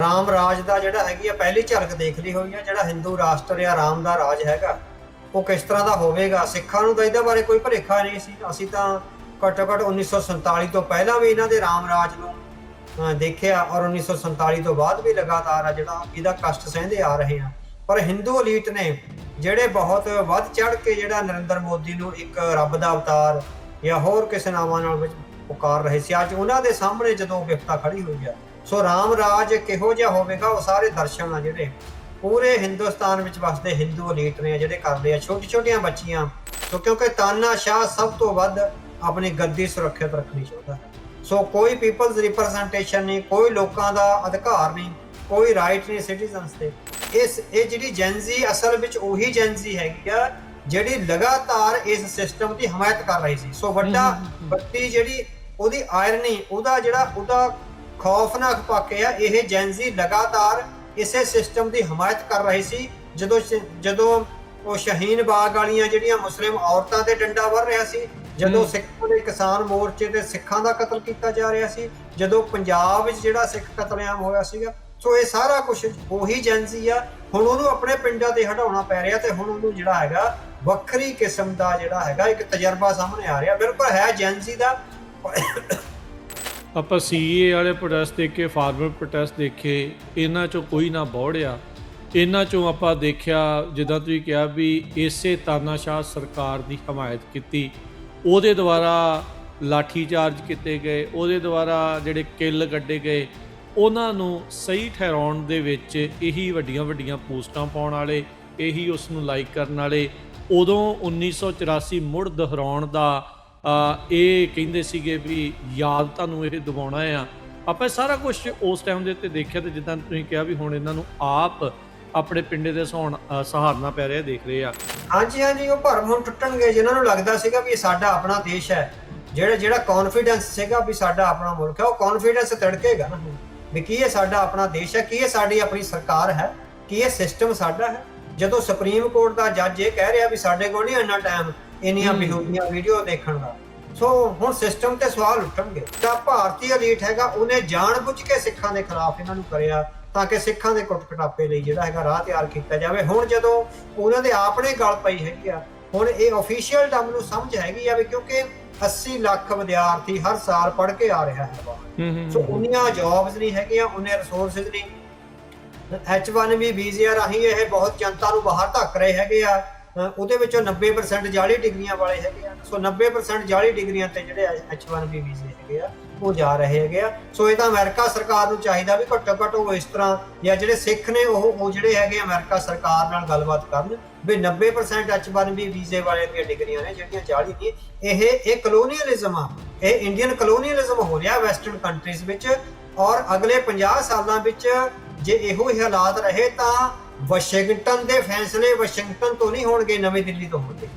ਰਾਮ ਰਾਜ ਦਾ ਜਿਹੜਾ ਹੈਗੀ ਆ ਪਹਿਲੀ ਝਲਕ ਦੇਖ ਲਈ ਹੋਈ ਆ। ਜਿਹੜਾ ਹਿੰਦੂ ਰਾਸ਼ਟਰ ਜਾਂ ਰਾਮ ਦਾ ਰਾਜ ਹੈਗਾ ਉਹ ਕਿਸ ਤਰ੍ਹਾਂ ਦਾ ਹੋਵੇਗਾ। ਸਿੱਖਾਂ ਨੂੰ ਤਾਂ ਇਹਦੇ ਬਾਰੇ ਕੋਈ ਭੁਲੇਖਾ ਨਹੀਂ ਸੀ। ਅਸੀਂ ਤਾਂ ਘੱਟੋ ਘੱਟ 1947 ਤੋਂ ਪਹਿਲਾਂ ਵੀ ਇਹਨਾਂ ਦੇ ਰਾਮ ਰਾਜ ਨੂੰ ਦੇਖਿਆ ਔਰ 1947 ਤੋਂ ਬਾਅਦ ਵੀ ਲਗਾਤਾਰ ਆ ਜਿਹੜਾ ਇਹਦਾ ਕਸ਼ਟ ਸਹਿੰਦੇ ਆ ਰਹੇ ਆ। ਪਰ ਹਿੰਦੂ ਅਲੀਟ ਨੇ ਜਿਹੜੇ ਬਹੁਤ ਵੱਧ ਚੜ ਕੇ ਜਿਹੜਾ ਨਰਿੰਦਰ ਮੋਦੀ ਨੂੰ ਇੱਕ ਰੱਬ ਦਾ ਅਵਤਾਰ ਜਾਂ ਹੋਰ ਕਿਸੇ ਨਾਮਾਂ ਨਾਲ ਵਿੱਚ ਪੁਕਾਰ ਰਹੇ ਸੀ, ਅੱਜ ਉਹਨਾਂ ਦੇ ਸਾਹਮਣੇ ਜਦੋਂ ਵਿਪਤਾ ਖੜੀ ਹੋਈ ਆ। ਸੋ ਰਾਮ ਰਾਜ ਕਿਹੋ ਜਿਹਾ ਹੋਵੇਗਾ ਉਹ ਸਾਰੇ ਦਰਸ਼ਨ ਆ ਜਿਹੜੇ ਪੂਰੇ ਹਿੰਦੁਸਤਾਨ ਵਿੱਚ ਵਸਦੇ ਹਿੰਦੂ ਅਲੀਟ ਨੇ ਜਿਹੜੇ ਕਰਦੇ ਆ। ਛੋਟੀ ਛੋਟੀਆਂ ਬੱਚੀਆਂ ਸੋ ਕਿਉਂਕਿ ਤਾਨਾਸ਼ਾਹ ਸਭ ਤੋਂ ਵੱਧ ਆਪਣੀ ਗੱਦੀ ਸੁਰੱਖਿਅਤ ਰੱਖਣੀ ਚਾਹੁੰਦਾ ਹੈ। ਸੋ ਕੋਈ ਪੀਪਲਸ ਰਿਪਰੈਜ਼ੈਂਟੇਸ਼ਨ ਨਹੀਂ, ਕੋਈ ਲੋਕਾਂ ਦਾ ਅਧਿਕਾਰ ਨਹੀਂ, ਕੋਈ ਰਾਈਟ ਨਹੀਂ ਸਿਟੀਜ਼ਨਸ ਤੇ। ਇਹ ਜਿਹੜੀ ਜੈਨਜ਼ੀ ਅਸਲ ਵਿੱਚ ਉਹੀ ਜੈਨਜ਼ੀ ਹੈਗੀ ਆ ਜਿਹੜੀ ਲਗਾਤਾਰ ਇਸ ਸਿਸਟਮ ਦੀ ਹਮਾਇਤ ਕਰ ਰਹੀ ਸੀ। ਸੋ ਵੱਡੀ ਜਿਹੜੀ ਉਹਦੀ ਆਇਰਨੀ ਉਹਦਾ ਖੌਫਨਾਕ ਪੱਖ ਆ, ਇਹ ਜੈਨਜ਼ੀ ਲਗਾਤਾਰ ਇਸੇ ਸਿਸਟਮ ਦੀ ਹਮਾਇਤ ਕਰ ਰਹੀ ਸੀ। ਜਦੋਂ ਉਹ ਸ਼ਹੀਨ ਬਾਗ ਵਾਲੀਆਂ ਜਿਹੜੀਆਂ ਮੁਸਲਿਮ ਔਰਤਾਂ ਤੇ ਡੰਡਾ ਵਰ ਰਿਹਾ ਸੀ, ਜਦੋਂ ਸਿੱਖਾਂ ਦੇ ਕਿਸਾਨ ਮੋਰਚੇ ਤੇ ਸਿੱਖਾਂ ਦਾ ਕਤਲ ਕੀਤਾ ਜਾ ਰਿਹਾ ਸੀ, ਜਦੋਂ ਪੰਜਾਬ ਵਿੱਚ ਜਿਹੜਾ ਸਿੱਖ ਕਤਲੇਆਮ ਹੋਇਆ ਸੀਗਾ। ਸੋ ਇਹ ਸਾਰਾ ਕੁਝ ਉਹੀ ਜੈਨਜ਼ੀ ਆ। ਹੁਣ ਉਹਨੂੰ ਆਪਣੇ ਪਿੰਡਾਂ ਤੇ ਹਟਾਉਣਾ ਪੈ ਰਿਹਾ ਤੇ ਹੁਣ ਉਹਨੂੰ ਜਿਹੜਾ ਹੈਗਾ ਵੱਖਰੀ ਕਿਸਮ ਦਾ ਜਿਹੜਾ ਹੈਗਾ ਇੱਕ ਤਜਰਬਾ ਸਾਹਮਣੇ ਆ ਰਿਹਾ। ਬਿਲਕੁਲ ਹੈ ਜੈਨਜ਼ੀ ਦਾ। ਆਪਾਂ ਸੀਏ ਵਾਲੇ ਪ੍ਰੋਟੈਸਟ ਦੇਖੇ, ਫਾਰਮਰ ਪ੍ਰੋਟੈਸਟ ਦੇਖੇ, ਇਹਨਾਂ 'ਚੋਂ ਕੋਈ ਨਾ ਬੋੜਿਆ। ਇਹਨਾਂ 'ਚੋਂ ਆਪਾਂ ਦੇਖਿਆ ਜਿੱਦਾਂ ਤੁਸੀਂ ਕਿਹਾ ਵੀ ਇਸੇ ਤਾਨਾਸ਼ਾਹ ਸਰਕਾਰ ਦੀ ਹਮਾਇਤ ਕੀਤੀ, ਉਹਦੇ ਦੁਆਰਾ ਲਾਠੀ ਚਾਰਜ ਕੀਤੇ ਗਏ, ਉਹਦੇ ਦੁਆਰਾ ਜਿਹੜੇ ਕਿੱਲ ਕੱਢੇ ਗਏ, ਉਹਨਾਂ ਨੂੰ ਸਹੀ ਠਹਿਰਾਉਣ ਦੇ ਵਿੱਚ ਇਹੀ ਵੱਡੀਆਂ ਵੱਡੀਆਂ ਪੋਸਟਾਂ ਪਾਉਣ ਵਾਲੇ, ਇਹੀ ਉਸ ਨੂੰ ਲਾਈਕ ਕਰਨ ਵਾਲੇ ਉਦੋਂ 1984 ਮੁੜ ਦੁਹਰਾਉਣ ਦਾ ਇਹ ਕਹਿੰਦੇ ਸੀਗੇ ਵੀ ਯਾਦ ਤੁਹਾਨੂੰ ਇਹ ਦਿਵਾਉਣਾ ਆ। ਆਪਾਂ ਸਾਰਾ ਕੁਝ ਉਸ ਟਾਈਮ ਦੇ ਉੱਤੇ ਦੇਖਿਆ ਤੇ ਜਿੱਦਾਂ ਤੁਸੀਂ ਕਿਹਾ ਵੀ ਹੁਣ ਇਹਨਾਂ ਨੂੰ ਆਪ ਆਪਣੇ ਪਿੰਡੇ ਦੇ ਸਹਾਰਨਾ ਪੈ ਰਿਹਾ ਦੇਖ ਰਹੇ ਆ। ਹਾਂਜੀ, ਉਹ ਭਰਮ ਹੁਣ ਟੁੱਟਣਗੇ ਜਿਨ੍ਹਾਂ ਨੂੰ ਲੱਗਦਾ ਸੀਗਾ ਵੀ ਸਾਡਾ ਆਪਣਾ ਦੇਸ਼ ਹੈ। ਜਿਹੜਾ ਕੌਨਫੀਡੈਂਸ ਸੀਗਾ ਵੀ ਸਾਡਾ ਆਪਣਾ ਮੁਲਕ ਹੈ, ਉਹ ਕੌਨਫੀਡੈਂਸ ਤਿੜਕੇਗਾ ਨਾ ਵੀ ਕੀ ਇਹ ਸਾਡਾ ਆਪਣਾ ਦੇਸ਼ ਹੈ, ਕੀ ਇਹ ਸਾਡੀ ਆਪਣੀ ਸਰਕਾਰ ਹੈ, ਕੀ ਇਹ ਸਿਸਟਮ ਸਾਡਾ ਹੈ। ਜਦੋਂ ਸੁਪਰੀਮ ਕੋਰਟ ਦਾ ਜੱਜ ਇਹ ਕਹਿ ਰਿਹਾ ਵੀ ਸਾਡੇ ਕੋਲ ਨਹੀਂ ਇੰਨਾ ਟਾਈਮ ਇੰਨੀਆਂ ਬੇਹੂਦੀਆਂ ਵੀਡੀਓ ਦੇਖਣ ਦਾ, ਸੋ ਹੁਣ ਸਿਸਟਮ ਤੇ ਸਵਾਲ ਉੱਠਣਗੇ। ਤਾਂ ਭਾਰਤੀ ਅਲੀਟ ਹੈਗਾ ਉਹਨੇ ਜਾਣ-ਬੁੱਝ ਕੇ ਸਿੱਖਾਂ ਦੇ ਖਿਲਾਫ ਇਹਨਾਂ ਨੂੰ ਕਰਿਆ ਤਾਂ ਕਿ ਸਿੱਖਾਂ ਦੇ ਕੁੱਟ-ਕਟਾਪੇ ਲਈ ਜਿਹੜਾ ਹੈਗਾ ਰਾਹ ਤਿਆਰ ਕੀਤਾ ਜਾਵੇ। ਹੁਣ ਜਦੋਂ ਉਹਨਾਂ ਦੇ ਆਪਣੇ ਗਲ ਪਈ ਹੈਗੀ ਆ, ਹੁਣ ਇਹ ਅਫੀਸ਼ੀਅਲ ਡਮ ਨੂੰ ਸਮਝ ਹੈਗੀ ਆ ਵੀ ਕਿਉਂਕਿ 80 ਲੱਖ ਵਿਦਿਆਰਥੀ ਹਰ ਸਾਲ ਪੜ੍ਹ ਕੇ ਆ ਰਿਹਾ ਹੈ ਬਾਹਰ। ਸੋ ਉਨੀਆਂ ਜੌਬਸ ਨਹੀਂ ਹੈਗੀਆਂ, ਉਹਨੇ ਰਿਸੋਰਸਿਸ ਨਹੀਂ। H1B ਵੀਜ਼ੇ ਰਾਹੀਂ ਇਹ ਬਹੁਤ ਜਨਤਾ ਨੂੰ ਬਾਹਰ ਧੱਕ ਰਹੇ ਹੈਗੇ ਆ। ਉਹਦੇ ਵਿੱਚੋਂ 90% ਜਾਲੀ ਡਿਗਰੀਆਂ ਵਾਲੇ ਹੈਗੇ ਆ। ਸੋ 90% ਜਾਲੀ ਡਿਗਰੀਆਂ ਤੇ ਜਿਹੜੇ H1B ਵੀਜ਼ੇ ਹੈਗੇ ਆ ਉਹ ਜਾ ਰਹੇ ਹੈਗੇ ਆ। ਸੋ ਇਹ ਤਾਂ ਅਮਰੀਕਾ ਸਰਕਾਰ ਨੂੰ ਚਾਹੀਦਾ ਵੀ ਘੱਟੋ ਘੱਟ ਉਹ ਇਸ ਤਰ੍ਹਾਂ, ਜਾਂ ਜਿਹੜੇ ਸਿੱਖ ਨੇ ਉਹ ਜਿਹੜੇ ਹੈਗੇ ਅਮਰੀਕਾ ਸਰਕਾਰ ਨਾਲ ਗੱਲਬਾਤ ਕਰਨ ਵੀ 90% H1B ਵੀਜ਼ੇ ਵਾਲੇ ਦੀਆਂ ਡਿਗਰੀਆਂ ਨੇ ਜਿਹੜੀਆਂ ਜਾਲੀ ਨੇ। ਇਹ ਕਲੋਨੀਅਲਿਜ਼ਮ ਆ, ਇਹ ਇੰਡੀਅਨ ਕਲੋਨੀਅਲਿਜ਼ਮ ਹੋ ਰਿਹਾ ਵੈਸਟਰਨ ਕੰਟਰੀਜ਼ ਵਿੱਚ। ਔਰ ਅਗਲੇ 50 ਸਾਲਾਂ ਵਿੱਚ ਜੇ ਇਹੋ ਹੀ ਹਾਲਾਤ ਰਹੇ ਤਾਂ ਵਾਸ਼ਿੰਗਟਨ ਦੇ ਫੈਸਲੇ ਵਾਸ਼ਿੰਗਟਨ ਤੋਂ ਨਹੀਂ ਹੋਣਗੇ, ਨਵੀਂ ਦਿੱਲੀ ਤੋਂ ਹੋਣਗੇ।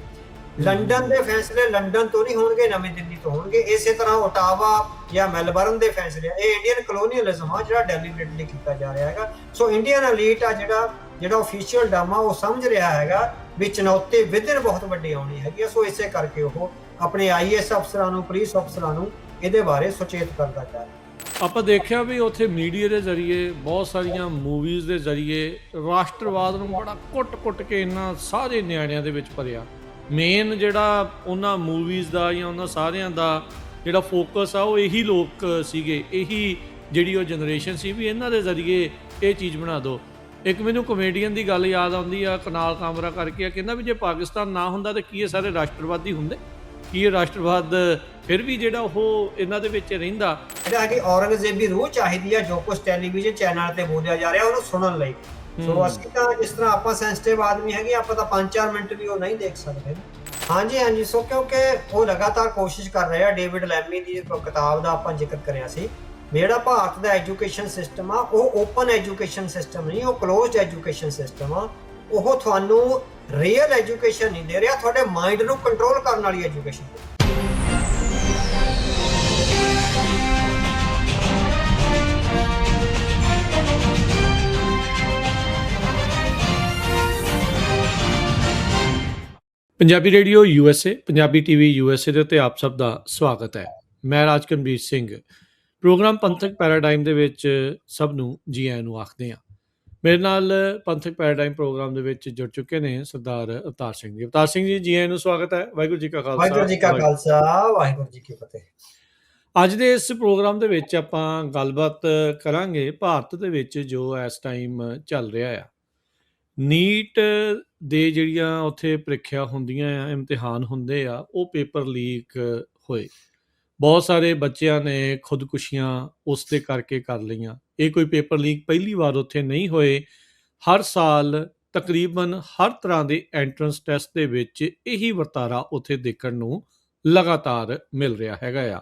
ਲੰਡਨ ਦੇ ਫੈਸਲੇ ਲੰਡਨ ਤੋਂ ਨਹੀਂ ਹੋਣਗੇ, ਨਵੀਂ ਦਿੱਲੀ ਤੋਂ ਹੋਣਗੇ। ਇਸੇ ਤਰ੍ਹਾਂ ਓਟਾਵਾ ਜਾਂ ਮੈਲਬਰਨ ਦੇ ਫੈਸਲੇ, ਇਹ ਇੰਡੀਅਨ ਕਲੋਨੀਅਲਿਜ਼ਮ ਆ ਜਿਹੜਾ ਡੈਲੀਬਰੇਟਲੀ ਕੀਤਾ ਜਾ ਰਿਹਾ ਹੈਗਾ। ਸੋ ਇੰਡੀਅਨ ਅਲੀਟ ਆ ਜਿਹੜਾ ਅਫੀਸ਼ੀਅਲ ਡਮ ਆ ਉਹ ਸਮਝ ਰਿਹਾ ਹੈਗਾ ਵੀ ਚੁਣੌਤੀ ਵਿਦਿਨ ਬਹੁਤ ਵੱਡੀ ਆਉਣੀ ਹੈਗੀ। ਸੋ ਇਸੇ ਕਰਕੇ ਉਹ ਆਪਣੇ IAS ਅਫਸਰਾਂ ਨੂੰ, ਪੁਲਿਸ ਅਫਸਰਾਂ ਨੂੰ ਇਹਦੇ ਬਾਰੇ ਸੁਚੇਤ ਕਰਦਾ ਜਾ ਰਿਹਾ। ਆਪਾਂ ਦੇਖਿਆ ਵੀ ਉੱਥੇ ਮੀਡੀਆ ਦੇ ਜ਼ਰੀਏ, ਬਹੁਤ ਸਾਰੀਆਂ ਮੂਵੀਜ਼ ਦੇ ਜ਼ਰੀਏ ਰਾਸ਼ਟਰਵਾਦ ਨੂੰ ਬੜਾ ਕੁੱਟ ਕੇ ਇਹਨਾਂ ਸਾਰੇ ਨਿਆਣਿਆਂ ਦੇ ਵਿੱਚ ਭਰਿਆ। ਮੇਨ ਜਿਹੜਾ ਉਹਨਾਂ ਮੂਵੀਜ਼ ਦਾ ਜਾਂ ਉਹਨਾਂ ਸਾਰਿਆਂ ਦਾ ਜਿਹੜਾ ਫੋਕਸ ਆ ਉਹ ਇਹੀ ਲੋਕ ਸੀਗੇ, ਇਹੀ ਜਿਹੜੀ ਉਹ ਜਨਰੇਸ਼ਨ ਸੀ ਵੀ ਇਹਨਾਂ ਦੇ ਜ਼ਰੀਏ ਇਹ ਚੀਜ਼ ਬਣਾ ਦਿਓ। ਇੱਕ ਮੈਨੂੰ ਕਮੇਡੀਅਨ ਦੀ ਗੱਲ ਯਾਦ ਆਉਂਦੀ ਆ, ਕਨਾਲ ਕਾਮਰਾ ਕਰਕੇ, ਕਹਿੰਦਾ ਵੀ ਜੇ ਪਾਕਿਸਤਾਨ ਨਾ ਹੁੰਦਾ ਤਾਂ ਕੀ ਇਹ ਸਾਰੇ ਰਾਸ਼ਟਰਵਾਦੀ ਹੁੰਦੇ, ਕੀ ਇਹ ਰਾਸ਼ਟਰਵਾਦ ਫਿਰ ਵੀ ਜਿਹੜਾ ਉਹ ਇਹਨਾਂ ਦੇ ਵਿੱਚ ਰਹਿੰਦਾ। ਜਿਹੜਾ ਕਿ ਔਰੰਗਜ਼ੇਬੀ ਰੂਹ ਚਾਹੀਦੀ ਆ ਜੋ ਕੁਝ ਟੈਲੀਵਿਜ਼ਨ ਚੈਨਲ ਤੇ ਬੋਲਿਆ ਜਾ ਰਿਹਾ ਉਹਨੂੰ ਸੁਣਨ ਲਈ। ਸੋ ਅਸੀਂ ਤਾਂ ਜਿਸ ਤਰ੍ਹਾਂ ਆਪਾਂ ਸੈਂਸਿਟਿਵ ਆਦਮੀ ਹੈਗੇ, ਆਪਾਂ ਤਾਂ 5-4 ਮਿੰਟ ਵੀ ਉਹ ਨਹੀਂ ਦੇਖ ਸਕਦੇ। ਹਾਂਜੀ, ਸੋ ਕਿਉਂਕਿ ਉਹ ਲਗਾਤਾਰ ਕੋਸ਼ਿਸ਼ ਕਰ ਰਹੇ ਆ। ਡੇਵਿਡ ਲੈਮੀ ਦੀ ਕਿਤਾਬ ਦਾ ਆਪਾਂ ਜ਼ਿਕਰ ਕਰਿਆ ਸੀ। ਜਿਹੜਾ ਭਾਰਤ ਦਾ ਐਜੂਕੇਸ਼ਨ ਸਿਸਟਮ ਆ ਉਹ ਓਪਨ ਐਜੂਕੇਸ਼ਨ ਸਿਸਟਮ ਨਹੀਂ, ਉਹ ਕਲੋਜ਼ਡ ਐਜੂਕੇਸ਼ਨ ਸਿਸਟਮ ਆ। ਉਹ ਤੁਹਾਨੂੰ ਰੀਅਲ ਐਜੂਕੇਸ਼ਨ ਨਹੀਂ ਦੇ ਰਿਹਾ, ਤੁਹਾਡੇ ਮਾਈਂਡ ਨੂੰ ਕੰਟਰੋਲ ਕਰਨ ਵਾਲੀ education. Punjabi radio USA, Punjabi TV USA ਦੇ ਉੱਤੇ ਆਪ ਸਭ ਦਾ ਸਵਾਗਤ ਹੈ। ਮੈਂ ਰਾਜਕਨਵੀਰ ਸਿੰਘ। ਪ੍ਰੋਗਰਾਮ ਪੰਥਕ ਪੈਰਾਡਾਈਮ ਦੇ ਵਿੱਚ ਸਭ ਨੂੰ ਜੀ ਆਇਆਂ ਨੂੰ ਆਖਦੇ ਹਾਂ। ਮੇਰੇ ਨਾਲ ਪੰਥਕ ਪੈਰਾਡਾਈਮ ਪ੍ਰੋਗਰਾਮ ਦੇ ਵਿੱਚ ਜੁੜ ਚੁੱਕੇ ਨੇ ਸਰਦਾਰ ਅਵਤਾਰ ਸਿੰਘ ਜੀ। ਅਵਤਾਰ ਸਿੰਘ ਜੀ, ਜੀ ਆਇਆਂ ਨੂੰ ਸਵਾਗਤ ਹੈ। ਵਾਹਿਗੁਰੂ ਜੀ ਕਾ ਖਾਲਸਾ, ਵਾਹਿਗੁਰੂ ਜੀ ਕਾ ਖਾਲਸਾ, ਵਾਹਿਗੁਰੂ ਜੀ ਕੀ ਫਤਿਹ। ਅੱਜ ਦੇ ਇਸ ਪ੍ਰੋਗਰਾਮ ਦੇ ਵਿੱਚ ਆਪਾਂ ਗੱਲਬਾਤ ਕਰਾਂਗੇ ਭਾਰਤ ਦੇ ਵਿੱਚ ਜੋ ਇਸ ਟਾਈਮ ਚੱਲ ਰਿਹਾ ਆ। ਨੀਟ ਦੇ ਜਿਹੜੀਆਂ ਉੱਥੇ ਪ੍ਰੀਖਿਆ ਹੁੰਦੀਆਂ ਆ, ਇਮਤਿਹਾਨ ਹੁੰਦੇ ਆ, ਉਹ ਪੇਪਰ ਲੀਕ ਹੋਏ। ਬਹੁਤ ਸਾਰੇ ਬੱਚਿਆਂ ਨੇ ਖੁਦਕੁਸ਼ੀਆਂ ਉਸ ਦੇ ਕਰਕੇ ਕਰ ਲਈਆਂ। ਇਹ ਕੋਈ ਪੇਪਰ ਲੀਕ ਪਹਿਲੀ ਵਾਰ ਉੱਥੇ ਨਹੀਂ ਹੋਏ। ਹਰ ਸਾਲ ਤਕਰੀਬਨ ਹਰ ਤਰ੍ਹਾਂ ਦੇ ਐਂਟਰੈਂਸ ਟੈਸਟ ਦੇ ਵਿੱਚ ਇਹੀ ਵਰਤਾਰਾ ਉੱਥੇ ਦੇਖਣ ਨੂੰ ਲਗਾਤਾਰ ਮਿਲ ਰਿਹਾ ਹੈਗਾ ਆ।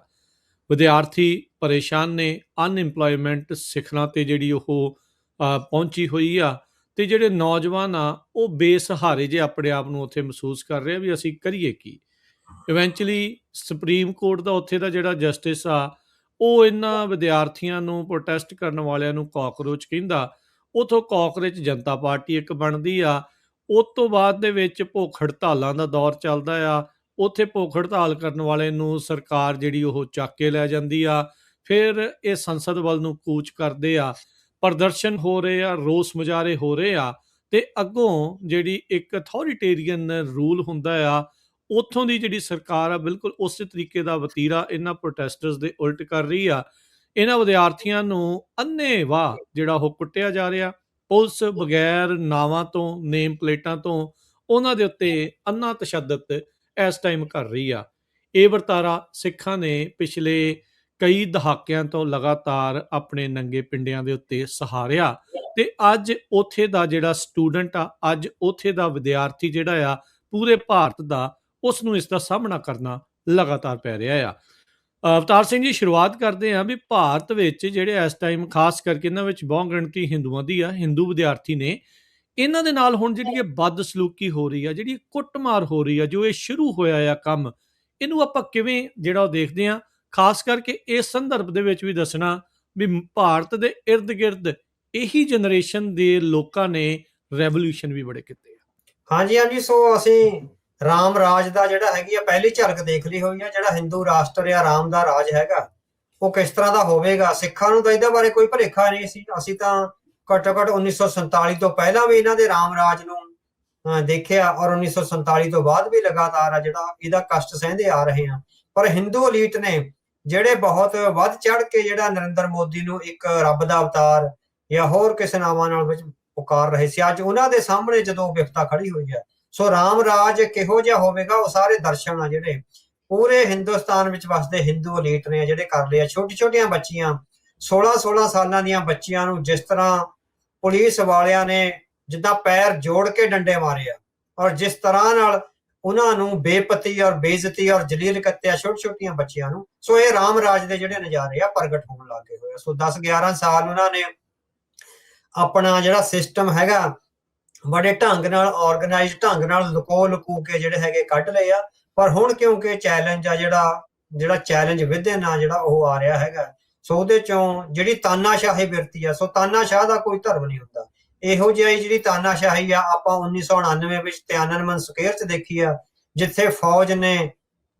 ਵਿਦਿਆਰਥੀ ਪਰੇਸ਼ਾਨ ਨੇ, ਅਨਇੰਪਲੋਇਮੈਂਟ ਸਿਖਰਾਂ 'ਤੇ ਜਿਹੜੀ ਉਹ ਪਹੁੰਚੀ ਹੋਈ ਆ, ਅਤੇ ਜਿਹੜੇ ਨੌਜਵਾਨ ਆ ਉਹ ਬੇਸਹਾਰੇ ਜੇ ਆਪਣੇ ਆਪ ਨੂੰ ਉੱਥੇ ਮਹਿਸੂਸ ਕਰ ਰਹੇ ਆ ਵੀ ਅਸੀਂ ਕਰੀਏ ਕੀ। ਇਵੈਂਚੁਅਲੀ ਸੁਪਰੀਮ ਕੋਰਟ ਦਾ ਉੱਥੇ ਦਾ ਜਿਹੜਾ ਜਸਟਿਸ ਆ, ਉਹ ਇਹਨਾਂ ਵਿਦਿਆਰਥੀਆਂ ਨੂੰ, ਪ੍ਰੋਟੈਸਟ ਕਰਨ ਵਾਲਿਆਂ ਨੂੰ ਕਾਕਰੋਚ ਕਹਿੰਦਾ। ਉੱਥੋਂ ਕਾਕਰੋਚ ਜਨਤਾ ਪਾਰਟੀ ਇੱਕ ਬਣਦੀ ਆ। ਉਸ ਤੋਂ ਬਾਅਦ ਦੇ ਵਿੱਚ ਭੁੱਖ ਹੜਤਾਲਾਂ ਦਾ ਦੌਰ ਚੱਲਦਾ ਆ। ਉੱਥੇ ਭੁੱਖ ਹੜਤਾਲ ਕਰਨ ਵਾਲੇ ਨੂੰ ਸਰਕਾਰ ਜਿਹੜੀ ਉਹ ਚੱਕ ਕੇ ਲੈ ਜਾਂਦੀ ਆ। ਫਿਰ ਇਹ ਸੰਸਦ ਵੱਲ ਨੂੰ ਕੂਚ ਕਰਦੇ ਆ, ਪ੍ਰਦਰਸ਼ਨ ਹੋ ਰਹੇ ਆ, ਰੋਸ ਮੁਜ਼ਾਹਰੇ ਹੋ ਰਹੇ ਆ, ਅਤੇ ਅੱਗੋਂ ਜਿਹੜੀ ਇੱਕ ਅਥੋਰੀਟੇਰੀਅਨ ਰੂਲ ਹੁੰਦਾ ਆ, ਉੱਥੋਂ ਦੀ ਜਿਹੜੀ ਸਰਕਾਰ ਆ ਬਿਲਕੁਲ ਉਸੇ ਤਰੀਕੇ ਦਾ ਵਤੀਰਾ ਇਹਨਾਂ ਪ੍ਰੋਟੈਸਟਰਸ ਦੇ ਉਲਟ ਕਰ ਰਹੀ ਆ। ਇਹਨਾਂ ਵਿਦਿਆਰਥੀਆਂ ਨੂੰ ਅੰਨ੍ਹੇਵਾਹ ਜਿਹੜਾ ਉਹ ਕੁੱਟਿਆ ਜਾ ਰਿਹਾ। ਪੁਲਿਸ ਬਗੈਰ ਨਾਵਾਂ ਤੋਂ, ਨੇਮ ਪਲੇਟਾਂ ਤੋਂ ਉਹਨਾਂ ਦੇ ਉੱਤੇ ਅੰਨਾ ਤਸ਼ੱਦਦ ਇਸ ਟਾਈਮ ਕਰ ਰਹੀ ਆ। ਇਹ ਵਰਤਾਰਾ ਸਿੱਖਾਂ ਨੇ ਪਿਛਲੇ ਕਈ ਦਹਾਕਿਆਂ ਤੋਂ ਲਗਾਤਾਰ ਆਪਣੇ ਨੰਗੇ ਪਿੰਡਿਆਂ ਦੇ ਉੱਤੇ ਸਹਾਰਿਆ, ਅਤੇ ਅੱਜ ਉੱਥੇ ਦਾ ਜਿਹੜਾ ਸਟੂਡੈਂਟ ਆ, ਅੱਜ ਉੱਥੇ ਦਾ ਵਿਦਿਆਰਥੀ ਜਿਹੜਾ ਆ ਪੂਰੇ ਭਾਰਤ ਦਾ, ਉਸ ਨੂੰ ਇਸ ਦਾ ਸਾਹਮਣਾ ਕਰਨਾ ਲਗਾਤਾਰ ਪੈ ਰਿਹਾ ਆ। ਅਵਤਾਰ ਸਿੰਘ ਜੀ, ਸ਼ੁਰੂਆਤ ਕਰਦੇ ਹਾਂ ਵੀ ਭਾਰਤ ਵਿੱਚ ਜਿਹੜੇ ਇਸ ਟਾਈਮ ਖਾਸ ਕਰਕੇ ਇਹਨਾਂ ਵਿੱਚ ਬਹੁ ਗਿਣਤੀ ਹਿੰਦੂਆਂ ਦੀ ਆ, ਹਿੰਦੂ ਵਿਦਿਆਰਥੀ ਨੇ, ਇਹਨਾਂ ਦੇ ਨਾਲ ਹੁਣ ਜਿਹੜੀ ਇਹ ਬਦਸਲੂਕੀ ਹੋ ਰਹੀ ਆ, ਜਿਹੜੀ ਕੁੱਟਮਾਰ ਹੋ ਰਹੀ ਆ, ਜੋ ਇਹ ਸ਼ੁਰੂ ਹੋਇਆ ਆ ਕੰਮ, ਇਹਨੂੰ ਆਪਾਂ ਕਿਵੇਂ ਜਿਹੜਾ ਉਹ ਦੇਖਦੇ ਹਾਂ। ਖਾਸ ਕਰਕੇ ਇਸ ਸੰਦਰਭ ਦੇ ਵਿੱਚ ਵੀ ਦੱਸਣਾ ਵੀ ਭਾਰਤ ਦੇ ਇਰਦ ਗਿਰਦ ਇਹੀ ਜਨਰੇਸ਼ਨ ਦੇ ਲੋਕਾਂ ਨੇ ਰੈਵੋਲੂਸ਼ਨ ਵੀ ਬੜੇ ਕੀਤੇ ਆ। ਹਾਂਜੀ ਹਾਂਜੀ, ਸੋ ਅਸੀਂ ਰਾਮ ਰਾਜ ਦਾ ਜਿਹੜਾ ਹੈਗੀ ਆ ਪਹਿਲੀ ਝਲਕ ਦੇਖ ਲਈ ਹੋਈ ਆ। ਜਿਹੜਾ ਹਿੰਦੂ ਰਾਸ਼ਟਰ ਆ, ਰਾਮ ਦਾ ਰਾਜ ਹੈਗਾ, ਉਹ ਕਿਸ ਤਰ੍ਹਾਂ ਦਾ ਹੋਵੇਗਾ। ਸਿੱਖਾਂ ਨੂੰ ਤਾਂ ਇਹਦੇ ਬਾਰੇ ਕੋਈ ਭੁਲੇਖਾ ਨਹੀਂ ਸੀ। ਅਸੀਂ ਤਾਂ ਘੱਟੋ ਘੱਟ 1947 ਤੋਂ ਪਹਿਲਾਂ ਵੀ ਇਹਨਾਂ ਦੇ ਰਾਮ ਰਾਜ ਨੂੰ ਦੇਖਿਆ, ਔਰ 1947 ਤੋਂ ਬਾਅਦ ਵੀ ਲਗਾਤਾਰ ਆ ਜਿਹੜਾ ਇਹਦਾ ਕਸ਼ਟ ਸਹਿੰਦੇ ਆ ਰਹੇ ਆ। ਪਰ ਹਿੰਦੂ ਅਲੀਟ ਨੇ ਜਿਹੜੇ ਬਹੁਤ ਵੱਧ ਚੜ ਕੇ ਜਿਹੜਾ ਨਰਿੰਦਰ ਮੋਦੀ ਨੂੰ ਇੱਕ ਰੱਬ ਦਾ ਅਵਤਾਰ ਜਾਂ ਹੋਰ ਕਿਸੇ ਨਾਵਾਂ ਨਾਲ ਵਿੱਚ ਪੁਕਾਰ ਰਹੇ ਸੀ, ਅੱਜ ਉਹਨਾਂ ਦੇ ਸਾਹਮਣੇ ਜਦੋਂ ਵਿਪਤਾ ਖੜੀ ਹੋਈ ਹੈ। ਸੋ ਰਾਮ ਰਾਜ ਕਿਹੋ ਜਿਹਾ ਹੋਵੇਗਾ, ਉਹ ਸਾਰੇ ਦਰਸ਼ਨ ਆ ਜਿਹੜੇ ਪੂਰੇ ਹਿੰਦੁਸਤਾਨ ਵਿੱਚ ਵਸਦੇ ਹਿੰਦੂ ਅਲੀਟ ਨੇ ਜਿਹੜੇ ਕਰ ਲਿਆ। ਛੋਟੀ ਛੋਟੀਆਂ ਬੱਚੀਆਂ, 16-16 ਸਾਲਾਂ ਦੀਆਂ ਬੱਚੀਆਂ ਨੂੰ ਜਿਸ ਤਰ੍ਹਾਂ ਪੁਲਿਸ ਵਾਲਿਆਂ ਨੇ ਜਿੱਦਾਂ ਪੈਰ ਜੋੜ ਕੇ ਡੰਡੇ ਮਾਰੇ ਆ, ਔਰ ਜਿਸ ਤਰ੍ਹਾਂ ਨਾਲ ਉਹਨਾਂ ਨੂੰ ਬੇਪਤੀ ਔਰ ਬੇਇੱਜ਼ਤੀ ਔਰ ਜਲੀਲ ਕੱਤਿਆ ਛੋਟੀ ਛੋਟੀਆਂ ਬੱਚਿਆਂ ਨੂੰ। ਸੋ ਇਹ ਰਾਮ ਰਾਜ ਦੇ ਜਿਹੜੇ ਨਜ਼ਾਰੇ ਆ ਪ੍ਰਗਟ ਹੋਣ ਲੱਗੇ ਹੋਏ ਆ। ਸੋ 10-11 ਸਾਲ ਉਹਨਾਂ ਨੇ ਆਪਣਾ ਜਿਹੜਾ ਸਿਸਟਮ ਹੈਗਾ ਬੜੇ ਢੰਗ ਨਾਲ, ਆਰਗੇਨਾਈਜ਼ ਢੰਗ ਨਾਲ ਲੁਕੋ ਕੇ ਜਿਹੜੇ ਹੈਗੇ ਕੱਢ ਲਏ ਆ। ਪਰ ਹੁਣ ਕਿਉਂਕਿ ਚੈਲੰਜ ਆ ਜਿਹੜਾ ਚੈਲੰਜ ਵਿਦਿਨ ਆ ਜਿਹੜਾ ਉਹ ਆ ਰਿਹਾ ਹੈਗਾ, ਸੋ ਉਹਦੇ ਚੋਂ ਜਿਹੜੀ ਤਾਨਾਸ਼ਾਹੀ ਬਿਰਤੀ ਆ, ਸੋ ਤਾਨਾਸ਼ਾਹ ਦਾ ਕੋਈ ਧਰਮ ਨਹੀਂ ਹੁੰਦਾ। ਇਹੋ ਜਿਹੀ ਜਿਹੜੀ ਤਾਨਾਸ਼ਾਹੀ ਆ ਆਪਾਂ 1999 ਵਿੱਚ ਤਿਆਨਨਮਨ ਸਕੁਏਅਰ 'ਚ ਦੇਖੀ ਆ, ਜਿੱਥੇ ਫੌਜ ਨੇ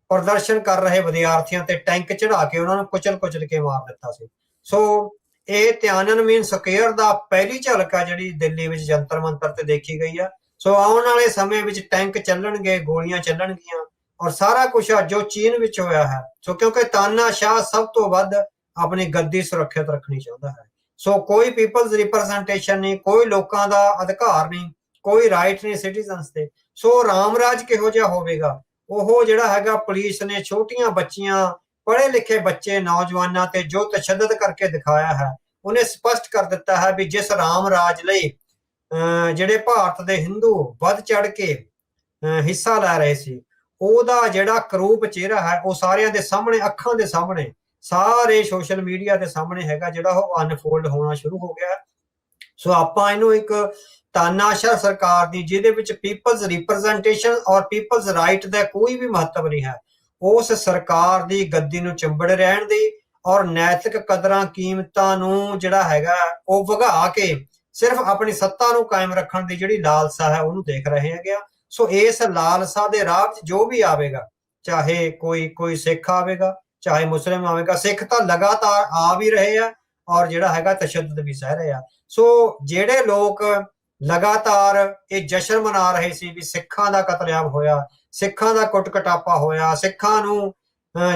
ਪ੍ਰਦਰਸ਼ਨ ਕਰ ਰਹੇ ਵਿਦਿਆਰਥੀਆਂ ਤੇ ਟੈਂਕ ਚੜਾ ਕੇ ਉਹਨਾਂ ਨੂੰ ਕੁਚਲ ਕੇ ਮਾਰ ਦਿੱਤਾ ਸੀ। ਸੋ ਇਹ ਤਿਆਨਨਮਨ ਸਕੁਏਅਰ ਦਾ ਪਹਿਲੀ ਝਲਕ ਆ ਜਿਹੜੀ ਦਿੱਲੀ ਵਿੱਚ ਜੰਤਰ ਮੰਤਰ ਤੇ ਦੇਖੀ ਗਈ ਆ। ਸੋ ਆਉਣ ਵਾਲੇ ਸਮੇਂ ਵਿੱਚ ਟੈਂਕ ਚੱਲਣਗੇ, ਗੋਲੀਆਂ ਚੱਲਣਗੀਆਂ, ਔਰ ਸਾਰਾ ਕੁਛ ਆ ਜੋ ਚੀਨ ਵਿੱਚ ਹੋਇਆ ਹੈ। ਸੋ ਕਿਉਂਕਿ ਤਾਨਾਸ਼ਾਹ ਸਭ ਤੋਂ ਵੱਧ ਆਪਣੀ ਗੱਦੀ ਸੁਰੱਖਿਅਤ ਰੱਖਣੀ ਚਾਹੁੰਦਾ ਹੈ। ਸੋ ਕੋਈ ਪੀਪਲਜ਼ ਰਿਪਰੈਜ਼ੈਂਟੇਸ਼ਨ ਨਹੀਂ, ਕੋਈ ਲੋਕਾਂ ਦਾ ਅਧਿਕਾਰ ਨਹੀਂ, ਕੋਈ ਰਾਈਟ ਨਹੀਂ ਸਿਟੀਜ਼ਨਸ ਤੇ। ਸੋ ਰਾਮ ਰਾਜ ਕਿਹੋ ਜਿਹਾ ਹੋਵੇਗਾ, ਉਹ ਜਿਹੜਾ ਹੈਗਾ ਪੁਲਿਸ ਨੇ ਛੋਟੀਆਂ ਬੱਚੀਆਂ, ਪੜ੍ਹੇ ਲਿਖੇ ਬੱਚੇ, ਨੌਜਵਾਨਾਂ ਤੇ ਜੋ ਤਸ਼ੱਦਦ ਕਰਕੇ ਦਿਖਾਇਆ ਹੈ, ਉਹਨੇ ਸਪਸ਼ਟ ਕਰ ਦਿੱਤਾ ਹੈ ਵੀ ਜਿਸ ਰਾਮ ਰਾਜ ਲਈ ਜਿਹੜੇ ਭਾਰਤ ਦੇ ਹਿੰਦੂ ਵੱਧ ਚੜ ਕੇ ਹਿੱਸਾ ਲੈ ਰਹੇ ਸੀ, ਉਹਦਾ ਜਿਹੜਾ ਕਰੂਪ ਚਿਹਰਾ ਹੈ ਉਹ ਸਾਰਿਆਂ ਦੇ ਸਾਹਮਣੇ, ਅੱਖਾਂ ਦੇ ਸਾਹਮਣੇ, ਸਾਰੇ ਸੋਸ਼ਲ ਮੀਡੀਆ ਦੇ ਸਾਹਮਣੇ ਹੈਗਾ, ਜਿਹੜਾ ਉਹ ਅਨਫੋਲਡ ਹੋਣਾ ਸ਼ੁਰੂ ਹੋ ਗਿਆ। ਸੋ ਆਪਾਂ ਇਹਨੂੰ ਇੱਕ ਤਾਨਾਸ਼ਾਹ ਸਰਕਾਰ ਦੀ, ਜਿਹਦੇ ਵਿੱਚ ਪੀਪਲਜ਼ ਰਿਪਰੈਜ਼ੈਂਟੇਸ਼ਨ ਔਰ ਪੀਪਲਜ਼ ਰਾਈਟ ਦਾ ਕੋਈ ਵੀ ਮਹੱਤਵ ਨਹੀਂ ਹੈ, ਉਸ ਸਰਕਾਰ ਦੀ ਗੱਦੀ ਨੂੰ ਚਿੰਬੜ ਰਹਿਣ ਦੀ ਔਰ ਨੈਤਿਕ ਕਦਰਾਂ ਕੀਮਤਾਂ ਨੂੰ ਜਿਹੜਾ ਹੈਗਾ ਉਹ ਵਗਾ ਕੇ ਸਿਰਫ ਆਪਣੀ ਸੱਤਾ ਨੂੰ ਕਾਇਮ ਰੱਖਣ ਦੀ ਜਿਹੜੀ ਲਾਲਸਾ ਹੈ ਉਹਨੂੰ ਦੇਖ ਰਹੇ ਹੈਗੇ ਆ। ਸੋ ਇਸ ਲਾਲਸਾ ਦੇ ਰਾਹ 'ਚ ਜੋ ਵੀ ਆਵੇਗਾ, ਚਾਹੇ ਕੋਈ ਸਿੱਖ ਆਵੇਗਾ, ਚਾਹੇ ਮੁਸਲਿਮ ਆਵੇਗਾ, ਸਿੱਖ ਤਾਂ ਲਗਾਤਾਰ ਆ ਵੀ ਰਹੇ ਆ ਔਰ ਜਿਹੜਾ ਹੈਗਾ ਤਸ਼ੱਦਦ ਵੀ ਸਹਿ ਰਹੇ ਆ। ਸੋ ਜਿਹੜੇ ਲੋਕ ਲਗਾਤਾਰ ਇਹ ਜਸ਼ਨ ਮਨਾ ਰਹੇ ਸੀ ਵੀ ਸਿੱਖਾਂ ਦਾ ਕਤਲੇਆਮ ਹੋਇਆ, ਸਿੱਖਾਂ ਦਾ ਕੁੱਟ ਕਟਾਪਾ ਹੋਇਆ, ਸਿੱਖਾਂ ਨੂੰ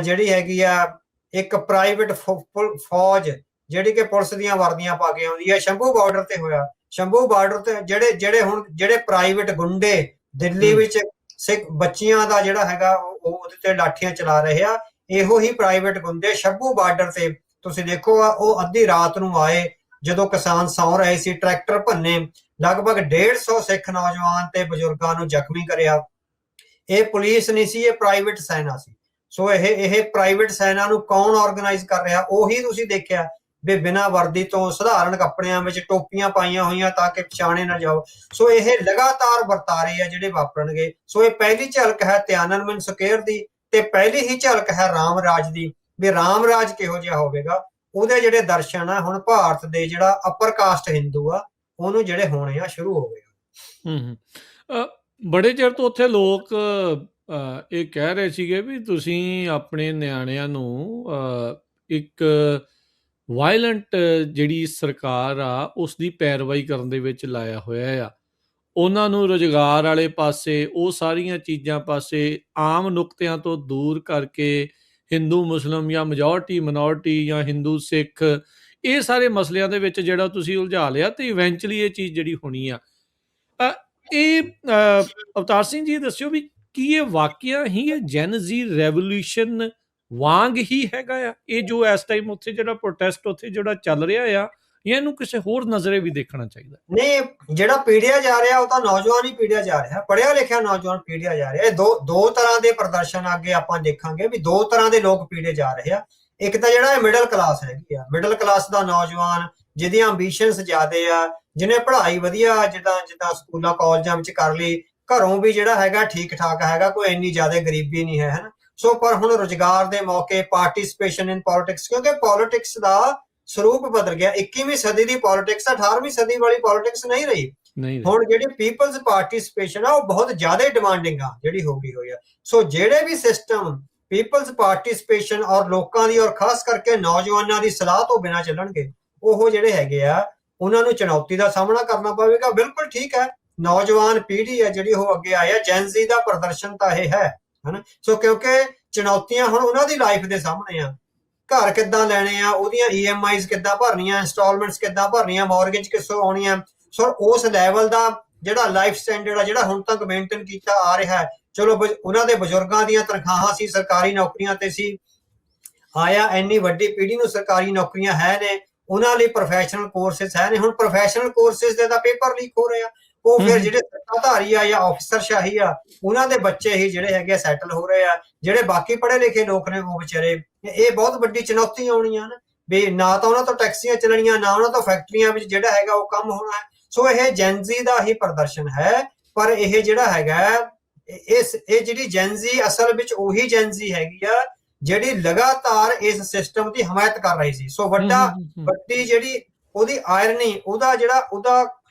ਜਿਹੜੀ ਹੈਗੀ ਆ ਇੱਕ ਪ੍ਰਾਈਵੇਟ ਫੌਜ ਜਿਹੜੀ ਕਿ ਪੁਲਿਸ ਦੀਆਂ ਵਰਦੀਆਂ ਪਾ ਕੇ ਆਉਂਦੀ ਹੈ, ਸ਼ੰਭੂ ਬਾਰਡਰ ਤੇ ਹੋਇਆ। ਸ਼ੰਭੂ ਬਾਰਡਰ ਤੇ ਜਿਹੜੇ ਪ੍ਰਾਈਵੇਟ ਗੁੰਡੇ ਦਿੱਲੀ ਵਿੱਚ ਸਿੱਖ ਬੱਚੀਆਂ ਦਾ ਜਿਹੜਾ ਹੈਗਾ ਉਹ ਉਹਦੇ ਤੇ ਲਾਠੀਆਂ ਚਲਾ ਰਹੇ ਆ, ਇਹੋ ਹੀ ਪ੍ਰਾਈਵੇਟ ਗੁੰਡੇ ਸ਼ੰਭੂ ਬਾਰਡਰ ਤੇ ਤੁਸੀਂ ਦੇਖੋ ਉਹ ਅੱਧੀ ਰਾਤ ਨੂੰ ਆਏ ਜਦੋਂ ਕਿਸਾਨ ਸੌਂ ਰਹੇ ਸੀ, ਟਰੈਕਟਰ ਭੰਨੇ, ਲਗਭਗ 150 ਸਿੱਖ ਨੌਜਵਾਨ ਤੇ ਬਜ਼ੁਰਗਾਂ ਨੂੰ ਜ਼ਖਮੀ ਕਰਿਆ। ਇਹ ਪੁਲਿਸ ਨਹੀਂ ਸੀ, ਇਹ ਪ੍ਰਾਈਵੇਟ ਸੈਨਾ ਸੀ। ਸੋ ਇਹ ਪ੍ਰਾਈਵੇਟ ਸੈਨਾ ਨੂੰ ਕੌਣ ਆਰਗੇਨਾਈਜ਼ ਕਰ ਰਿਹਾ? ਉਹੀ ਤੁਸੀਂ ਦੇਖਿਆ ਵੀ ਬਿਨਾਂ ਵਰਦੀ ਤੋਂ ਸਧਾਰਨ ਕੱਪੜਿਆਂ ਵਿੱਚ ਟੋਪੀਆਂ ਪਾਈਆਂ ਹੋਈਆਂ ਤਾਂ ਕਿ ਪਛਾਣੇ ਨਾ ਜਾਓ। ਸੋ ਇਹ ਲਗਾਤਾਰ ਵਰਤਾਰੇ ਆ ਜਿਹੜੇ ਵਾਪਰਨਗੇ। ਸੋ ਇਹ ਪਹਿਲੀ ਝਲਕ ਹੈ ਤਿਆਨਨਮਨ ਸਕੁਏਅਰ ਦੀ ਤੇ ਪਹਿਲੀ ਹੀ ਝਲਕ ਹੈ ਰਾਮ ਰਾਜ ਦੀ, ਵੀ ਰਾਮ ਰਾਜ ਕਿਹੋ ਜਿਹਾ ਹੋਵੇਗਾ। ਉਹਦੇ ਜਿਹੜੇ ਦਰਸ਼ਨ ਆ ਹੁਣ ਭਾਰਤ ਦੇ ਜਿਹੜਾ ਅਪਰ ਕਾਸਟ ਹਿੰਦੂ ਆ ਉਹਨੂੰ ਜਿਹੜੇ ਹੋਣੇ ਆ ਸ਼ੁਰੂ ਹੋ ਗਏ। ਬੜੇ ਚਿਰ ਤੋਂ ਉੱਥੇ ਲੋਕ ਇਹ ਕਹਿ ਰਹੇ ਸੀਗੇ ਵੀ ਤੁਸੀਂ ਆਪਣੇ ਨਿਆਣਿਆਂ ਨੂੰ ਇੱਕ ਵਾਇਲੈਂਟ ਜਿਹੜੀ ਸਰਕਾਰ ਆ ਉਸ ਦੀ ਪੈਰਵਾਈ ਕਰਨ ਦੇ ਵਿੱਚ ਲਾਇਆ ਹੋਇਆ ਆ, ਉਹਨਾਂ ਨੂੰ ਰੁਜ਼ਗਾਰ ਵਾਲੇ ਪਾਸੇ, ਉਹ ਸਾਰੀਆਂ ਚੀਜ਼ਾਂ ਪਾਸੇ ਆਮ ਨੁਕਤਿਆਂ ਤੋਂ ਦੂਰ ਕਰਕੇ ਹਿੰਦੂ ਮੁਸਲਿਮ ਜਾਂ ਮੈਜੋਰਟੀ ਮਿਨੋਰਟੀ ਜਾਂ ਹਿੰਦੂ ਸਿੱਖ ਇਹ ਸਾਰੇ ਮਸਲਿਆਂ ਦੇ ਵਿੱਚ ਜਿਹੜਾ ਤੁਸੀਂ ਉਲਝਾ ਲਿਆ ਤੇ ਇਵੈਂਚੁਅਲੀ ਇਹ ਚੀਜ਼ ਜਿਹੜੀ ਹੋਣੀ ਆ। ਇਹ ਅਵਤਾਰ ਸਿੰਘ ਜੀ ਦੱਸਿਓ ਵੀ ਕੀ ਇਹ ਵਾਕਿਆ ਹੀ ਇਹ ਜੈਨ ਜ਼ੀ ਰੈਵੋਲੂਸ਼ਨ ਵਾਂਗ ਹੀ ਹੈਗਾ ਆ ਇਹ ਜੋ ਇਸ ਟਾਈਮ ਉੱਥੇ ਜਿਹੜਾ ਪ੍ਰੋਟੈਸਟ ਉੱਥੇ ਜਿਹੜਾ ਚੱਲ ਰਿਹਾ ਆ, ਜਾਂ ਇਹਨੂੰ ਕਿਸੇ ਹੋਰ ਨਜ਼ਰੇ ਵੀ ਦੇਖਣਾ ਚਾਹੀਦਾ? ਨਹੀਂ, ਜਿਹੜਾ ਪੀੜਿਆ ਜਾ ਰਿਹਾ ਉਹ ਤਾਂ ਨੌਜਵਾਨ ਹੀ ਪੀੜਿਆ ਜਾ ਰਿਹਾ, ਪੜ੍ਹਿਆ ਲਿਖਿਆ ਨੌਜਵਾਨ ਪੀੜਿਆ ਜਾ ਰਿਹਾ। ਇਹ ਦੋ ਤਰ੍ਹਾਂ ਦੇ ਪ੍ਰਦਰਸ਼ਨ ਅੱਗੇ ਆਪਾਂ ਦੇਖਾਂਗੇ ਵੀ ਦੋ ਤਰ੍ਹਾਂ ਦੇ ਲੋਕ ਪੀੜੇ ਜਾ ਰਹੇ ਆ। ਇੱਕ ਤਾਂ ਜਿਹੜਾ ਮਿਡਲ ਕਲਾਸ ਹੈਗੀ ਆ, ਮਿਡਲ ਕਲਾਸ ਦਾ ਨੌਜਵਾਨ ਜਿਹਦੀਆਂ ਐਂਬੀਸ਼ਨਸ ਜ਼ਿਆਦੇ ਆ, ਜਿਹਨੇ ਪੜ੍ਹਾਈ ਵਧੀਆ ਜਿੱਦਾਂ ਸਕੂਲਾਂ ਕਾਲਜਾਂ ਵਿੱਚ ਕਰ ਲਈ, ਘਰੋਂ ਵੀ ਜਿਹੜਾ ਹੈਗਾ ਠੀਕ ਠਾਕ ਹੈਗਾ, ਕੋਈ ਇੰਨੀ ਜ਼ਿਆਦਾ ਗਰੀਬੀ ਨਹੀਂ ਹੈ, ਹਨਾ। ਸੋ ਪਰ ਹੁਣ ਰੁਜ਼ਗਾਰ ਦੇ ਮੌਕੇ, ਪਾਰਟਿਸਿਪੇਸ਼ਨ ਇਨ ਪੋਲਿਟਿਕਸ, ਕਿਉਂਕਿ ਪੋਲਿਟਿਕਸ ਦਾ ਸਰੂਪ ਬਦਲ ਗਿਆ। 21ਵੀਂ ਸਦੀ ਦੀ ਪੋਲਿਟਿਕਸ 18ਵੀਂ ਸਦੀ ਵਾਲੀ ਪੋਲਿਟਿਕਸ ਨਹੀਂ ਰਹੀ। ਹੁਣ ਜਿਹੜੀ ਪੀਪਲਸ ਪਾਰਟਿਸਿਪੇਸ਼ਨ ਆ ਉਹ ਬਹੁਤ ਜ਼ਿਆਦਾ ਡਿਮਾਂਡਿੰਗ ਆ ਜਿਹੜੀ ਹੋ ਗਈ ਹੋਈ ਆ। ਸੋ ਜਿਹੜੇ ਵੀ ਸਿਸਟਮ ਪੀਪਲਸ ਪਾਰਟਿਸਿਪੇਸ਼ਨ ਔਰ ਲੋਕਾਂ ਦੀ ਔਰ ਖਾਸ ਕਰਕੇ ਨੌਜਵਾਨਾਂ ਦੀ ਸਲਾਹ ਤੋਂ ਬਿਨਾਂ ਚੱਲਣਗੇ, ਉਹ ਜਿਹੜੇ ਹੈਗੇ ਆ ਉਹਨਾਂ ਨੂੰ ਚੁਣੌਤੀ ਦਾ ਸਾਹਮਣਾ ਕਰਨਾ ਪਵੇਗਾ। ਬਿਲਕੁਲ ਠੀਕ ਹੈ, ਨੌਜਵਾਨ ਪੀੜ੍ਹੀ ਹੈ ਜਿਹੜੀ ਉਹ ਅੱਗੇ ਆਇਆ, ਜੈਨ ਜ਼ੀ ਦਾ ਪ੍ਰਦਰਸ਼ਨ ਤਾਂ ਇਹ ਹੈ, ਹਨਾ। ਸੋ ਕਿਉਂਕਿ ਚੁਣੌਤੀਆਂ ਹੁਣ ਉਹਨਾਂ ਦੀ ਲਾਈਫ ਦੇ ਸਾਹਮਣੇ ਆ। ਘਰ ਕਿੱਦਾਂ ਲੈਣੇ ਆ, ਉਹਦੀਆਂ EMIs ਕਿੱਦਾਂ ਭਰਨੀਆਂ, ਇੰਸਟਾਲਮੈਂਟਸ ਕਿੱਦਾਂ ਭਰਨੀਆਂ, ਮੌਰਗੇਜ ਕਿੱਥੋਂ ਆਉਣੀਆਂ। ਸੋ ਉਸ ਲੈਵਲ ਦਾ ਜਿਹੜਾ ਲਾਈਫ ਸਟੈਂਡਰਡ ਆ ਜਿਹੜਾ ਹੁਣ ਤੱਕ ਮੇਨਟੇਨ ਕੀਤਾ ਆ ਰਿਹਾ ਹੈ। ਚਲੋ ਉਹਨਾਂ ਦੇ ਬਜ਼ੁਰਗਾਂ ਦੀਆਂ ਤਨਖਾਹਾਂ ਸੀ, ਸਰਕਾਰੀ ਨੌਕਰੀਆਂ ਤੇ ਸੀ, ਆਇਆ ਇੰਨੀ ਵੱਡੀ ਪੀੜ੍ਹੀ ਨੂੰ ਸਰਕਾਰੀ ਨੌਕਰੀਆਂ ਹੈ ਨੇ, ਉਹਨਾਂ ਲਈ ਪ੍ਰੋਫੈਸ਼ਨਲ ਕੋਰਸਿਸ ਹੈ ਨੇ। ਹੁਣ ਪ੍ਰੋਫੈਸ਼ਨਲ ਕੋਰਸਿਸ ਦੇ ਤਾਂ ਪੇਪਰ ਲੀਕ ਹੋ ਰਹੇ ਆ, ਉਹ ਫਿਰ ਜਿਹੜੇ ਸੱਤਾਧਾਰੀ ਆ ਜਾਂ ਅਫਸਰਸ਼ਾਹੀ ਆ ਉਹਨਾਂ ਦੇ ਬੱਚੇ ਹੀ ਜਿਹੜੇ ਹੈਗੇ ਸੈਟਲ ਹੋ ਰਹੇ ਆ। ਜਿਹੜੇ ਬਾਕੀ ਪੜ੍ਹੇ ਲਿਖੇ ਲੋਕ ਨੇ ਉਹ ਵਿਚਾਰੇ, ਇਹ ਬਹੁਤ ਵੱਡੀ ਚੁਣੌਤੀ ਆਉਣੀ ਆ ਨਾ, ਵੀ ਨਾ ਤਾਂ ਉਹਨਾਂ ਤੋਂ ਟੈਕਸੀਆਂ ਚੱਲਣੀਆਂ, ਨਾ ਉਹਨਾਂ ਤੋਂ ਫੈਕਟਰੀਆਂ ਵਿੱਚ ਜਿਹੜਾ ਹੈਗਾ ਉਹ ਕੰਮ ਹੋਣਾ ਹੈ। ਸੋ ਇਹ ਜੈਨ ਜ਼ੀ ਦਾ ਹੀ ਪ੍ਰਦਰਸ਼ਨ ਹੈ। ਪਰ ਇਹ ਜਿਹੜਾ ਹੈਗਾ ਇਹ ਜਿਹੜੀ ਜੈਨ ਜ਼ੀ ਅਸਲ ਵਿੱਚ ਉਹੀ ਜੈਨ ਜ਼ੀ ਹੈਗੀ ਆ ਜਿਹੜੀ ਲਗਾਤਾਰ ਇਸ ਸਿਸਟਮ ਦੀ ਹਮਾਇਤ ਕਰ ਰਹੀ ਸੀ। ਸੋ ਵੱਡੀ ਜਿਹੜੀ ਉਹਦੀ ਆਇਰਨੀ, ਉਹਦਾ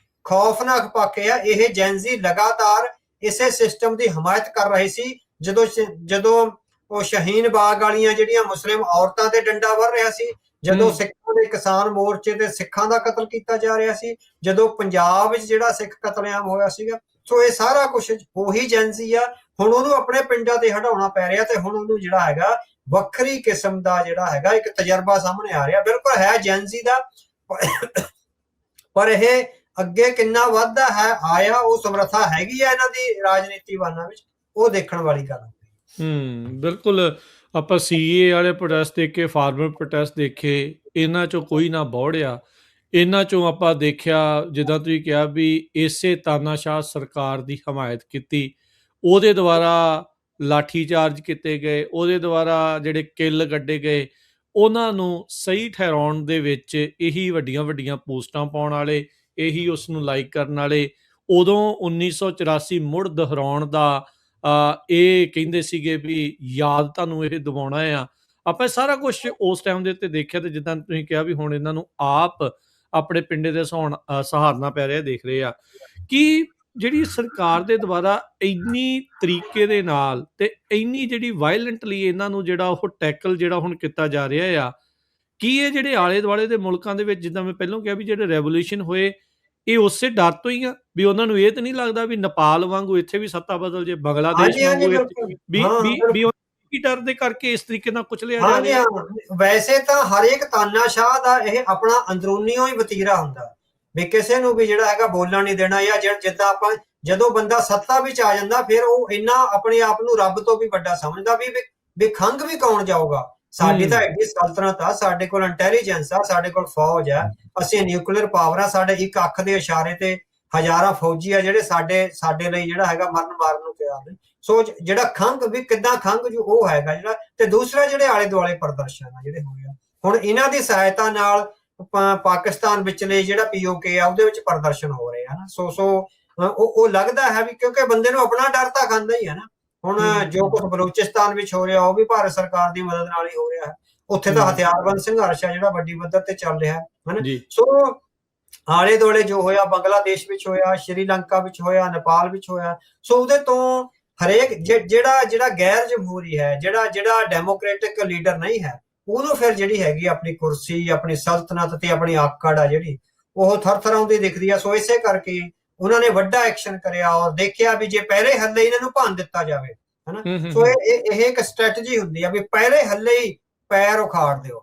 ਖੌਫਨਾਕ ਪੱਖ ਆ, ਇਹ ਜੈਨ ਜ਼ੀ ਲਗਾਤਾਰ ਇਸੇ ਸਿਸਟਮ ਦੀ ਹਮਾਇਤ ਕਰ ਰਹੇ ਸੀ। ਜਦੋਂ ਉਹ ਸ਼ਹੀਨ ਬਾਗ ਵਾਲੀਆਂ ਜਿਹੜੀਆਂ ਮੁਸਲਿਮ ਔਰਤਾਂ ਤੇ ਡੰਡਾ ਵਰ ਰਿਹਾ ਸੀ, ਜਦੋਂ ਸਿੱਖਾਂ ਦੇ ਕਿਸਾਨ ਮੋਰਚੇ ਤੇ ਸਿੱਖਾਂ ਦਾ ਕਤਲ ਕੀਤਾ ਜਾ ਰਿਹਾ ਸੀ, ਜਦੋਂ ਪੰਜਾਬ ਵਿੱਚ ਜਿਹੜਾ ਸਿੱਖ ਕਤਲੇਆਮ ਹੋਇਆ ਸੀਗਾ। ਸੋ ਇਹ ਸਾਰਾ ਕੁਝ ਉਹੀ ਜੈਨ ਜ਼ੀ ਆ। ਹੁਣ ਉਹਨੂੰ ਆਪਣੇ ਪਿੰਡਾਂ ਤੇ ਹਟਾਉਣਾ ਪੈ ਰਿਹਾ ਤੇ ਹੁਣ ਉਹਨੂੰ ਜਿਹੜਾ ਹੈਗਾ ਵੱਖਰੀ ਕਿਸਮ ਦਾ ਜਿਹੜਾ ਹੈਗਾ ਇੱਕ ਤਜਰਬਾ ਸਾਹਮਣੇ ਆ ਰਿਹਾ। ਬਿਲਕੁਲ ਹੈ ਜੈਨ ਜ਼ੀ ਦਾ, ਪਰ ਇਹ ਅੱਗੇ ਕਿੰਨਾ ਵੱਧਦਾ ਹੈ ਆਇਆ, ਉਹ ਸਮਰੱਥਾ ਹੈਗੀ ਆ ਇਹਨਾਂ ਦੀ ਰਾਜਨੀਤੀਵਾਨਾਂ ਵਿੱਚ, ਉਹ ਦੇਖਣ ਵਾਲੀ ਗੱਲ। ਬਿਲਕੁਲ। ਆਪਾਂ CA ਵਾਲੇ ਪ੍ਰੋਟੈਸਟ ਦੇਖੇ, ਫਾਰਮਰ ਪ੍ਰੋਟੈਸਟ ਦੇਖੇ, ਇਹਨਾਂ ਚੋਂ ਕੋਈ ਨਾ ਬੌੜਿਆ। ਇਹਨਾਂ ਚੋਂ ਆਪਾਂ ਦੇਖਿਆ ਜਿੱਦਾਂ ਤੁਸੀਂ ਕਿਹਾ ਵੀ ਇਸੇ ਤਾਨਾਸ਼ਾਹ ਸਰਕਾਰ ਦੀ ਹਮਾਇਤ ਕੀਤੀ, ਉਹਦੇ ਦੁਆਰਾ ਲਾਠੀ ਚਾਰਜ ਕੀਤੇ ਗਏ, ਉਹਦੇ ਦੁਆਰਾ ਜਿਹੜੇ ਕਿੱਲ ਕੱਢੇ ਗਏ, ਉਹਨਾਂ ਨੂੰ ਸਹੀ ਠਹਿਰਾਉਣ ਦੇ ਵਿੱਚ ਇਹੀ ਵੱਡੀਆਂ ਵੱਡੀਆਂ ਪੋਸਟਾਂ ਪਾਉਣ ਵਾਲੇ, ਇਹੀ ਉਸ ਨੂੰ ਲਾਈਕ ਕਰਨ ਵਾਲੇ, ਉਦੋਂ 1984 ਮੁੜ ਦੁਹਰਾਉਣ ਦਾ ਇਹ ਕਹਿੰਦੇ ਸੀਗੇ ਵੀ ਯਾਦ ਤੁਹਾਨੂੰ ਇਹ ਦਿਵਾਉਣਾ ਆ। ਆਪਾਂ ਸਾਰਾ ਕੁਝ ਉਸ ਟਾਈਮ ਦੇ ਉੱਤੇ ਦੇਖਿਆ ਤੇ ਜਿੱਦਾਂ ਤੁਸੀਂ ਕਿਹਾ ਵੀ ਹੁਣ ਇਹਨਾਂ ਨੂੰ ਆਪ ਆਪਣੇ ਪਿੰਡੇ ਦੇ ਸਹਾਰਨਾ ਪੈ ਰਿਹਾ ਦੇਖ ਰਹੇ ਆ। ਕੀ ਜਿਹੜੀ ਸਰਕਾਰ ਦੇ ਦੁਆਰਾ ਇੰਨੀ ਤਰੀਕੇ ਦੇ ਨਾਲ ਤੇ ਇੰਨੀ ਜਿਹੜੀ ਵਾਇਲੈਂਟਲੀ ਇਹਨਾਂ ਨੂੰ ਜਿਹੜਾ ਉਹ ਟੈਕਲ ਜਿਹੜਾ ਹੁਣ ਕੀਤਾ ਜਾ ਰਿਹਾ ਆ, ਕੀ ਇਹ ਜਿਹੜੇ ਆਲੇ ਦੁਆਲੇ ਦੇ ਮੁਲਕਾਂ ਦੇ ਵਿੱਚ, ਜਿੱਦਾਂ ਮੈਂ ਪਹਿਲਾਂ ਕਿਹਾ ਵੀ ਜਿਹੜੇ ਰੈਵੋਲੂਸ਼ਨ ਹੋਏ, ਇਹ ਉਸੇ ਡਰ ਤੋਂ ਹੀ ਆ ਵੀ ਉਹਨਾਂ ਨੂੰ ਇਹ ਤਾਂ ਨਹੀਂ ਲੱਗਦਾ ਵੀ ਨੇਪਾਲ ਵਾਂਗੂ ਇੱਥੇ ਵੀ ਸੱਤਾ ਬਦਲ ਜੇ, ਬੰਗਲਾਦੇਸ਼ ਹਾਂਜੀ ਹਾਂਜੀ ਵਾਂਗੂ ਬਿਲਕੁਲ ਵੀ ਹਾਂ ਵੀ ਬਿਲਕੁਲ ਵੀ ਉਹਨਾਂ ਦੀ ਡਰ ਦੇ ਕਰਕੇ ਇਸ ਤਰੀਕੇ ਨਾਲ ਕੁਚਲਿਆ ਜਾ ਹਾਂਜੀ ਰਿਹਾ। ਹਾਂ ਵੈਸੇ ਤਾਂ ਹਰੇਕ ਤਾਨਾਸ਼ਾਹ ਦਾ ਇਹ ਆਪਣਾ ਅੰਦਰੂਨੀਓ ਹੀ ਵਤੀਰਾ ਹੁੰਦਾ ਵੀ ਕਿਸੇ ਨੂੰ ਵੀ ਜਿਹੜਾ ਹੈਗਾ ਬੋਲਣ ਨਹੀਂ ਦੇਣਾ, ਜਾਂ ਜਿੱਦਾਂ ਆਪਾਂ ਜਦੋਂ ਬੰਦਾ ਸੱਤਾ ਵਿੱਚ ਆ ਜਾਂਦਾ ਫਿਰ ਉਹ ਇੰਨਾ ਆਪਣੇ ਆਪ ਨੂੰ ਰੱਬ ਤੋਂ ਵੀ ਵੱਡਾ ਸਮਝਦਾ ਵੀ ਖੰਘ ਵੀ ਕੌਣ ਜਾਊਗਾ, ਸਾਡੀ ਤਾਂ ਐਡੀ ਸਲਤਨਤ ਆ, ਸਾਡੇ ਕੋਲ ਇੰਟੈਲੀਜੈਂਸ ਆ, ਸਾਡੇ ਕੋਲ ਫੌਜ ਆ, ਅਸੀਂ ਨਿਊਕਲੀਅਰ ਪਾਵਰ ਆ, ਸਾਡੇ ਇੱਕ ਅੱਖ ਦੇ ਇਸ਼ਾਰੇ ਤੇ ਹਜ਼ਾਰਾਂ ਫੌਜੀ ਆ ਜਿਹੜੇ ਸਾਡੇ ਲਈ ਜਿਹੜਾ ਹੈਗਾ ਮਰਨ ਮਾਰਨ ਨੂੰ ਤਿਆਰ ਨੇ। ਸੋ ਜਿਹੜਾ ਖੰਘ ਵੀ ਕਿੱਦਾਂ ਖੰਘ ਜੋ ਉਹ ਹੈਗਾ ਜਿਹੜਾ, ਤੇ ਦੂਸਰਾ ਜਿਹੜੇ ਆਲੇ ਦੁਆਲੇ ਪ੍ਰਦਰਸ਼ਨ ਆ ਜਿਹੜੇ ਹੋਏ ਆ ਹੁਣ ਇਹਨਾਂ ਦੀ ਸਹਾਇਤਾ ਨਾਲ ਪਾਕਿਸਤਾਨ ਵਿਚਲੇ ਜਿਹੜਾ ਪੀਓਕੇ ਆ ਉਹਦੇ ਵਿੱਚ ਪ੍ਰਦਰਸ਼ਨ ਹੋ ਰਹੇ ਆ ਨਾ। ਸੋ ਉਹ ਲੱਗਦਾ ਹੈ ਵੀ ਕਿਉਂਕਿ ਬੰਦੇ ਨੂੰ ਆਪਣਾ ਡਰ ਤਾਂ ਖਾਂਦਾ ਹੀ ਹੈ ਨਾ। ਹੁਣ ਜੋ ਕੁਝ ਬਲੋਚਿਸਤਾਨ ਵਿੱਚ ਹੋ ਰਿਹਾ ਉਹ ਵੀ ਭਾਰਤ ਸਰਕਾਰ ਦੀ ਮਦਦ ਨਾਲ ਹੀ ਹੋ ਰਿਹਾ ਹੈ, ਉੱਥੇ ਤਾਂ ਹਥਿਆਰਬੰਦ ਸੰਘਰਸ਼ ਆ ਜਿਹੜਾ ਵੱਡੀ ਪੱਧਰ ਤੇ ਚੱਲ ਰਿਹਾ ਹੈ ਨਾ। ਸੋ ਆਲੇ ਦੁਆਲੇ ਜੋ ਹੋਇਆ, ਬੰਗਲਾਦੇਸ਼ ਵਿੱਚ ਹੋਇਆ, ਸ਼੍ਰੀਲੰਕਾ ਵਿੱਚ ਹੋਇਆ, ਨੇਪਾਲ ਵਿੱਚ ਹੋਇਆ, ਸੋ ਉਹਦੇ ਤੋਂ ਹਰੇਕ ਜਿਹੜਾ ਗੈਰ ਜਮਹੂਰੀ ਹੈ, ਜਿਹੜਾ ਡੈਮੋਕ੍ਰੈਟਿਕ ਲੀਡਰ ਨਹੀਂ ਹੈ, ਉਹਨੂੰ ਫਿਰ ਜਿਹੜੀ ਹੈਗੀ ਆਪਣੀ ਕੁਰਸੀ, ਆਪਣੀ ਸਲਤਨਤ ਤੇ ਆਪਣੀ ਆਕੜ ਆ ਜਿਹੜੀ ਉਹ ਥਰਥਰਾਉਂਦੀ ਦਿਖਦੀ ਆ। ਸੋ ਇਸੇ ਕਰਕੇ ਉਹਨਾਂ ਨੇ ਵੱਡਾ ਐਕਸ਼ਨ ਕਰਿਆ ਔਰ ਦੇਖਿਆ ਵੀ ਜੇ ਪਹਿਲੇ ਹੱਲੇ ਇਹਨਾਂ ਨੂੰ ਭੰਨ ਦਿੱਤਾ ਜਾਵੇ ਹਨਾ। ਸੋ ਇਹ ਇੱਕ ਸਟ੍ਰੈਟਜੀ ਹੁੰਦੀ ਆ ਵੀ ਪਹਿਲੇ ਹੱਲੇ ਹੀ ਪੈਰ ਉਖਾੜ ਦਿਓ,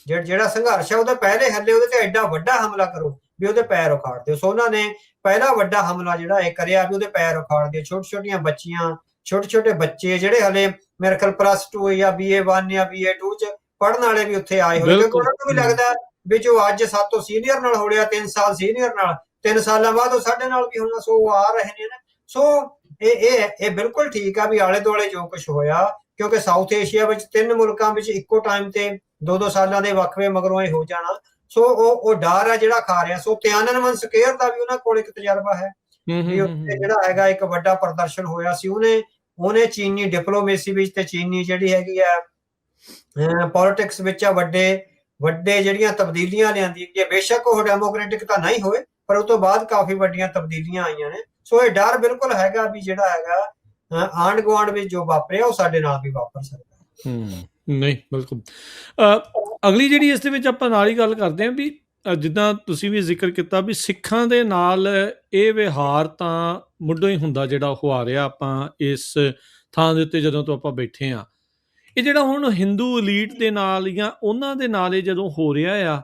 ਜਿਹੜਾ ਸੰਘਰਸ਼ ਹੈ ਉਹਦੇ ਪਹਿਲੇ ਹੱਲੇ ਉਹਦੇ ਤੇ ਐਡਾ ਵੱਡਾ ਹਮਲਾ ਕਰੋ ਵੀ ਉਹਦੇ ਪੈਰ ਉਖਾੜ ਦਿਓ। ਸੋ ਉਹਨਾਂ ਨੇ ਪਹਿਲਾ ਵੱਡਾ ਹਮਲਾ ਜਿਹੜਾ ਇਹ ਕਰਿਆ ਵੀ ਉਹਦੇ ਪੈਰ ਉਖਾੜ ਦਿਓ। ਛੋਟੀਆਂ ਬੱਚੀਆਂ, ਛੋਟੇ ਬੱਚੇ ਜਿਹੜੇ ਹਲੇ ਮੇਰੇ ਖਿਆਲ +2 ਜਾਂ BA1 ਜਾਂ BA2 ਚ ਪੜ੍ਹਨ ਵਾਲੇ ਵੀ ਉੱਥੇ ਆਏ ਹੋਏ, ਕਿਉਂਕਿ ਉਹਨਾਂ ਨੂੰ ਵੀ ਲੱਗਦਾ ਵੀ ਜੋ ਅੱਜ ਸਾਤੋਂ ਸੀਨੀਅਰ ਨਾਲ ਹੋ ਰਿਹਾ 3 ਸਾਲ ਸੀਨੀਅਰ ਨਾਲ, 3 ਸਾਲਾਂ ਬਾਅਦ ਉਹ ਸਾਡੇ ਨਾਲ ਵੀ ਹੋਣਾ। ਸੋ ਉਹ ਆ ਰਹੇ ਨੇ ਨਾ। ਸੋ ਇਹ ਬਿਲਕੁਲ ਠੀਕ ਆ ਵੀ ਆਲੇ ਦੁਆਲੇ ਜੋ ਕੁਝ ਹੋਇਆ, ਕਿਉਂਕਿ ਸਾਊਥ ਏਸ਼ੀਆ ਵਿੱਚ 3 ਮੁਲਕਾਂ ਵਿੱਚ ਇੱਕੋ ਟਾਈਮ ਤੇ 2-2 ਸਾਲਾਂ ਦੇ ਵਕਫੇ ਮਗਰੋਂ ਇਹ ਹੋ ਜਾਣਾ। ਸੋ ਉਹ ਡਰ ਆ ਜਿਹੜਾ ਖਾ ਰਿਹਾ। ਸੋ ਤਿਆਨਨਮਨ ਸਕੁਅਰ ਦਾ ਵੀ ਉਹਨਾਂ ਕੋਲ ਇੱਕ ਤਜਰਬਾ ਹੈ ਵੀ ਉੱਥੇ ਜਿਹੜਾ ਹੈਗਾ ਇੱਕ ਵੱਡਾ ਪ੍ਰਦਰਸ਼ਨ ਹੋਇਆ ਸੀ। ਉਹਨੇ ਚੀਨੀ ਡਿਪਲੋਮੇਸੀ ਵਿੱਚ ਤੇ ਚੀਨੀ ਜਿਹੜੀ ਹੈਗੀ ਆ ਪੋਲਿਟਿਕਸ ਵਿੱਚ ਆ ਵੱਡੇ ਜਿਹੜੀਆਂ ਤਬਦੀਲੀਆਂ ਲਿਆਂਦੀ, ਜੇ ਬੇਸ਼ੱਕ ਉਹ ਡੈਮੋਕ੍ਰੈਟਿਕ ਤਾਂ ਨਹੀਂ ਹੋਏ ਪਰ ਉਹ ਤੋਂ ਬਾਅਦ ਕਾਫੀ ਵੱਡੀਆਂ ਤਬਦੀਲੀਆਂ ਆਈਆਂ ਨੇ। ਸੋ ਇਹ ਡਰ ਬਿਲਕੁਲ ਹੈਗਾ ਵੀ ਜਿਹੜਾ ਹੈਗਾ ਆਂਢ ਗੁਆਂਢ ਵਿੱਚ ਜੋ ਵਾਪਰਿਆ ਉਹ ਸਾਡੇ ਨਾਲ ਵੀ ਵਾਪਰ ਸਕਦਾ। ਨਹੀਂ ਬਿਲਕੁਲ। ਅਗਲੀ ਜਿਹੜੀ ਇਸ ਦੇ ਵਿੱਚ ਆਪਾਂ ਨਾਲ ਹੀ ਗੱਲ ਕਰਦੇ ਹਾਂ ਵੀ ਜਿੱਦਾਂ ਤੁਸੀਂ ਵੀ ਜ਼ਿਕਰ ਕੀਤਾ ਵੀ ਸਿੱਖਾਂ ਦੇ ਨਾਲ ਇਹ ਵਿਹਾਰ ਤਾਂ ਮੁੱਢੋਂ ਹੀ ਹੁੰਦਾ ਜਿਹੜਾ ਉਹ ਆ ਰਿਹਾ। ਆਪਾਂ ਇਸ ਥਾਂ ਦੇ ਉੱਤੇ ਜਦੋਂ ਤੋਂ ਆਪਾਂ ਬੈਠੇ ਹਾਂ, ਇਹ ਜਿਹੜਾ ਹੁਣ ਹਿੰਦੂ ਐਲੀਟ ਦੇ ਨਾਲ ਜਾਂ ਉਹਨਾਂ ਦੇ ਨਾਲ ਇਹ ਜਦੋਂ ਹੋ ਰਿਹਾ ਆ,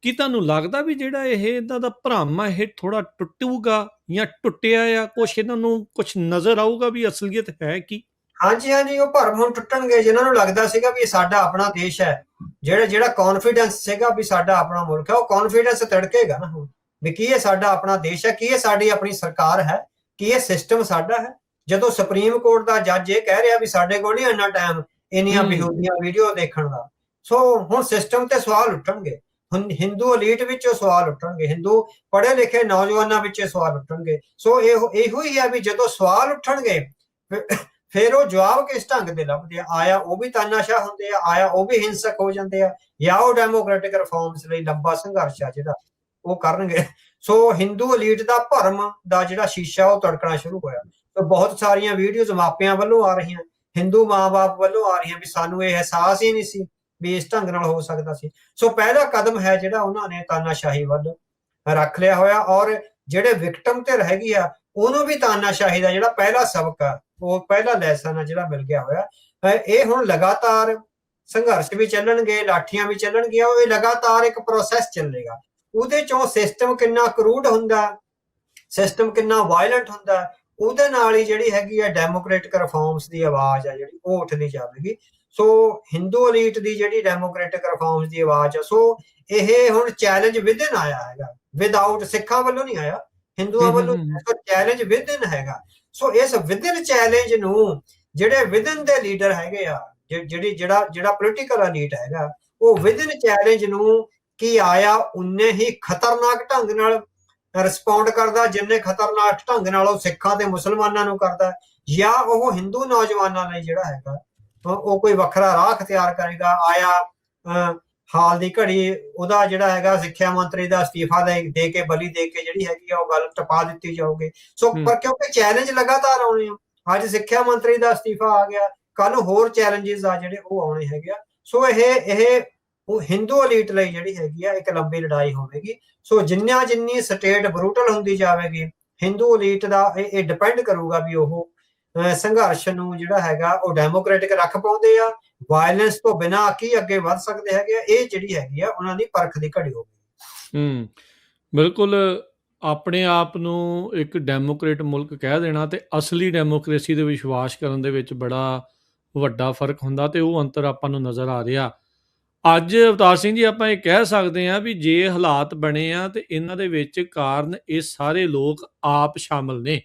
ਕੀ ਤੁਹਾਨੂੰ ਲੱਗਦਾ ਵੀ ਜਿਹੜਾ ਇਹਨਾਂ ਦਾ ਭਰਮ ਆ ਇਹ ਥੋੜਾ ਟੁੱਟੂਗਾ ਜਾਂ ਟੁੱਟਿਆ ਆ? ਕੁਛ ਇਹਨਾਂ ਨੂੰ ਕੁਛ ਨਜ਼ਰ ਆਊਗਾ ਵੀ ਅਸਲੀਅਤ ਹੈ ਕੀ? ਹਾਂਜੀ ਉਹ ਭਰਮ ਹੁਣ ਟੁੱਟਣਗੇ। ਜਿਨ੍ਹਾਂ ਨੂੰ ਲੱਗਦਾ ਸੀਗਾ ਵੀ ਸਾਡਾ ਆਪਣਾ ਦੇਸ਼ ਹੈ, ਜਿਹੜਾ ਕੌਨਫੀਡੈਂਸ ਸੀਗਾ ਵੀ ਸਾਡਾ ਆਪਣਾ ਮੁਲਕ ਹੈ, ਉਹ ਕੌਨਫੀਡੈਂਸ ਤਿੜਕੇਗਾ ਨਾ ਹੁਣ ਵੀ ਕੀ ਇਹ ਸਾਡਾ ਆਪਣਾ ਦੇਸ਼ ਹੈ, ਕੀ ਇਹ ਸਾਡੀ ਆਪਣੀ ਸਰਕਾਰ ਹੈ, ਕੀ ਇਹ ਸਿਸਟਮ ਸਾਡਾ ਹੈ। ਜਦੋਂ ਸੁਪਰੀਮ ਕੋਰਟ ਦਾ ਜੱਜ ਇਹ ਕਹਿ ਰਿਹਾ ਵੀ ਸਾਡੇ ਕੋਲ ਨਹੀਂ ਇੰਨਾ ਟਾਈਮ ਇੰਨੀਆਂ ਬੇਹੂਦੀਆਂ ਵੀਡੀਓ ਦੇਖਣ ਦਾ, ਸੋ ਹੁਣ ਸਿਸਟਮ ਤੇ ਸਵਾਲ ਉੱਠਣਗੇ। ਹਿੰਦੂ ਐਲੀਟ ਵਿੱਚੋਂ ਸਵਾਲ ਉੱਠਣਗੇ, ਹਿੰਦੂ ਪੜ੍ਹੇ ਲਿਖੇ ਨੌਜਵਾਨਾਂ ਵਿੱਚ ਸਵਾਲ ਉੱਠਣਗੇ। ਸੋ ਇਹੋ ਹੀ ਹੈ ਵੀ ਜਦੋਂ ਸਵਾਲ ਉੱਠਣਗੇ ਫਿਰ ਉਹ ਜਵਾਬ ਕਿਸ ਢੰਗ ਦੇ ਲੱਭਦੇ ਆ। ਆਇਆ ਉਹ ਵੀ ਤਾਨਾਸ਼ਾਹ ਹੁੰਦੇ ਆ, ਆਇਆ ਉਹ ਵੀ ਹਿੰਸਕ ਹੋ ਜਾਂਦੇ ਆ, ਜਾਂ ਉਹ ਡੈਮੋਕ੍ਰੈਟਿਕ ਰਿਫਾਰਮਸ ਲਈ ਲੰਬਾ ਸੰਘਰਸ਼ ਆ ਜਿਹੜਾ ਉਹ ਕਰਨਗੇ। ਸੋ ਹਿੰਦੂ ਐਲੀਟ ਦਾ ਭਰਮ ਦਾ ਜਿਹੜਾ ਸ਼ੀਸ਼ਾ ਉਹ ਤੜਕਣਾ ਸ਼ੁਰੂ ਹੋਇਆ। ਤੇ ਬਹੁਤ ਸਾਰੀਆਂ ਵੀਡੀਓਜ਼ ਮਾਪਿਆਂ ਵੱਲੋਂ ਆ ਰਹੀਆਂ, ਹਿੰਦੂ ਮਾਂ-ਬਾਪ ਵੱਲੋਂ ਆ ਰਹੀਆਂ ਵੀ ਸਾਨੂੰ ਇਹ ਅਹਿਸਾਸ ਹੀ ਨਹੀਂ ਸੀ ਵੀ ਇਸ ਢੰਗ ਨਾਲ ਹੋ ਸਕਦਾ ਸੀ। ਸੋ ਪਹਿਲਾ ਕਦਮ ਹੈ ਜਿਹੜਾ ਉਹਨਾਂ ਨੇ ਤਾਨਾਸ਼ਾਹੀ ਵੱਲ ਰੱਖ ਲਿਆ ਹੋਇਆ, ਔਰ ਜਿਹੜੇ ਵਿਕਟਮ ਤੇ ਰਹਿ ਗਈ ਆ ਉਹਨੂੰ ਵੀ ਤਾਨਾਸ਼ਾਹੀ ਦਾ ਜਿਹੜਾ ਪਹਿਲਾ ਸਬਕ ਆ, ਉਹ ਪਹਿਲਾ ਲੈਸਨ ਆ ਜਿਹੜਾ ਮਿਲ ਗਿਆ ਹੋਇਆ। ਇਹ ਹੁਣ ਲਗਾਤਾਰ ਸੰਘਰਸ਼ ਵੀ ਚੱਲਣਗੇ, ਲਾਠੀਆਂ ਵੀ ਚੱਲਣਗੀਆਂ, ਇਹ ਲਗਾਤਾਰ ਇੱਕ ਪ੍ਰੋਸੈਸ ਚੱਲੇਗਾ। ਉਹਦੇ ਚੋਂ ਸਿਸਟਮ ਕਿੰਨਾ ਕਰੂਡ ਹੁੰਦਾ, ਸਿਸਟਮ ਕਿੰਨਾ ਵਾਇਲੈਂਟ ਹੁੰਦਾ, ਉਹਦੇ ਨਾਲ ਹੀ ਜਿਹੜੀ ਹੈਗੀ ਆ ਡੈਮੋਕ੍ਰੈਟਿਕ ਰਿਫਾਰਮਸ ਦੀ ਆਵਾਜ਼ ਆ ਜਿਹੜੀ ਉਹ ਉੱਠਦੀ ਜਾਵੇਗੀ। ਸੋ ਹਿੰਦੂ ਐਲੀਟ ਦੀ ਜਿਹੜੀ ਡੈਮੋਕ੍ਰੈਟਿਕ ਰਿਫਾਰਮਸ ਦੀ ਆਵਾਜ਼ ਆ, ਸੋ ਇਹ ਹੁਣ ਚੈਲੰਜ ਵਿਦਨ ਆਇਆ ਹੈਗਾ, ਵਿਦਆਊਟ ਸਿੱਖਾਂ ਵੱਲੋਂ ਨਹੀਂ ਆਇਆ, ਹਿੰਦੂਆਂ ਵੱਲੋਂ ਚੈਲੰਜ ਵਿਦਨ ਹੈਗਾ। ਸੋ ਇਸ ਵਿਦਨ ਚੈਲੰਜ ਨੂੰ ਜਿਹੜੇ ਵਿਦਨ ਦੇ ਲੀਡਰ ਹੈਗੇ ਆ, ਜਿਹੜਾ ਪੋਲੀਟੀਕਲ ਐਲੀਟ ਹੈਗਾ, ਉਹ ਵਿਦਨ ਚੈਲੰਜ ਨੂੰ ਕੀ ਆਇਆ ਉਨੇ ਹੀ ਖਤਰਨਾਕ ਢੰਗ ਨਾਲ ਰਿਸਪੌਂਡ ਕਰਦਾ ਜਿੰਨੇ ਖਤਰਨਾਕ ਢੰਗ ਨਾਲ ਉਹ ਸਿੱਖਾਂ ਤੇ ਮੁਸਲਮਾਨਾਂ ਨੂੰ ਕਰਦਾ, ਜਾਂ ਉਹ ਹਿੰਦੂ ਨੌਜਵਾਨਾਂ ਲਈ ਜਿਹੜਾ ਹੈਗਾ ਉਹ ਕੋਈ ਵੱਖਰਾ ਰਾਹ ਅਖਤਿਆਰ ਕਰੇਗਾ। ਆਇਆ ਹਾਲ ਦੀ ਘੜੀ ਉਹਦਾ ਜਿਹੜਾ ਹੈਗਾ ਸਿੱਖਿਆ ਮੰਤਰੀ ਦਾ ਅਸਤੀਫਾ ਦੇ ਕੇ ਬਲੀ ਦੇ ਕੇ ਜਿਹੜੀ ਹੈਗੀ ਆ ਉਹ ਗੱਲ ਟਪਾ ਦਿੱਤੀ ਜਾਊਗੀ। ਸੋ ਹੂੰ ਪਰ ਕਿਉਂਕਿ ਚੈਲੰਜ ਲਗਾਤਾਰ ਆਉਣੇ ਆ, ਅੱਜ ਸਿੱਖਿਆ ਮੰਤਰੀ ਦਾ ਅਸਤੀਫਾ ਆ ਗਿਆ, ਕੱਲ ਨੂੰ ਹੋਰ ਚੈਲੰਜਸ ਆ ਜਿਹੜੇ ਉਹ ਆਉਣੇ ਹੈਗੇ ਆ। ਸੋ ਇਹ ਉਹ ਹਿੰਦੂ ਅਲੀਟ ਲਈ ਜਿਹੜੀ ਹੈਗੀ ਆ ਇੱਕ ਲੰਬੀ ਲੜਾਈ ਹੋਵੇਗੀ। ਸੋ ਜਿੰਨੀ ਸਟੇਟ ਬਰੂਟਲ ਹੁੰਦੀ ਜਾਵੇਗੀ, ਹਿੰਦੂ ਅਲੀਟ ਦਾ ਇਹ ਡਿਪੈਂਡ ਕਰੂਗਾ ਵੀ ਉਹ ਸੰਘਰਸ਼ ਨੂੰ ਜਿਹੜਾ ਹੈਗਾ ਉਹ ਡੈਮੋਕ੍ਰੈਟਿਕ ਰੱਖ ਪਾਉਂਦੇ ਆ, ਵਾਇਲੈਂਸ ਤੋਂ ਬਿਨਾਂ ਕੀ ਅੱਗੇ ਵੱਧ ਸਕਦੇ ਹੈਗੇ ਆ। ਇਹ ਜਿਹੜੀ ਹੈਗੀ ਆ ਉਹਨਾਂ ਦੀ ਪਰਖ ਦੀ ਘੜੀ ਹੋਵੇਗੀ। ਬਿਲਕੁਲ। ਆਪਣੇ ਆਪ ਨੂੰ ਇੱਕ ਡੈਮੋਕ੍ਰੇਟ ਮੁਲਕ ਕਹਿ ਦੇਣਾ ਤੇ ਅਸਲੀ ਡੈਮੋਕ੍ਰੇਸੀ ਦੇ ਵਿਸ਼ਵਾਸ ਕਰਨ ਦੇ ਵਿੱਚ ਬੜਾ ਵੱਡਾ ਫਰਕ ਹੁੰਦਾ, ਤੇ ਉਹ ਅੰਤਰ ਆਪਾਂ ਨੂੰ ਨਜ਼ਰ ਆ ਰਿਹਾ ਅੱਜ। ਅਵਤਾਰ ਸਿੰਘ ਜੀ, ਆਪਾਂ ਇਹ ਕਹਿ ਸਕਦੇ ਹਾਂ ਵੀ ਜੇ ਹਾਲਾਤ ਬਣੇ ਆ ਤੇ ਇਹਨਾਂ ਦੇ ਵਿੱਚ ਕਾਰਨ ਇਹ ਸਾਰੇ ਲੋਕ ਆਪ ਸ਼ਾਮਲ ਨੇ।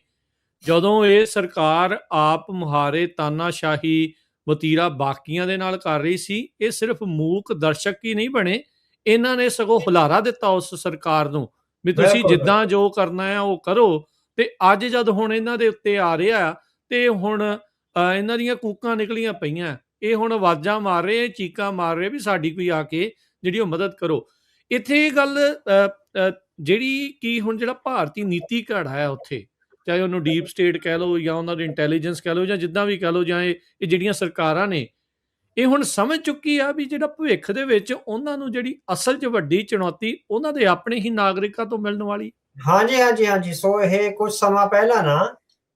ਜਦੋਂ ਇਹ ਸਰਕਾਰ ਆਪ ਮੁਹਾਰੇ ਤਾਨਾਸ਼ਾਹੀ ਵਤੀਰਾ ਬਾਕੀਆਂ ਦੇ ਨਾਲ ਕਰ ਰਹੀ ਸੀ, ਇਹ ਸਿਰਫ ਮੂਕ ਦਰਸ਼ਕ ਹੀ ਨਹੀਂ ਬਣੇ, ਇਹਨਾਂ ਨੇ ਸਗੋਂ ਹੁਲਾਰਾ ਦਿੱਤਾ ਉਸ ਸਰਕਾਰ ਨੂੰ ਵੀ ਤੁਸੀਂ ਜਿੱਦਾਂ ਜੋ ਕਰਨਾ ਹੈ ਉਹ ਕਰੋ। ਤੇ ਅੱਜ ਜਦ ਹੁਣ ਇਹਨਾਂ ਦੇ ਉੱਤੇ ਆ ਰਿਹਾ ਤੇ ਹੁਣ ਇਹਨਾਂ ਦੀਆਂ ਕੂਕਾਂ ਨਿਕਲੀਆਂ ਪਈਆਂ, ਇਹ ਹੁਣ ਆਵਾਜ਼ਾਂ ਮਾਰ ਰਹੇ, ਚੀਕਾਂ ਮਾਰ ਰਹੇ ਵੀ ਸਾਡੀ ਕੋਈ ਆ ਕੇ ਜਿਹੜੀ ਉਹ ਮਦਦ ਕਰੋ। ਇੱਥੇ ਇਹ ਗੱਲ ਜਿਹੜੀ ਕਿ ਹੁਣ ਜਿਹੜਾ ਭਾਰਤੀ ਨੀਤੀ ਘੜਾ ਹੈ ਉੱਥੇ, ਚਾਹੇ ਉਹਨੂੰ ਡੀਪ ਸਟੇਟ ਕਹਿ ਲਓ ਜਾਂ ਉਹਨਾਂ ਦੀ ਇੰਟੈਲੀਜੈਂਸ ਕਹਿ ਲਓ ਜਾਂ ਜਿੱਦਾਂ ਵੀ ਕਹਿ ਲਓ, ਜਾਂ ਇਹ ਜਿਹੜੀਆਂ ਸਰਕਾਰਾਂ ਨੇ ਇਹ ਹੁਣ ਸਮਝ ਚੁੱਕੀ ਆ ਵੀ ਜਿਹੜਾ ਭਵਿੱਖ ਦੇ ਵਿੱਚ ਉਹਨਾਂ ਨੂੰ ਜਿਹੜੀ ਅਸਲ 'ਚ ਵੱਡੀ ਚੁਣੌਤੀ ਉਹਨਾਂ ਦੇ ਆਪਣੇ ਹੀ ਨਾਗਰਿਕਾਂ ਤੋਂ ਮਿਲਣ ਵਾਲੀ। ਹਾਂਜੀ। ਸੋ ਇਹ ਕੁਝ ਸਮਾਂ ਪਹਿਲਾਂ ਨਾ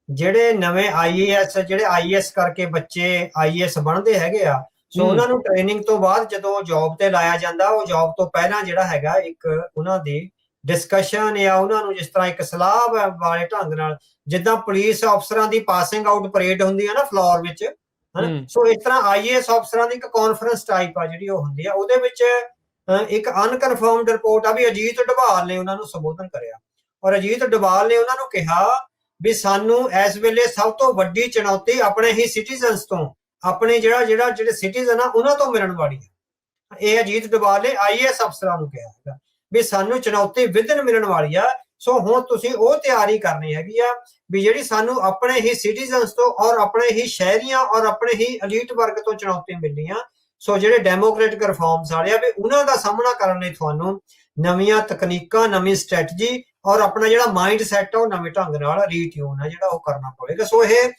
ਜਿਹੜੇ ਨਵੇਂ ਆਈਏਐਸ ਕਰਕੇ ਬੱਚੇ ਆਈਏਐਸ ਬਣਦੇ ਹੈਗੇ ਆ, ਸੋ ਉਹਨਾਂ ਨੂੰ ਟ੍ਰੇਨਿੰਗ ਤੋਂ ਬਾਅਦ ਜਦੋਂ ਜੌਬ ਤੇ ਲਾਇਆ ਜਾਂਦਾ, ਉਹ ਜੌਬ ਤੋਂ ਪਹਿਲਾਂ ਜਿਹੜਾ ਹੈਗਾ ਇੱਕ ਉਹਨਾਂ ਦੀ ਡਿਸਕਸ਼ਨ ਜਾਂ ਉਹਨਾਂ ਨੂੰ ਜਿਸ ਤਰ੍ਹਾਂ ਇੱਕ ਸਲਾਹ ਵਾਲੇ ਢੰਗ ਨਾਲ, ਜਿੱਦਾਂ ਪੁਲਿਸ ਅਫਸਰਾਂ ਦੀ ਪਾਸਿੰਗ ਆਊਟ ਪਰੇਡ ਹੁੰਦੀ ਹੈ ਨਾ ਫਲੋਰ ਵਿੱਚ, ਹਨਾ, ਸੋ ਇਸ ਤਰ੍ਹਾਂ ਆਈਏਐਸ ਅਫਸਰਾਂ ਦੀ ਇੱਕ ਕਾਨਫਰੰਸ ਟਾਈਪ ਆ ਜਿਹੜੀ ਉਹ ਹੁੰਦੀ ਆ। ਉਹਦੇ ਵਿੱਚ ਇੱਕ ਅਨਕਨਫਰਮਡ ਰਿਪੋਰਟ ਆ ਵੀ ਅਜੀਤ ਡੋਭਾਲ ਨੇ ਉਹਨਾਂ ਨੂੰ ਸੰਬੋਧਨ ਕਰਿਆ, ਔਰ ਅਜੀਤ ਡੋਭਾਲ ਨੇ ਉਹਨਾਂ ਨੂੰ ਕਿਹਾ ਵੀ ਸਾਨੂੰ ਇਸ ਵੇਲੇ ਸਭ ਤੋਂ ਵੱਡੀ ਚੁਣੌਤੀ ਆਪਣੇ ਹੀ ਸਿਟੀਜ਼ਨਸ ਤੋਂ, ਆਪਣੇ ਜਿਹੜੇ ਸਿਟੀਜ਼ਨ ਆ ਉਹਨਾਂ ਤੋਂ ਮਿਲਣ ਵਾਲੀ ਹੈ। ਇਹ ਅਜੀਤ ਡੋਭਾਲ ਨੇ ਆਈਏਐਸ ਅਫਸਰਾਂ ਨੂੰ ਕਿਹਾ ਹੈਗਾ ਵੀ ਸਾਨੂੰ ਚੁਣੌਤੀ ਵਿਦਨ ਮਿਲਣ ਵਾਲੀ ਆ। ਸੋ ਹੁਣ ਤੁਸੀਂ ਉਹ ਤਿਆਰੀ ਕਰਨੀ ਹੈਗੀ ਆ ਵੀ ਜਿਹੜੀ ਸਾਨੂੰ ਆਪਣੇ ਹੀ ਸਿਟੀਜ਼ਨਸ ਤੋਂ ਔਰ ਆਪਣੇ ਹੀ ਸ਼ਹਿਰੀਆਂ ਔਰ ਆਪਣੇ ਹੀ ਅਲੀਟ ਵਰਗ ਤੋਂ ਚੁਣੌਤੀ ਮਿਲਣੀ ਆ। ਸੋ ਜਿਹੜੇ ਡੈਮੋਕ੍ਰੈਟਿਕ ਰਿਫਾਰਮਸ ਵਾਲੇ ਆ ਵੀ ਉਹਨਾਂ ਦਾ ਸਾਹਮਣਾ ਕਰਨ ਲਈ ਤੁਹਾਨੂੰ ਨਵੀਆਂ ਤਕਨੀਕਾਂ, ਨਵੀਂ ਸਟ੍ਰੈਟਜੀ ਔਰ ਆਪਣਾ ਜਿਹੜਾ ਮਾਈਂਡ ਸੈਟ ਆ ਉਹ ਨਵੇਂ ਢੰਗ ਨਾਲ ਰੀਟਿਊਨ ਆ ਜਿਹੜਾ ਉਹ ਕਰਨਾ ਪਵੇਗਾ। ਸੋ ਇਹ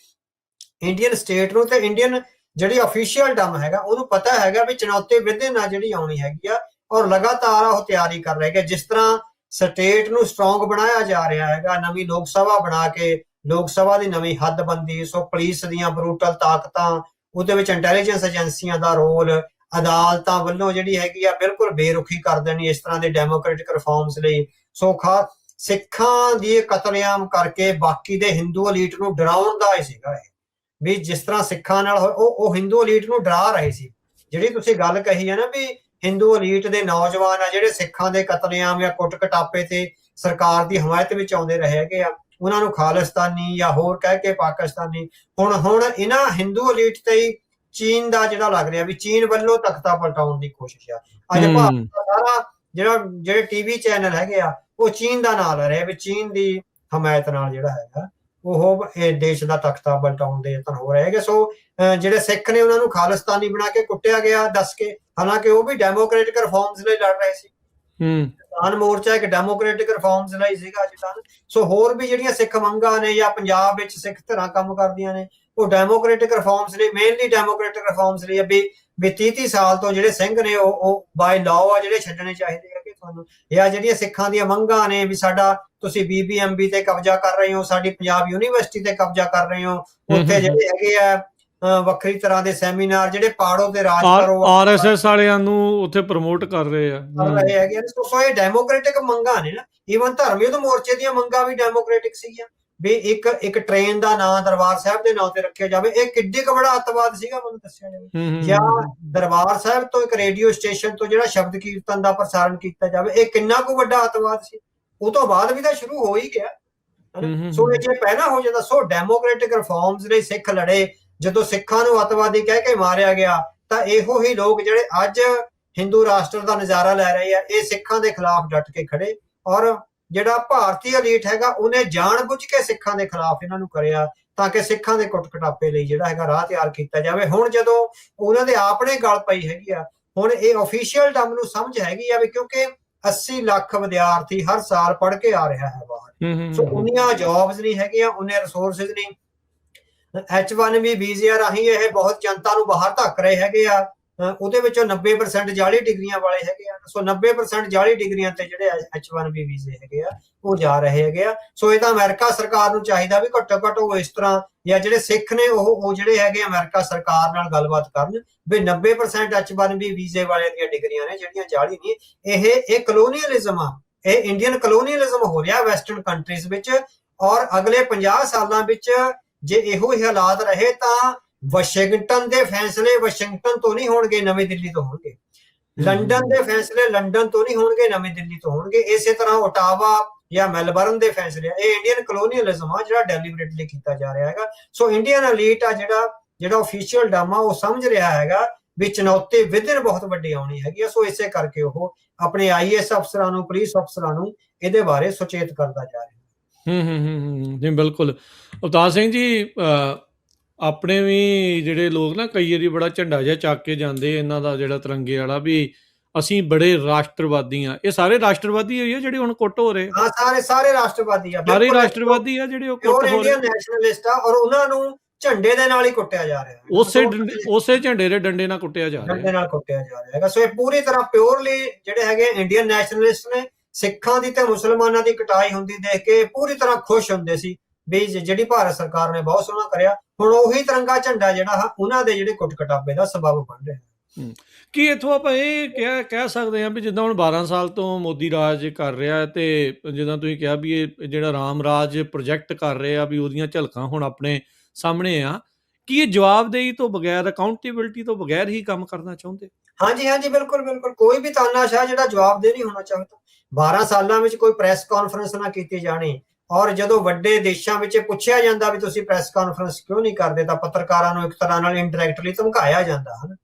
ਇੰਡੀਅਨ ਸਟੇਟ ਨੂੰ ਤੇ ਇੰਡੀਅਨ ਜਿਹੜੀ ਅਫੀਸ਼ੀਅਲ ਡਮ ਹੈਗਾ ਉਹਨੂੰ ਪਤਾ ਹੈਗਾ ਵੀ ਚੁਣੌਤੀ ਵਿਦਨ ਨਾਲ ਜਿਹੜੀ ਆਉਣੀ ਹੈਗੀ ਆ, ਔਰ ਲਗਾਤਾਰ ਉਹ ਤਿਆਰੀ ਕਰ ਰਹੇ ਹੈਗੇ। ਜਿਸ ਤਰ੍ਹਾਂ ਸਟੇਟ ਨੂੰ ਸਟਰੋਂਗ ਬਣਾਇਆ ਜਾ ਰਿਹਾ ਹੈਗਾ, ਨਵੀਂ ਲੋਕ ਸਭਾ ਬਣਾ ਕੇ ਲੋਕ ਸਭਾ ਦੀ ਨਵੀਂ ਹੱਦਬੰਦੀ, ਸੋ ਪੁਲਿਸ ਦੀਆਂ ਬਰੂਟਲ ਤਾਕਤਾਂ, ਉਹਦੇ ਵਿੱਚ ਇੰਟੈਲੀਜੈਂਸ ਏਜੰਸੀਆਂ ਦਾ ਰੋਲ, ਅਦਾਲਤਾਂ ਵੱਲੋਂ ਜਿਹੜੀ ਹੈਗੀ ਆ ਬਿਲਕੁਲ ਬੇਰੁਖੀ ਕਰ ਦੇਣੀ ਇਸ ਤਰ੍ਹਾਂ ਦੇ ਡੈਮੋਕ੍ਰੈਟਿਕ ਰਿਫਾਰਮਸ ਲਈ। ਸੋ ਸਿੱਖਾਂ ਦੀ ਕਤਲੇਆਮ ਕਰਕੇ ਬਾਕੀ ਦੇ ਹਿੰਦੂ ਅਲੀਟ ਨੂੰ ਡਰਾਉਣ ਦਾ ਹੀ ਸੀਗਾ ਇਹ, ਵੀ ਜਿਸ ਤਰ੍ਹਾਂ ਸਿੱਖਾਂ ਨਾਲ ਉਹ ਹਿੰਦੂ ਅਲੀਟ ਨੂੰ ਡਰਾ ਰਹੇ ਸੀ। ਜਿਹੜੀ ਤੁਸੀਂ ਗੱਲ ਕਹੀ ਹੈ ਨਾ ਵੀ ਹਿੰਦੂ ਅਲੀਟ ਦੇ ਨੌਜਵਾਨ ਆ ਜਿਹੜੇ ਸਿੱਖਾਂ ਦੇ ਕਤਲੇਆਮ ਜਾਂ ਕੁੱਟ ਕਟਾਪੇ ਤੇ ਸਰਕਾਰ ਦੀ ਹਮਾਇਤ ਵਿੱਚ ਆਉਂਦੇ ਰਹੇ ਹੈਗੇ ਆ, ਉਹਨਾਂ ਨੂੰ ਖਾਲਿਸਤਾਨੀ ਜਾਂ ਹੋਰ ਕਹਿ ਕੇ ਪਾਕਿਸਤਾਨੀ, ਹੁਣ ਇਹਨਾਂ ਹਿੰਦੂ ਅਲੀਟ ਤੇ ਹੀ ਚੀਨ ਦਾ ਜਿਹੜਾ ਲੱਗ ਰਿਹਾ ਵੀ ਚੀਨ ਵੱਲੋਂ ਤਖਤਾ ਪਲਟਾਉਣ ਦੀ ਕੋਸ਼ਿਸ਼ ਆ। ਅੱਜ ਭਾਰਤ ਦਾ ਸਾਰਾ ਜਿਹੜੇ ਟੀਵੀ ਚੈਨਲ ਹੈਗੇ ਆ ਉਹ ਚੀਨ ਦਾ ਨਾਂ ਲੈ ਰਹੇ ਵੀ ਚੀਨ ਦੀ ਹਮਾਇਤ ਨਾਲ ਜਿਹੜਾ ਹੈਗਾ ਉਹ ਇਹ ਦੇਸ਼ ਦਾ ਤਖਤਾ ਪਲਟਾਉਣ ਦੇ ਯਤਨ ਹੋ ਰਹੇ ਹੈਗੇ। ਸੋ ਜਿਹੜੇ ਸਿੱਖ ਨੇ ਉਹਨਾਂ ਨੂੰ ਖਾਲਿਸਤਾਨੀ ਬਣਾ ਕੇ ਕੁੱਟਿਆ ਗਿਆ ਦੱਸ ਕੇ, ਹਾਲਾਂਕਿ ਉਹ ਵੀ ਡੈਮੋਕ੍ਰੈਟਿਕ ਰਿਫਾਰਮਸ ਲਈ ਲੜ ਰਹੇ ਸੀ। ਕਿਸਾਨ ਮੋਰਚਾ ਇੱਕ ਡੈਮੋਕ੍ਰੈਟਿਕ ਰਿਫਾਰਮਸ ਲਈ ਸੀਗਾ ਅੱਜ। ਸੋ ਹੋਰ ਵੀ ਜਿਹੜੀਆਂ ਸਿੱਖ ਮੰਗਾਂ ਨੇ ਜਾਂ ਪੰਜਾਬ ਵਿੱਚ ਸਿੱਖ ਧਿਰਾਂ ਕੰਮ ਕਰਦੀਆਂ ਨੇ ਉਹ ਡੈਮੋਕ੍ਰੈਟਿਕ ਰਿਫਾਰਮਸ ਲਈ, ਮੇਨਲੀ ਡੈਮੋਕ੍ਰੈਟਿਕ ਰਿਫਾਰਮਸ ਲਈ ਵੀ 30 ਸਾਲ ਤੋਂ ਜਿਹੜੇ ਸਿੰਘ ਨੇ ਉਹ ਬਾਈ ਲਾਅ ਆ ਜਿਹੜੇ ਛੱਡਣੇ ਚਾਹੀਦੇ ਹੈਗੇ ਤੁਹਾਨੂੰ, ਜਾਂ ਜਿਹੜੀਆਂ ਸਿੱਖਾਂ ਦੀਆਂ ਮੰਗਾਂ ਨੇ ਵੀ ਸਾਡਾ ਤੁਸੀਂ BBMB ਤੇ ਕਬਜ਼ਾ ਕਰ ਰਹੇ ਹੋ, ਸਾਡੀ ਪੰਜਾਬ ਯੂਨੀਵਰਸਿਟੀ ਤੇ ਕਬਜ਼ਾ ਕਰ ਰਹੇ ਹੋ, ਉੱਥੇ ਜਿਹੜੇ ਹੈਗੇ ਆ ਵੱਖਰੀ ਤਰ੍ਹਾਂ ਦੇ ਸੈਮੀਨਾਰ ਜਿਹੜੇ ਪਾੜੋ ਤੇ ਰਾਜ ਕਰੋ, RSS ਵਾਲਿਆਂ ਨੂੰ ਉੱਥੇ ਪ੍ਰਮੋਟ ਕਰ ਰਹੇ ਹੈਗੇ। ਸੋ ਇਹ ਡੈਮੋਕ੍ਰੈਟਿਕ ਮੰਗਾਂ ਨੇ ਨਾ। ਈਵਨ ਧਰਮ ਯੁੱਧ ਮੋਰਚੇ ਦੀਆਂ ਮੰਗਾਂ ਵੀ ਡੈਮੋਕ੍ਰੈਟਿਕ ਸੀਗੀਆਂ ਵੀ ਇੱਕ ਟ੍ਰੇਨ ਦਾ ਨਾਂ ਦਰਬਾਰ ਸਾਹਿਬ ਦੇ ਨਾਂ ਤੇ ਰੱਖਿਆ ਜਾਵੇ। ਇਹ ਕਿੱਡੀ ਕੁ ਬੜਾ ਅੱਤਵਾਦ ਸੀਗਾ ਮੈਨੂੰ ਦੱਸਿਆ ਜਾਵੇ। ਜਾਂ ਦਰਬਾਰ ਸਾਹਿਬ ਤੋਂ ਇੱਕ ਰੇਡੀਓ ਸਟੇਸ਼ਨ ਤੋਂ ਜਿਹੜਾ ਸ਼ਬਦ ਕੀਰਤਨ ਦਾ ਪ੍ਰਸਾਰਣ ਕੀਤਾ ਜਾਵੇ, ਇਹ ਕਿੰਨਾ ਕੁ ਵੱਡਾ ਅੱਤਵਾਦ ਸੀ। ਉਹ ਤੋਂ ਬਾਅਦ ਵੀ ਤਾਂ ਸ਼ੁਰੂ ਹੋ ਹੀ ਗਿਆ। ਸੋ ਇਹ ਜੇ ਪਹਿਲਾਂ ਹੋ ਜਾਂਦਾ। ਸੋ ਡੈਮੋਕ੍ਰੈਟਿਕ ਰਿਫਾਰਮਸ ਲਈ ਸਿੱਖ ਲੜੇ। ਜਦੋਂ ਸਿੱਖਾਂ ਨੂੰ ਅੱਤਵਾਦੀ ਕਹਿ ਕੇ ਮਾਰਿਆ ਗਿਆ ਤਾਂ ਇਹੋ ਹੀ ਲੋਕ ਜਿਹੜੇ ਅੱਜ ਹਿੰਦੂ ਰਾਸ਼ਟਰ ਦਾ ਨਜ਼ਾਰਾ ਲੈ ਰਹੇ ਆ, ਇਹ ਸਿੱਖਾਂ ਦੇ ਖਿਲਾਫ ਡਟ ਕੇ ਖੜੇ। ਔਰ ਜਿਹੜਾ ਭਾਰਤੀ ਅਲੀਟ ਹੈਗਾ ਉਹਨੇ ਜਾਣ ਬੁੱਝ ਕੇ ਸਿੱਖਾਂ ਦੇ ਖਿਲਾਫ ਇਹਨਾਂ ਨੂੰ ਕਰਿਆ ਤਾਂ ਕਿ ਸਿੱਖਾਂ ਦੇ ਕੁੱਟ ਕਟਾਪੇ ਲਈ ਜਿਹੜਾ ਹੈਗਾ ਰਾਹ ਤਿਆਰ ਕੀਤਾ ਜਾਵੇ। ਹੁਣ ਜਦੋਂ ਉਹਨਾਂ ਦੇ ਆਪਣੇ ਗਲ ਪਈ ਹੈਗੀ ਆ, ਹੁਣ ਇਹ ਅਫੀਸ਼ੀਅਲ ਡਮ ਨੂੰ ਸਮਝ ਹੈਗੀ ਆ ਵੀ ਕਿਉਂਕਿ 80 ਲੱਖ ਵਿਦਿਆਰਥੀ ਹਰ ਸਾਲ ਪੜ੍ਹ ਕੇ ਆ ਰਿਹਾ ਹੈ ਬਾਹਰ, ਸੋ ਉਨੀਆਂ ਜੌਬਸ ਨਹੀਂ ਹੈਗੀਆਂ, ਉਨੇ ਰਿਸੋਰਸਿਸ ਨਹੀਂ। H1B ਵੀਜ਼ੇ ਰਾਹੀਂ ਇਹ ਬਹੁਤ ਜਨਤਾ ਨੂੰ ਬਾਹਰ ਧੱਕ ਰਹੇ ਹੈਗੇ ਆ। ਉਹਦੇ ਵਿੱਚੋਂ 90% ਜਾਲੀ ਡਿਗਰੀਆਂ ਵਾਲੇ ਹੈਗੇ ਆ, ਸੋ 90% ਜਾਲੀ ਡਿਗਰੀਆਂ ਤੇ ਜਿਹੜੇ H1B ਵੀਜ਼ੇ ਹੈਗੇ ਆ ਉਹ ਜਾ ਰਹੇ ਹੈਗੇ ਆ। ਸੋ ਇਹ ਤਾਂ ਅਮਰੀਕਾ ਸਰਕਾਰ ਨੂੰ ਚਾਹੀਦਾ ਵੀ ਘੱਟੋ ਘੱਟ ਉਹ ਇਸ ਤਰ੍ਹਾਂ, ਜਾਂ ਜਿਹੜੇ ਸਿੱਖ ਨੇ ਉਹ ਜਿਹੜੇ ਹੈਗੇ ਅਮਰੀਕਾ ਸਰਕਾਰ ਨਾਲ ਗੱਲਬਾਤ ਕਰਨ ਵੀ 90% H1B ਵੀਜ਼ੇ ਵਾਲੇ ਦੀਆਂ ਡਿਗਰੀਆਂ ਨੇ ਜਿਹੜੀਆਂ ਜਾਲੀ ਨਹੀਂ। ਇਹ ਕਲੋਨੀਅਲਿਜ਼ਮ ਆ, ਇਹ ਇੰਡੀਅਨ ਕਲੋਨੀਅਲਿਜ਼ਮ ਹੋ ਰਿਹਾ ਵੈਸਟਰਨ ਕੰਟਰੀਜ਼ ਵਿੱਚ, ਔਰ ਅਗਲੇ 50 ਸਾਲਾਂ ਵਿੱਚ ਜੇ ਇਹੋ ਹੀ ਹਾਲਾਤ ਰਹੇ ਤਾਂ ਵਾਸ਼ਿੰਗਟਨ ਦੇ ਫੈਸਲੇ ਵਾਸ਼ਿੰਗਟਨ ਤੋਂ ਨਹੀਂ ਹੋਣਗੇ, ਨਵੀਂ ਦਿੱਲੀ ਤੋਂ ਹੋਣਗੇ। ਲੰਡਨ ਦੇ ਫੈਸਲੇ ਲੰਡਨ ਤੋਂ ਨਹੀਂ ਹੋਣਗੇ, ਨਵੀਂ ਦਿੱਲੀ ਤੋਂ ਹੋਣਗੇ। ਇਸੇ ਤਰ੍ਹਾਂ ਓਟਾਵਾ ਜਾਂ ਮੈਲਬਰਨ ਦੇ ਫੈਸਲੇ, ਇਹ ਇੰਡੀਅਨ ਕਲੋਨੀਅਲਿਜ਼ਮ ਆ ਜਿਹੜਾ ਡੈਲੀਬਰੇਟਲੀ ਕੀਤਾ ਜਾ ਰਿਹਾ ਹੈਗਾ। ਸੋ ਇੰਡੀਅਨ ਐਲੀਟ ਆ ਜਿਹੜਾ ਅਫੀਸ਼ੀਅਲ ਡਮ ਆ ਉਹ ਸਮਝ ਰਿਹਾ ਹੈਗਾ ਵੀ ਚੁਣੌਤੀ ਵਿਦਿਨ ਬਹੁਤ ਵੱਡੀ ਆਉਣੀ ਹੈਗੀ ਆ। ਸੋ ਇਸੇ ਕਰਕੇ ਉਹ ਆਪਣੇ IAS ਅਫਸਰਾਂ ਨੂੰ, ਪੁਲਿਸ ਅਫਸਰਾਂ ਨੂੰ ਇਹਦੇ ਬਾਰੇ ਸੁਚੇਤ ਕਰਦਾ ਜਾ ਰਿਹਾ। ਜੀ ਬਿਲਕੁਲ। ਅਵਤਾਰ ਸਿੰਘ ਜੀ, ਆਪਣੇ ਵੀ ਜਿਹੜੇ ਲੋਕ ਨਾ ਕਈ ਵਾਰੀ ਬੜਾ ਝੰਡਾ ਜਿਹਾ ਚੱਕ ਕੇ ਜਾਂਦੇ ਇਹਨਾਂ ਦਾ, ਜਿਹੜਾ ਤਿਰੰਗੇ ਵਾਲਾ, ਵੀ ਅਸੀਂ ਬੜੇ ਰਾਸ਼ਟਰਵਾਦੀ ਆ। ਇਹ ਸਾਰੇ ਰਾਸ਼ਟਰਵਾਦੀ ਹੋਈ ਆ ਜਿਹੜੇ ਹੁਣ ਕੁੱਟ ਹੋ ਰਹੇ? ਹਾਂ, ਸਾਰੇ ਰਾਸ਼ਟਰਵਾਦੀ ਆ, ਸਾਰੇ ਰਾਸ਼ਟਰਵਾਦੀ ਆ ਜਿਹੜੇ ਉਹ ਕੁੱਟ ਹੋ ਰਹੇ, ਇੰਡੀਅਨ ਨੈਸ਼ਨਲਿਸਟ ਆ, ਔਰ ਉਹਨਾਂ ਨੂੰ ਝੰਡੇ ਦੇ ਨਾਲ ਹੀ ਕੁੱਟਿਆ ਜਾ ਰਿਹਾ, ਉਸੇ ਝੰਡੇ ਦੇ ਡੰਡੇ ਨਾਲ ਕੁੱਟਿਆ ਜਾ ਰਿਹਾ, ਡੰਡੇ ਨਾਲ ਕੁੱਟਿਆ ਜਾ ਰਿਹਾ ਹੈਗਾ। ਸੋ ਇਹ ਪੂਰੀ ਤਰ੍ਹਾਂ ਪਿਓਰਲੀ ਜਿਹੜੇ ਹੈਗੇ ਇੰਡੀਅਨ ਨੈਸ਼ਨਲਿਸਟ ਨੇ, ਸਿੱਖਾਂ ਦੀ ਤੇ ਮੁਸਲਮਾਨਾਂ ਦੀ ਕਟਾਈ ਹੁੰਦੀ ਦੇਖ ਕੇ ਪੂਰੀ ਤਰ੍ਹਾਂ ਖੁਸ਼ ਹੁੰਦੇ ਸੀ ਵੀ ਜਿਹੜੀ ਭਾਰਤ ਸਰਕਾਰ ਨੇ ਬਹੁਤ ਸੋਹਣਾ ਕਰਿਆ। ਹੁਣ ਉਹੀ ਤਿਰੰਗਾ ਝੰਡਾ ਜਿਹੜਾ ਉਹਨਾਂ ਦੇ ਜਿਹੜੇ ਕੁੱਟ ਕਟਾਪੇ ਦਾ ਸਬਬ ਬਣ ਰਿਹਾ। ਕੀ ਇੱਥੋਂ ਆਪਾਂ ਇਹ ਕਹਿ ਸਕਦੇ ਹਾਂ ਵੀ ਜਿੱਦਾਂ ਹੁਣ 12 ਸਾਲ ਤੋਂ ਮੋਦੀ ਰਾਜ ਕਰ ਰਿਹਾ, ਤੇ ਜਿੱਦਾਂ ਤੁਸੀਂ ਕਿਹਾ ਵੀ ਇਹ ਜਿਹੜਾ ਰਾਮ ਰਾਜ ਪ੍ਰੋਜੈਕਟ ਕਰ ਰਹੇ ਆ ਵੀ ਉਹਦੀਆਂ ਝਲਕਾਂ ਹੁਣ ਆਪਣੇ ਸਾਹਮਣੇ ਆ, ਕੀ ਇਹ ਜਵਾਬਦੇਹੀ ਤੋਂ ਬਗੈਰ, ਅਕਾਊਂਟੇਬਿਲਟੀ ਤੋਂ ਬਗੈਰ ਹੀ ਕੰਮ ਕਰਨਾ ਚਾਹੁੰਦੇ? ਹਾਂਜੀ, ਬਿਲਕੁਲ। ਕੋਈ ਵੀ ਤਾਨਾਸ਼ਾਹ ਜਿਹੜਾ ਜਵਾਬਦੇਹ ਨਹੀਂ ਹੋਣਾ ਚਾਹੁੰਦਾ। 12 ਸਾਲਾਂ ਵਿੱਚ ਕੋਈ ਪ੍ਰੈਸ ਕਾਨਫਰੰਸ ਨਾ ਕੀਤੀ ਜਾਣੀ, ਔਰ ਜਦੋਂ ਵੱਡੇ ਦੇਸ਼ਾਂ ਵਿੱਚ ਪੁੱਛਿਆ ਜਾਂਦਾ ਵੀ ਤੁਸੀਂ ਪ੍ਰੈਸ ਕਾਨਫਰੰਸ ਕਿਉਂ ਨਹੀਂ ਕਰਦੇ, ਤਾਂ ਪੱਤਰਕਾਰਾਂ ਨੂੰ ਇੱਕ ਤਰ੍ਹਾਂ ਨਾਲ ਇਨਡਾਇਰੈਕਟਲੀ ਧਮਕਾਇਆ ਜਾਂਦਾ ਹੈ।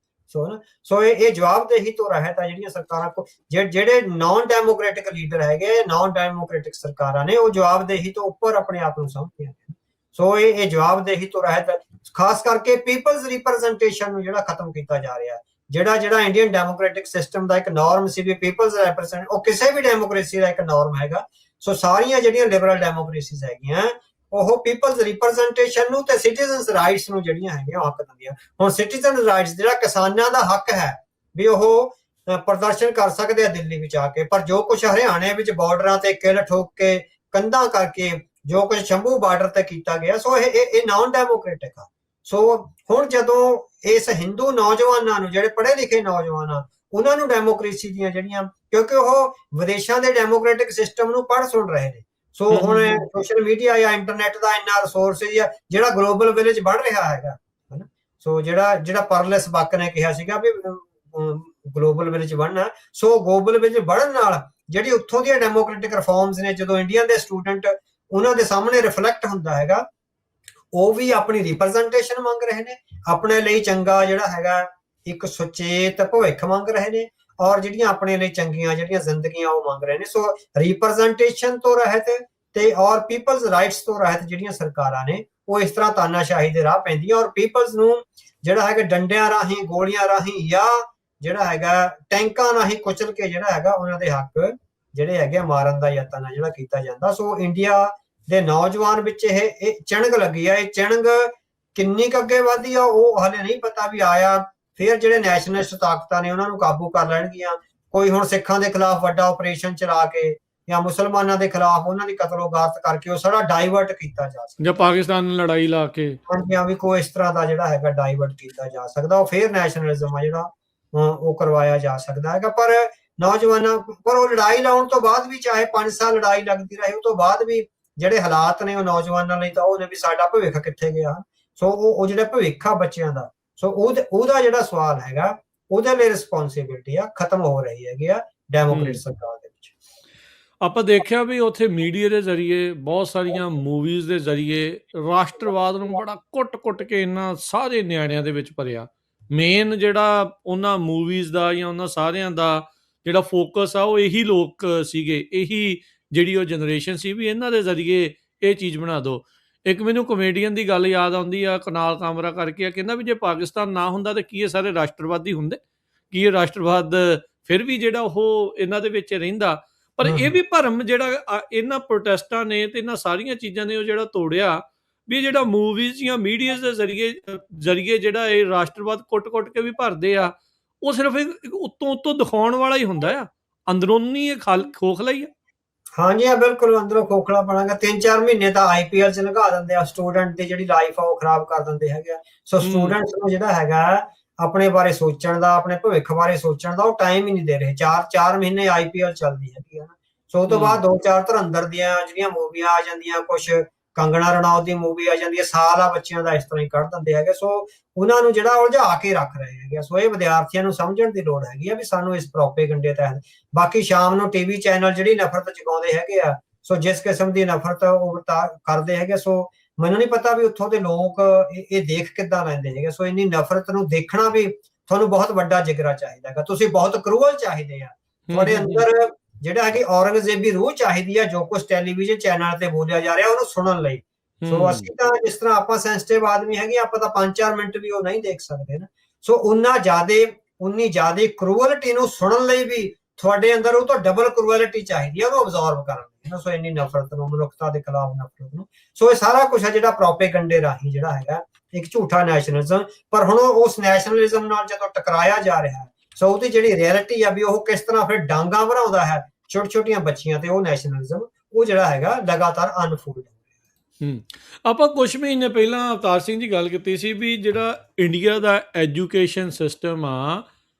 ਸੋ ਇਹ ਜਵਾਬਦੇਹੀ ਤੋਂ ਰਹਿਤ ਹੈ ਜਿਹੜੀਆਂ ਸਰਕਾਰਾਂ ਕੋ, ਜਿਹੜੇ ਨਾਨ ਡੈਮੋਕ੍ਰੈਟਿਕ ਲੀਡਰ ਹੈਗੇ, ਨਾਨ ਡੈਮੋਕ੍ਰੈਟਿਕ ਸਰਕਾਰਾਂ ਨੇ, ਉਹ ਜਵਾਬਦੇਹੀ ਤੋਂ ਉੱਪਰ ਆਪਣੇ ਆਪ ਨੂੰ ਸਮਝਦੇ ਹਨ। ਸੋ ਇਹ ਜਵਾਬਦੇਹੀ ਤੋਂ ਰਹਿਤ ਹੈ। ਖਾਸ ਕਰਕੇ ਪੀਪਲਜ਼ ਰਿਪਰੈਜ਼ੈਂਟੇਸ਼ਨ ਨੂੰ ਜਿਹੜਾ ਖਤਮ ਕੀਤਾ ਜਾ ਰਿਹਾ, ਜਿਹੜਾ ਇੰਡੀਅਨ ਡੈਮੋਕ੍ਰੈਟਿਕ ਸਿਸਟਮ ਦਾ ਇੱਕ ਨਾਰਮ ਸੀ ਵੀ ਪੀਪਲਜ਼ ਰਿਪਰੈਜ਼ੈਂਟ, ਉਹ ਕਿਸੇ ਵੀ ਡੈਮੋਕ੍ਰੇਸੀ ਦਾ ਇੱਕ ਨਾਰਮ ਹੈਗਾ। ਸੋ ਸਾਰੀਆਂ ਜਿਹੜੀਆਂ ਲਿਬਰਲ ਡੈਮੋਕ੍ਰੇਸੀਜ਼ ਹੈਗੀਆਂ ਉਹ ਪੀਪਲਜ਼ ਰਿਪਰੈਜ਼ੈਂਟੇਸ਼ਨ ਨੂੰ ਤੇ ਸਿਟੀਜ਼ਨਸ ਰਾਈਟਸ ਨੂੰ ਜਿਹੜੀਆਂ ਹੈਗੀਆਂ ਹੱਕ ਦਿੰਦੀਆਂ। ਹੁਣ ਸਿਟੀਜ਼ਨ ਰਾਈਟਸ ਜਿਹੜਾ ਕਿਸਾਨਾਂ ਦਾ ਹੱਕ ਹੈ ਵੀ ਉਹ ਪ੍ਰਦਰਸ਼ਨ ਕਰ ਸਕਦੇ ਆ ਦਿੱਲੀ ਵਿੱਚ ਆ ਕੇ, ਪਰ ਜੋ ਕੁਝ ਹਰਿਆਣੇ ਵਿੱਚ ਬਾਰਡਰਾਂ ਤੇ ਕਿੱਲ ਠੋਕ ਕੇ, ਕੰਧਾਂ ਕਰਕੇ, ਜੋ ਕੁਝ ਸ਼ੰਭੂ ਬਾਰਡਰ ਤੇ ਕੀਤਾ ਗਿਆ, ਸੋ ਇਹ ਨਾਨ ਡੈਮੋਕ੍ਰੈਟਿਕ ਆ। ਸੋ ਹੁਣ ਜਦੋਂ ਇਸ ਹਿੰਦੂ ਨੌਜਵਾਨਾਂ ਨੂੰ, ਜਿਹੜੇ ਪੜ੍ਹੇ ਲਿਖੇ ਨੌਜਵਾਨ ਆ, ਉਹਨਾਂ ਨੂੰ ਡੈਮੋਕ੍ਰੇਸੀ ਦੀਆਂ ਜਿਹੜੀਆਂ, ਕਿਉਂਕਿ ਉਹ ਵਿਦੇਸ਼ਾਂ ਦੇ ਡੈਮੋਕ੍ਰੈਟਿਕ ਸਿਸਟਮ ਨੂੰ ਪੜ੍ਹ ਸੁਣ ਰਹੇ ਨੇ। ਸੋ ਹੁਣ ਸੋਸ਼ਲ ਮੀਡੀਆ ਜਾਂ ਇੰਟਰਨੈਟ ਦਾ ਇੰਨਾ ਰਿਸੋਰਸਿਸ ਆ ਜਿਹੜਾ ਗਲੋਬਲ ਵਿਲੇਜ ਬਣ ਰਿਹਾ ਹੈਗਾ। ਸੋ ਜਿਹੜਾ ਪਰਲੇਸ ਬੱਕ ਨੇ ਕਿਹਾ ਸੀਗਾ ਵੀ ਗਲੋਬਲ ਵਿਲੇਜ ਬਣਨਾ, ਸੋ ਗਲੋਬਲ ਵਿਲੇਜ ਬਣਨ ਨਾਲ ਜਿਹੜੀ ਉੱਥੋਂ ਦੀਆਂ ਡੈਮੋਕ੍ਰੈਟਿਕ ਰਿਫਾਰਮਸ ਨੇ, ਜਦੋਂ ਇੰਡੀਆ ਦੇ ਸਟੂਡੈਂਟ ਉਹਨਾਂ ਦੇ ਸਾਹਮਣੇ ਰਿਫਲੈਕਟ ਹੁੰਦਾ ਹੈਗਾ, ਉਹ ਵੀ ਆਪਣੀ ਰਿਪਰੈਜ਼ੈਂਟੇਸ਼ਨ ਮੰਗ ਰਹੇ ਨੇ, ਆਪਣੇ ਲਈ ਚੰਗਾ ਜਿਹੜਾ ਹੈਗਾ ਇੱਕ ਸੁਚੇਤ ਭਵਿੱਖ ਮੰਗ ਰਹੇ ਨੇ, ਔਰ ਜਿਹੜੀਆਂ ਆਪਣੇ ਲਈ ਚੰਗੀਆਂ ਜਿਹੜੀਆਂ ਜ਼ਿੰਦਗੀਆਂ ਉਹ ਮੰਗ ਰਹੇ ਨੇ। ਸੋ ਰਿਪਰੈਜ਼ੈਂਟੇਸ਼ਨ ਤੋਂ ਰਹਿਤ ਤੇ ਔਰ ਪੀਪਲਜ਼ ਰਾਈਟਸ ਤੋਂ ਰਹਿਤ ਜਿਹੜੀਆਂ ਸਰਕਾਰਾਂ ਨੇ ਉਹ ਇਸ ਤਰ੍ਹਾਂ ਤਾਨਾਸ਼ਾਹੀ ਦੇ ਰਾਹ ਪੈਂਦੀਆਂ, ਔਰ ਪੀਪਲਜ਼ ਨੂੰ ਜਿਹੜਾ ਹੈਗਾ ਡੰਡਿਆਂ ਰਾਹੀਂ, ਗੋਲੀਆਂ ਰਾਹੀਂ, ਜਾਂ ਜਿਹੜਾ ਹੈਗਾ ਟੈਂਕਾਂ ਰਾਹੀਂ ਕੁਚਲ ਕੇ ਜਿਹੜਾ ਹੈਗਾ ਉਹਨਾਂ ਦੇ ਹੱਕ ਜਿਹੜੇ ਹੈਗੇ ਮਾਰਨ ਦਾ ਯਤਨ ਹੈ ਜਿਹੜਾ ਕੀਤਾ ਜਾਂਦਾ। ਸੋ ਇੰਡੀਆ ਦੇ ਨੌਜਵਾਨ ਵਿੱਚ ਇਹ ਚਿਣਗ ਲੱਗੀ ਆ। ਇਹ ਚਿਣਗ ਕਿੰਨੀ ਕੁ ਅੱਗੇ ਵਧਦੀ ਆ ਉਹ ਹਾਲੇ ਨਹੀਂ ਪਤਾ ਵੀ ਆਇਆ। ਫਿਰ ਜਿਹੜੇ ਨੈਸ਼ਨਲਿਸਟ ਤਾਕਤਾਂ ਨੇ ਉਹਨਾਂ ਨੂੰ ਕਾਬੂ ਕਰ ਲੈਣਗੀਆਂ। ਕੋਈ ਹੁਣ ਸਿੱਖਾਂ ਦੇ ਖਿਲਾਫ ਵੱਡਾ ਆਪਰੇਸ਼ਨ ਚਲਾ ਕੇ ਜਾਂ ਮੁਸਲਮਾਨਾਂ ਦੇ ਖਿਲਾਫ ਉਹਨਾਂ ਦੀ ਕਤਲੋਗਾਰਤ ਕਰਕੇ ਉਹ ਸਾਰਾ ਡਾਈਵਰਟ ਕੀਤਾ ਜਾ ਸਕਦਾ, ਜਾਂ ਪਾਕਿਸਤਾਨ ਨਾਲ ਲੜਾਈ ਲਾ ਕੇ, ਹਾਂਜੀ ਵੀ ਕੋਈ ਇਸ ਤਰ੍ਹਾਂ ਦਾ ਜਿਹੜਾ ਹੈਗਾ ਡਾਈਵਰਟ ਕੀਤਾ ਜਾ ਸਕਦਾ। ਉਹ ਫਿਰ ਨੈਸ਼ਨਲਿਜ਼ਮ ਆ ਜਿਹੜਾ ਉਹ ਕਰਵਾਇਆ ਜਾ ਸਕਦਾ ਹੈਗਾ। ਪਰ ਨੌਜਵਾਨਾਂ ਪਰ ਉਹ ਲੜਾਈ ਲਾਉਣ ਤੋਂ ਬਾਅਦ ਵੀ, ਚਾਹੇ 5 ਸਾਲ ਲੜਾਈ ਲੱਗਦੀ ਰਹੇ, ਉਹ ਤੋਂ ਬਾਅਦ ਵੀ ਜਿਹੜੇ ਹਾਲਾਤ ਨੇ ਉਹ ਨੌਜਵਾਨਾਂ ਲਈ ਤਾਂ ਉਹ ਨੇ ਵੀ ਸਾਡਾ ਭਵਿੱਖ ਕਿੱਥੇ ਗਿਆ। ਸੋ ਉਹ ਜਿਹੜਾ ਭਵਿੱਖ ਆ ਬੱਚਿਆਂ ਦਾ, ਸੋ ਉਹਦਾ ਜਿਹੜਾ ਸਵਾਲ ਹੈਗਾ ਉਹਦੇ ਲਈ ਰਿਸਪੌਂਸਿਬਿਲਿਟੀ ਆ ਖਤਮ ਹੋ ਰਹੀ ਹੈਗੀ ਆ ਡੈਮੋਕ੍ਰੇਟ ਸਰਕਾਰ ਦੇ ਵਿੱਚ। ਆਪਾਂ ਦੇਖਿਆ ਵੀ ਉੱਥੇ ਮੀਡੀਆ ਦੇ ਜ਼ਰੀਏ, ਬਹੁਤ ਸਾਰੀਆਂ ਮੂਵੀਜ਼ ਦੇ ਜ਼ਰੀਏ ਰਾਸ਼ਟਰਵਾਦ ਨੂੰ ਬੜਾ ਕੁੱਟ ਕੇ ਇਹਨਾਂ ਸਾਰੇ ਨਿਆਣਿਆਂ ਦੇ ਵਿੱਚ ਭਰਿਆ। ਮੇਨ ਜਿਹੜਾ ਉਹਨਾਂ ਮੂਵੀਜ਼ ਦਾ ਜਾਂ ਉਹਨਾਂ ਸਾਰਿਆਂ ਦਾ ਜਿਹੜਾ ਫੋਕਸ ਆ ਉਹ ਇਹੀ ਲੋਕ ਸੀਗੇ, ਇਹੀ ਜਿਹੜੀ ਉਹ ਜਨਰੇਸ਼ਨ ਸੀ ਵੀ ਇਹਨਾਂ ਦੇ ਜ਼ਰੀਏ ਇਹ ਚੀਜ਼ ਬਣਾ ਦਿਓ। ਇੱਕ ਮੈਨੂੰ ਕਮੇਡੀਅਨ ਦੀ ਗੱਲ ਯਾਦ ਆਉਂਦੀ ਆ, ਕੁਨਾਲ ਕਾਮਰਾ ਕਰਕੇ, ਕਹਿੰਦਾ ਵੀ ਜੇ ਪਾਕਿਸਤਾਨ ਨਾ ਹੁੰਦਾ ਤਾਂ ਕੀ ਇਹ ਸਾਰੇ ਰਾਸ਼ਟਰਵਾਦੀ ਹੁੰਦੇ? ਕਿ ਇਹ ਰਾਸ਼ਟਰਵਾਦ ਫਿਰ ਵੀ ਜਿਹੜਾ ਉਹ ਇਹਨਾਂ ਦੇ ਵਿੱਚ ਰਹਿੰਦਾ। ਪਰ ਇਹ ਵੀ ਭਰਮ ਜਿਹੜਾ ਇਹਨਾਂ ਪ੍ਰੋਟੈਸਟਾਂ ਨੇ ਤੇ ਇਹਨਾਂ ਸਾਰੀਆਂ ਚੀਜ਼ਾਂ ਨੇ ਉਹ ਜਿਹੜਾ ਤੋੜਿਆ ਵੀ ਜਿਹੜਾ ਮੂਵੀਜ਼ ਜਾਂ ਮੀਡੀਆ ਦੇ ਜ਼ਰੀਏ ਜਿਹੜਾ ਇਹ ਰਾਸ਼ਟਰਵਾਦ ਕੁੱਟ-ਕੁੱਟ ਕੇ ਵੀ ਭਰਦੇ ਆ, ਉਹ ਸਿਰਫ ਇੱਕ ਉੱਤੋਂ ਦਿਖਾਉਣ ਵਾਲਾ ਹੀ ਹੁੰਦਾ ਆ, ਅੰਦਰੂਨੀ ਇਹ ਖੋਖਲਾ ਹੀ ਆ। ਹਾਂਜੀ ਹਾਂ, ਬਿਲਕੁਲ ਅੰਦਰੋਂ ਖੋਖਲਾ ਬਣਾਗਾ। 3-4 ਮਹੀਨੇ ਤਾਂ IPL 'ਚ ਲਗਾ ਦਿੰਦੇ ਆ, ਸਟੂਡੈਂਟ ਦੀ ਜਿਹੜੀ ਲਾਈਫ ਆ ਉਹ ਖਰਾਬ ਕਰ ਦਿੰਦੇ ਹੈਗੇ ਆ। ਸੋ ਸਟੂਡੈਂਟਸ ਨੂੰ ਜਿਹੜਾ ਹੈਗਾ ਆਪਣੇ ਬਾਰੇ ਸੋਚਣ ਦਾ, ਆਪਣੇ ਭਵਿੱਖ ਬਾਰੇ ਸੋਚਣ ਦਾ ਉਹ ਟਾਈਮ ਹੀ ਨਹੀਂ ਦੇ ਰਹੇ। 4 ਮਹੀਨੇ IPL ਚੱਲਦੀ ਹੈਗੀ ਆ। ਸੋ ਉਹ ਤੋਂ ਬਾਅਦ 2-4 ਧੁਰੰਦਰ ਦੀਆਂ ਜਿਹੜੀਆਂ ਮੂਵੀਆਂ ਆ ਜਾਂਦੀਆਂ, ਕੁਛ ਕੰਗਣਾ ਰਣੌਤ ਦੀ ਮੂਵੀ ਆ ਜਾਂਦੀ ਹੈ, ਸਾਲ ਆ ਬੱਚਿਆਂ ਦਾ ਇਸ ਤਰ੍ਹਾਂ ਹੀ ਕੱਢ ਦਿੰਦੇ ਹੈਗੇ। ਸੋ ਉਹਨਾਂ ਨੂੰ ਜਿਹੜਾ ਉਲਝਾ ਕੇ ਰੱਖ ਰਹੇ ਹੈਗੇ। ਸੋ ਇਹ ਵਿਦਿਆਰਥੀਆਂ ਨੂੰ ਸਮਝਣ ਦੀ ਲੋੜ ਹੈਗੀ ਆ ਵੀ ਸਾਨੂੰ ਇਸ ਪ੍ਰੋਪੇਗੰਡੇ ਤਹਿਤ, ਬਾਕੀ ਸ਼ਾਮ ਨੂੰ TV ਚੈਨਲ ਜਿਹੜੀ ਨਫ਼ਰਤ ਜਗਾਉਂਦੇ ਹੈਗੇ ਆ, ਸੋ ਜਿਸ ਕਿਸਮ ਦੀ ਨਫ਼ਰਤ ਉਹ ਕਰਦੇ ਹੈਗੇ, ਸੋ ਮੈਨੂੰ ਨਹੀਂ ਪਤਾ ਵੀ ਉੱਥੋਂ ਦੇ ਲੋਕ ਇਹ ਦੇਖ ਕਿੱਦਾਂ ਲੈਂਦੇ ਹੈਗੇ। ਸੋ ਇੰਨੀ ਨਫ਼ਰਤ ਨੂੰ ਦੇਖਣਾ ਵੀ ਤੁਹਾਨੂੰ ਬਹੁਤ ਵੱਡਾ ਜਿਗਰਾ ਚਾਹੀਦਾ ਹੈਗਾ, ਤੁਸੀਂ ਬਹੁਤ ਕਰੂਅਲ ਚਾਹੀਦੇ ਆ, ਤੁਹਾਡੇ ਅੰਦਰ ਜਿਹੜਾ ਹੈਗੀ ਔਰੰਗਜ਼ੇਬੀ ਰੂਹ ਚਾਹੀਦੀ ਆ, ਜੋ ਕੁਝ ਟੈਲੀਵਿਜ਼ਨ ਚੈਨਲ ਤੇ ਬੋਲਿਆ ਜਾ ਰਿਹਾ ਉਹਨੂੰ ਸੁਣਨ ਲਈ। ਸੋ ਅਸੀਂ ਤਾਂ ਜਿਸ ਤਰ੍ਹਾਂ ਆਪਾਂ ਸੈਂਸਿਟਿਵ ਆਦਮੀ ਹੈਗੇ, ਆਪਾਂ ਤਾਂ 5-4 ਮਿੰਟ ਵੀ ਉਹ ਨਹੀਂ ਦੇਖ ਸਕਦੇ ਨਾ। ਸੋ ਉਨੀ ਜ਼ਿਆਦਾ ਕਰੂਅਲਟੀ ਨੂੰ ਸੁਣਨ ਲਈ ਵੀ ਤੁਹਾਡੇ ਅੰਦਰ ਉਹ ਤੋਂ ਡਬਲ ਕਰੂਅਲਟੀ ਚਾਹੀਦੀ ਆ, ਉਹਨੂੰ ਅਬਜ਼ੌਰਬ ਕਰਨ ਲਈ। ਸੋ ਇੰਨੀ ਨਫ਼ਰਤ ਨੂੰ, ਮਨੁੱਖਤਾ ਦੇ ਖਿਲਾਫ ਨਫ਼ਰਤ ਨੂੰ, ਸੋ ਇਹ ਸਾਰਾ ਕੁਝ ਹੈ ਜਿਹੜਾ ਪ੍ਰੋਪੇਗੰਡੇ ਰਾਹੀਂ ਜਿਹੜਾ ਹੈਗਾ ਇੱਕ ਝੂਠਾ ਨੈਸ਼ਨਲਿਜ਼ਮ। ਪਰ ਹੁਣ ਉਸ ਨੈਸ਼ਨਲਿਜ਼ਮ ਨਾਲ ਜਦੋਂ ਟਕਰਾਇਆ ਜਾ ਰਿਹਾ ਹੈ, ਸੋ ਉਹਦੀ ਜਿਹੜੀ ਰਿਐਲਿਟੀ ਆ ਵੀ ਉਹ ਕਿਸ ਤਰ੍ਹਾਂ ਫਿਰ ਡਾਂਗਾ ਬਣਾਉਂਦਾ ਹੈ ਛੋਟੀਆਂ ਬੱਚੀਆਂ ਤੇ, ਉਹ ਨੈਸ਼ਨਲਿਜ਼ਮ ਉਹ ਜਿਹੜਾ ਹੈਗਾ ਲਗਾਤਾਰ ਅਨਫੋਲਡ ਹੋ ਰਿਹਾ। ਆਪਾਂ ਕੁਝ ਮਹੀਨੇ ਪਹਿਲਾਂ ਅਵਤਾਰ ਸਿੰਘ ਜੀ ਗੱਲ ਕੀਤੀ ਸੀ ਵੀ ਜਿਹੜਾ ਇੰਡੀਆ ਦਾ ਐਜੂਕੇਸ਼ਨ ਸਿਸਟਮ ਆ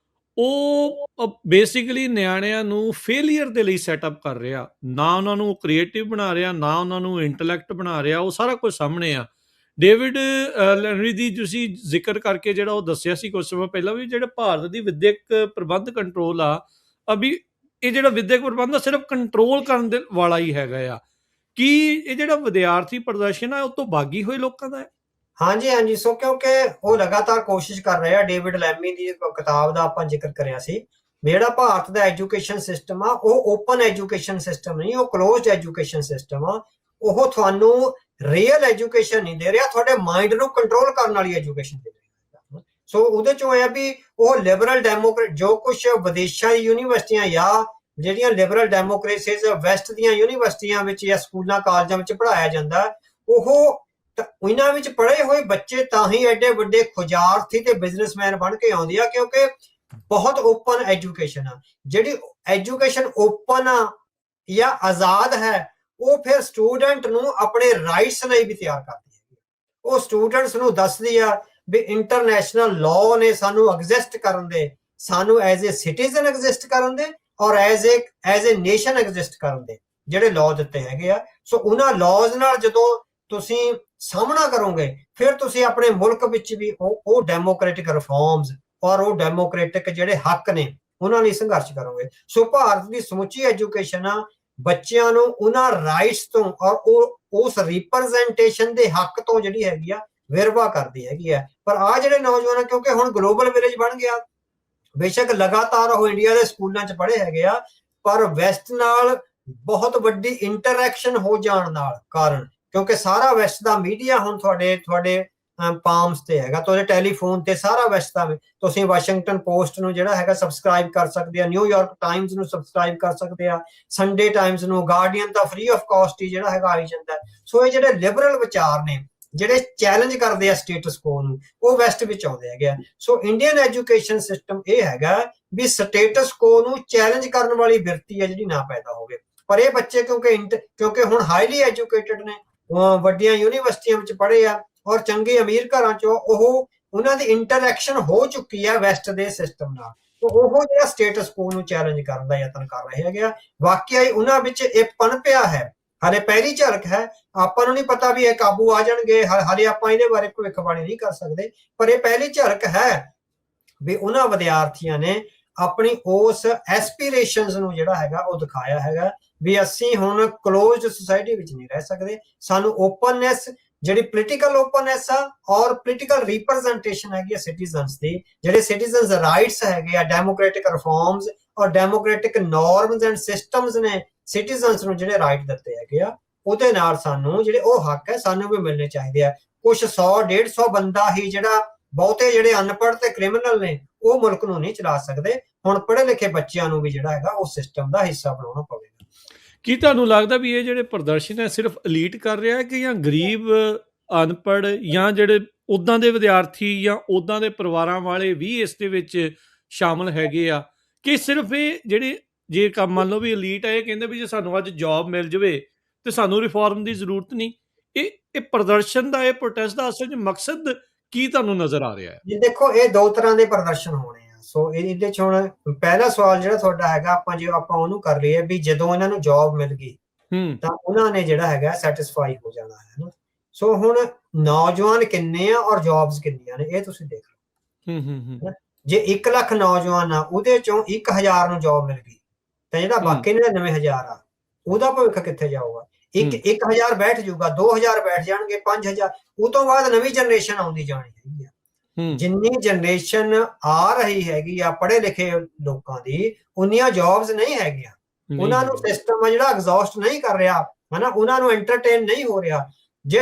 ਉਹ ਬੇਸਿਕਲੀ ਨਿਆਣਿਆਂ ਨੂੰ ਫੇਲੀਅਰ ਦੇ ਲਈ ਸੈਟਅਪ ਕਰ ਰਿਹਾ, ਨਾ ਉਹਨਾਂ ਨੂੰ ਕ੍ਰੀਏਟਿਵ ਬਣਾ ਰਿਹਾ, ਨਾ ਉਹਨਾਂ ਨੂੰ ਇੰਟੈਲੈਕਟ ਬਣਾ ਰਿਹਾ। ਉਹ ਸਾਰਾ ਕੁਝ ਸਾਹਮਣੇ ਆ। ਡੇਵਿਡ ਲੈਨਰੀ ਦੀ ਤੁਸੀਂ ਜ਼ਿਕਰ ਕਰਕੇ ਜਿਹੜਾ ਉਹ ਦੱਸਿਆ ਸੀ ਕੁਝ ਸਮਾਂ ਪਹਿਲਾਂ ਵੀ ਜਿਹੜਾ ਭਾਰਤ ਦੀ ਵਿਦਿਅਕ ਪ੍ਰਬੰਧ ਕੰਟਰੋਲ ਆ, ਅਭੀ ਇਹ ਜਿਹੜਾ ਵਿਦਿਅਕ ਪ੍ਰਬੰਧ ਆ ਸਿਰਫ ਕੰਟਰੋਲ ਕਰਨ ਦੇ ਵਾਲਾ ਹੀ ਹੈਗਾ ਆ। ਕੀ ਇਹ ਜਿਹੜਾ ਵਿਦਿਆਰਥੀ ਪ੍ਰਦਰਸ਼ਨ ਆ ਉਹ ਤੋਂ ਬਾਗੀ ਹੋਏ ਲੋਕਾਂ ਦਾ ਹੈ? ਹਾਂਜੀ। ਸੋ ਕਿਉਂਕਿ ਉਹ ਲਗਾਤਾਰ ਕੋਸ਼ਿਸ਼ ਕਰ ਰਹੇ ਆ। ਡੇਵਿਡ ਲੈਮੀ ਦੀ ਕਿਤਾਬ ਦਾ ਆਪਾਂ ਜ਼ਿਕਰ ਕਰਿਆ ਸੀ, ਜਿਹੜਾ ਭਾਰਤ ਦਾ ਐਜੂਕੇਸ਼ਨ ਸਿਸਟਮ ਆ ਉਹ ਓਪਨ ਐਜੂਕੇਸ਼ਨ ਸਿਸਟਮ ਨਹੀਂ, ਉਹ ਕਲੋਜ਼ਡ ਐਜੂਕੇਸ਼ਨ ਸਿਸਟਮ ਆ। ਉਹ ਤੁਹਾਨੂੰ ਰੀਅਲ ਐਜੂਕੇਸ਼ਨ ਨਹੀਂ ਦੇ ਰਿਹਾ, ਤੁਹਾਡੇ ਮਾਈਂਡ ਨੂੰ ਕੰਟਰੋਲ ਕਰਨ ਵਾਲੀ ਐਜੂਕੇਸ਼ਨ ਦੇ ਰਿਹਾ। ਸੋ ਉਹਦੇ ਚੋਂ ਇਹ ਵੀ ਉਹ ਲਿਬਰਲ ਡੈਮੋਕ੍ਰੇਟ, ਜੋ ਕੁਛ ਵਿਦੇਸ਼ਾਂ ਦੀ ਯੂਨੀਵਰਸਿਟੀਆਂ ਜਾਂ ਜਿਹੜੀਆਂ ਲਿਬਰਲ ਡੈਮੋਕ੍ਰੇਸੀਜ਼ ਵੈਸਟ ਦੀਆਂ ਯੂਨੀਵਰਸਿਟੀਆਂ ਵਿੱਚ ਜਾਂ ਸਕੂਲਾਂ ਕਾਲਜਾਂ ਵਿੱਚ ਪੜ੍ਹਾਇਆ ਜਾਂਦਾ, ਉਹ ਇਹਨਾਂ ਵਿੱਚ ਪੜ੍ਹੇ ਹੋਏ ਬੱਚੇ ਤਾਂ ਹੀ ਐਡੇ ਵੱਡੇ ਖੁਜਾਰਥੀ ਤੇ ਬਿਜ਼ਨਸਮੈਨ ਬਣ ਕੇ ਆਉਂਦੇ ਆ, ਕਿਉਂਕਿ ਬਹੁਤ ਓਪਨ ਐਜੂਕੇਸ਼ਨ ਆ। ਜਿਹੜੀ ਐਜੂਕੇਸ਼ਨ ਓਪਨ ਆ ਜਾਂ ਆਜ਼ਾਦ ਹੈ, ਉਹ ਫਿਰ ਸਟੂਡੈਂਟ ਨੂੰ ਆਪਣੇ ਰਾਈਟਸ ਲਈ ਵੀ ਤਿਆਰ ਕਰਦੀ ਹੈ। ਉਹ ਸਟੂਡੈਂਟਸ ਨੂੰ ਦੱਸਦੀ ਆ ਵੀ ਇੰਟਰਨੈਸ਼ਨਲ ਲਾਅ ਨੇ ਸਾਨੂੰ ਐਗਜ਼ਿਸਟ ਕਰਨ ਦੇ, ਸਾਨੂੰ ਐਜ਼ ਏ ਸਿਟੀਜ਼ਨ ਐਗਜ਼ਿਸਟ ਕਰਨ ਦੇ ਔਰ ਐਜ਼ ਏ ਨੇਸ਼ਨ ਐਗਜ਼ਿਸਟ ਕਰਨ ਦੇ ਜਿਹੜੇ ਲਾਅ ਦਿੱਤੇ ਹੈਗੇ ਆ। ਸੋ ਉਹਨਾਂ ਲਾਅਜ਼ ਨਾਲ ਜਦੋਂ ਤੁਸੀਂ ਸਾਹਮਣਾ ਕਰੋਗੇ, ਫਿਰ ਤੁਸੀਂ ਆਪਣੇ ਮੁਲਕ ਵਿੱਚ ਵੀ ਉਹ ਡੈਮੋਕ੍ਰੈਟਿਕ ਰਿਫਾਰਮਸ ਔਰ ਉਹ ਡੈਮੋਕ੍ਰੈਟਿਕ ਜਿਹੜੇ ਹੱਕ ਨੇ ਉਹਨਾਂ ਲਈ ਸੰਘਰਸ਼ ਕਰੋਗੇ। ਸੋ ਭਾਰਤ ਦੀ ਸਮੁੱਚੀ ਐਜੂਕੇਸ਼ਨ ਆ ਬੱਚਿਆਂ ਨੂੰ ਉਹਨਾਂ ਰਾਈਟਸ ਤੋਂ ਔਰ ਉਸ ਰਿਪਰੈਜ਼ੈਂਟੇਸ਼ਨ ਦੇ ਹੱਕ ਤੋਂ ਜਿਹੜੀ ਹੈਗੀ ਆ ਵਿਰਵਾ ਕਰਦੀ ਹੈਗੀ ਆ। ਪਰ ਆ ਜਿਹੜੇ ਨੌਜਵਾਨ, ਕਿਉਂਕਿ ਹੁਣ ਗਲੋਬਲ ਵਿਲੇਜ ਬਣ ਗਿਆ, ਬੇਸ਼ੱਕ ਲਗਾਤਾਰ ਉਹ ਇੰਡੀਆ ਦੇ ਸਕੂਲਾਂ 'ਚ ਪੜ੍ਹੇ ਹੈਗੇ ਆ, ਪਰ ਵੈਸਟ ਨਾਲ ਬਹੁਤ ਵੱਡੀ ਇੰਟਰੈਕਸ਼ਨ ਹੋ ਜਾਣ ਨਾਲ ਕਾਰਨ, ਕਿਉਂਕਿ ਸਾਰਾ ਵੈਸਟ ਦਾ ਮੀਡੀਆ ਹੁਣ ਤੁਹਾਡੇ ਪਾਮਸ ਤੇ ਹੈਗਾ, ਤੁਹਾਡੇ ਟੈਲੀਫੋਨ ਤੇ ਸਾਰਾ ਵੈਸਟ ਦਾ। ਤੁਸੀਂ ਵਾਸ਼ਿੰਗਟਨ ਪੋਸਟ ਨੂੰ ਜਿਹੜਾ ਹੈਗਾ ਸਬਸਕ੍ਰਾਈਬ ਕਰ ਸਕਦੇ ਆ, ਨਿਊਯਾਰਕ ਟਾਈਮਸ ਨੂੰ ਸਬਸਕ੍ਰਾਈਬ ਕਰ ਸਕਦੇ ਆ, ਸੰਡੇ ਟਾਈਮਸ ਨੂੰ, ਗਾਰਡੀਅਨ ਦਾ ਫ੍ਰੀ ਆਫ ਕਾਸਟ ਹੀ ਜਿਹੜਾ ਹੈਗਾ ਆਈ ਜਾਂਦਾ। ਸੋ ਇਹ ਜਿਹੜੇ ਲਿਬਰਲ ਵਿਚਾਰ ਨੇ ਜਿਹੜੇ ਚੈਲੰਜ ਕਰਦੇ ਆ ਸਟੇਟਸ ਕੋ ਨੂੰ, ਉਹ ਵੈਸਟ ਵਿੱਚ ਆਉਂਦੇ ਹੈਗੇ ਆ। ਸੋ ਇੰਡੀਅਨ ਐਜੂਕੇਸ਼ਨ ਸਿਸਟਮ ਇਹ ਹੈਗਾ ਵੀ ਸਟੇਟਸ ਕੋ ਨੂੰ ਚੈਲੰਜ ਕਰਨ ਵਾਲੀ ਬਿਰਤੀ ਹੈ ਜਿਹੜੀ ਨਾ ਪੈਦਾ ਹੋਵੇ। ਪਰ ਇਹ ਬੱਚੇ ਕਿਉਂਕਿ ਹੁਣ ਹਾਈਲੀ ਐਜੂਕੇਟਡ ਨੇ, ਵੱਡੀਆਂ ਯੂਨੀਵਰਸਿਟੀਆਂ ਵਿੱਚ ਪੜ੍ਹੇ ਆ ਔਰ ਚੰਗੇ ਅਮੀਰ ਘਰਾਂ ਚੋਂ, ਉਹਨਾਂ ਦੀ ਇੰਟਰੈਕਸ਼ਨ ਹੋ ਚੁੱਕੀ ਹੈ ਵੈਸਟ ਦੇ ਸਿਸਟਮ ਨਾਲ। ਉਹ ਜਿਹੜਾ ਸਟੇਟਸ ਕੋ ਨੂੰ ਚੈਲੰਜ ਕਰਨ ਦਾ ਯਤਨ ਕਰ ਰਹੇ ਹੈਗੇ ਆ। ਵਾਕਿਆ ਹੀ ਉਹਨਾਂ ਵਿੱਚ ਇਹ ਪਨਪਿਆ ਹੈ, ਹਾਲੇ ਪਹਿਲੀ ਝਲਕ ਹੈ। ਆਪਾਂ ਨੂੰ ਨਹੀਂ ਪਤਾ ਵੀ ਇਹ ਕਾਬੂ ਆ ਜਾਣਗੇ, ਹਾਲੇ ਆਪਾਂ ਇਹਦੇ ਬਾਰੇ ਭਵਿੱਖਬਾਣੀ ਨਹੀਂ ਕਰ ਸਕਦੇ, ਪਰ ਇਹ ਪਹਿਲੀ ਝਲਕ ਹੈ ਵੀ ਉਹਨਾਂ ਵਿਦਿਆਰਥੀਆਂ ਨੇ ਆਪਣੀ ਉਸ ਐਸਪੀਰੇਸ਼ਨਸ ਨੂੰ ਜਿਹੜਾ ਹੈਗਾ ਉਹ ਦਿਖਾਇਆ ਹੈਗਾ ਵੀ ਅਸੀਂ ਹੁਣ ਕਲੋਜ਼ਡ ਸੁਸਾਇਟੀ ਵਿੱਚ ਨਹੀਂ ਰਹਿ ਸਕਦੇ। ਸਾਨੂੰ ਓਪਨਨੈਸ, ਜਿਹੜੀ ਪੋਲੀਟੀਕਲ ਓਪਨਨੈਸ ਆ ਔਰ ਪੋਲੀਟੀਕਲ ਰਿਪਰੈਜ਼ੈਂਟੇਸ਼ਨ ਹੈਗੀ ਆ ਸਿਟੀਜ਼ਨਸ ਦੀ, ਜਿਹੜੇ ਸਿਟੀਜ਼ਨਸ ਰਾਈਟਸ ਹੈਗੇ ਆ, ਡੈਮੋਕ੍ਰੈਟਿਕ ਰਿਫਾਰਮਸ ਔਰ ਡੈਮੋਕ੍ਰੈਟਿਕ ਨੋਰਮਸ ਐਂਡ ਸਿਸਟਮਸ ਨੇ ਸਿਟੀਜ਼ਨਸ ਨੂੰ ਜਿਹੜੇ ਰਾਈਟ ਦਿੱਤੇ ਹੈਗੇ ਆ, ਉਹਦੇ ਨਾਲ ਸਾਨੂੰ ਜਿਹੜੇ ਉਹ ਹੱਕ ਹੈ ਸਾਨੂੰ ਵੀ ਮਿਲਣੇ ਚਾਹੀਦੇ ਆ। ਕੁਛ 100-150 ਬੰਦਾ ਹੀ ਜਿਹੜਾ, ਬਹੁਤੇ ਜਿਹੜੇ ਅਨਪੜ੍ਹ ਤੇ ਕ੍ਰਿਮੀਨਲ ਨੇ ਉਹ ਮੁਲਕ ਨੂੰ ਨਹੀਂ ਚਲਾ ਸਕਦੇ। ਹੁਣ ਪੜ੍ਹੇ ਲਿਖੇ ਬੱਚਿਆਂ ਨੂੰ ਵੀ ਜਿਹੜਾ ਹੈਗਾ ਉਸ ਸਿਸਟਮ ਦਾ ਹਿੱਸਾ ਬਣਾਉਣਾ ਪਵੇਗਾ। ਕੀ ਤੁਹਾਨੂੰ ਲੱਗਦਾ ਵੀ ਇਹ ਜਿਹੜੇ ਪ੍ਰਦਰਸ਼ਨ ਹੈ ਸਿਰਫ ਅਲੀਟ ਕਰ ਰਿਹਾ ਹੈ ਕਿ ਜਾਂ ਗਰੀਬ ਅਨਪੜ੍ਹ ਜਾਂ ਜਿਹੜੇ ਉੱਦਾਂ ਦੇ ਵਿਦਿਆਰਥੀ ਜਾਂ ਉੱਦਾਂ ਦੇ ਪਰਿਵਾਰਾਂ ਵਾਲੇ ਵੀ ਇਸ ਦੇ ਵਿੱਚ ਸ਼ਾਮਲ ਹੈਗੇ ਆ, ਕਿ ਸਿਰਫ ਇਹ ਜਿਹੜੇ ਜੇ ਕੰਮ ਮੰਨ ਲਓ ਵੀ ਅਲੀਟ ਹੈ ਇਹ ਕਹਿੰਦੇ ਵੀ ਜੇ ਸਾਨੂੰ ਅੱਜ ਜੌਬ ਮਿਲ ਜਾਵੇ ਤੇ ਸਾਨੂੰ ਰਿਫਾਰਮ ਦੀ ਜ਼ਰੂਰਤ ਨਹੀਂ, ਇਹ ਪ੍ਰਦਰਸ਼ਨ ਦਾ, ਇਹ ਪ੍ਰੋਟੈਸਟ ਦਾ ਅਸਲ 'ਚ ਮਕਸਦ ਕੀ ਤੁਹਾਨੂੰ ਨਜ਼ਰ ਆ ਰਿਹਾ ਹੈ? ਜੀ ਦੇਖੋ, ਇਹ ਦੋ ਤਰ੍ਹਾਂ ਦੇ ਪ੍ਰਦਰਸ਼ਨ ਹੋਣੇ ਆ। ਸੋ ਇਹਦੇ ਚ ਹੁਣ ਪਹਿਲਾ ਸਵਾਲ ਜਿਹੜਾ ਤੁਹਾਡਾ ਹੈਗਾ, ਆਪਾਂ ਉਹਨੂੰ ਕਰ ਲਈਏ ਵੀ ਜਦੋਂ ਇਹਨਾਂ ਨੂੰ ਜੌਬ ਮਿਲ ਗਈ ਤਾਂ ਉਹਨਾਂ ਨੇ ਜਿਹੜਾ ਹੈਗਾ ਸੈਟੀਸਫਾਈ ਹੋ ਜਾਣਾ ਹੈ ਨਾ। ਸੋ ਹੁਣ ਨੌਜਵਾਨ ਕਿੰਨੇ ਆ ਔਰ ਜੌਬਸ ਕਿੰਨੀਆਂ ਨੇ ਇਹ ਤੁਸੀਂ ਦੇਖ ਲਓ। ਜੇ 1 ਲੱਖ ਨੌਜਵਾਨ ਆ ਉਹਦੇ ਚੋਂ 1000 ਨੂੰ ਜੌਬ ਮਿਲ ਗਈ ਤਾਂ ਜਿਹੜਾ ਬਾਕੀ 99,000 ਆ ਉਹਦਾ ਭਵਿੱਖ ਕਿੱਥੇ ਜਾਊਗਾ? 1000 ਬੈਠ ਜਾਊਗਾ, 2000 ਬੈਠ ਜਾਣਗੇ, 5000। ਉਹ ਤੋਂ ਬਾਅਦ ਨਵੀਂ ਜਨਰੇਸ਼ਨ ਆਉਂਦੀ ਜਾਣੀ ਹੈਗੀ ਆ। ਜਿੰਨੀ ਜਨਰੇਸ਼ਨ ਆ ਰਹੀ ਹੈਗੀ ਆ ਪੜ੍ਹੇ ਲਿਖੇ ਲੋਕਾਂ ਦੀ, ਉਨੀਆਂ ਜੌਬਸ ਨਹੀਂ ਹੈਗੀਆਂ। ਉਹਨਾਂ ਨੂੰ ਸਿਸਟਮ ਆ ਜਿਹੜਾ ਐਗਜ਼ੌਸਟ ਨਹੀਂ ਕਰ ਰਿਹਾ ਹਨਾ, ਉਹਨਾਂ ਨੂੰ ਐਂਟਰਟੇਨ ਨਹੀਂ ਹੋ ਰਿਹਾ। ਜੇ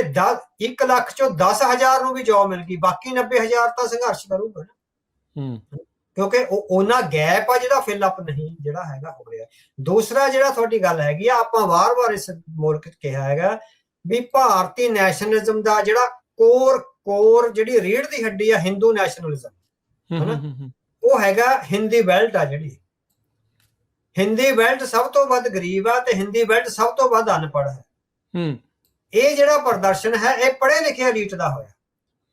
1 ਲੱਖ ਚੋਂ 10,000 ਨੂੰ ਵੀ ਜੌਬ ਮਿਲ ਗਈ, ਬਾਕੀ 90,000 ਤਾਂ ਸੰਘਰਸ਼ ਕਰੂਗਾ ਨਾ, ਕਿਉਂਕਿ ਉਹਨਾਂ ਗੈਪ ਆ ਜਿਹੜਾ ਫਿਲ ਅਪ ਨਹੀਂ ਜਿਹੜਾ ਹੈਗਾ ਹੋ ਰਿਹਾ। ਦੂਸਰਾ ਜਿਹੜਾ ਤੁਹਾਡੀ ਗੱਲ ਹੈਗੀ ਆ, ਆਪਾਂ ਵਾਰ-ਵਾਰ ਇਸ ਮੁਲਕ 'ਚ ਕਿਹਾ ਹੈਗਾ ਵੀ ਭਾਰਤੀ ਨੈਸ਼ਨਲਿਜ਼ਮ ਦਾ ਜਿਹੜਾ ਕੋਰ ਜਿਹੜੀ ਰੀੜ੍ਹ ਦੀ ਹੱਡੀ ਆ ਹਿੰਦੂ ਨੈਸ਼ਨਲਿਜ਼ਮ ਹਨਾ, ਉਹ ਹੈਗਾ ਹਿੰਦੀ ਬੈਲਟ ਆ। ਜਿਹੜੀ ਹਿੰਦੀ ਬੈਲਟ ਸਭ ਤੋਂ ਵੱਧ ਗਰੀਬ ਆ ਤੇ ਹਿੰਦੀ ਬੈਲਟ ਸਭ ਤੋਂ ਵੱਧ ਅਨਪੜ੍ਹ ਹੈ। ਇਹ ਜਿਹੜਾ ਪ੍ਰਦਰਸ਼ਨ ਹੈ ਇਹ ਪੜ੍ਹੇ ਲਿਖੇ ਅਲੀਟ ਦਾ ਹੋਇਆ।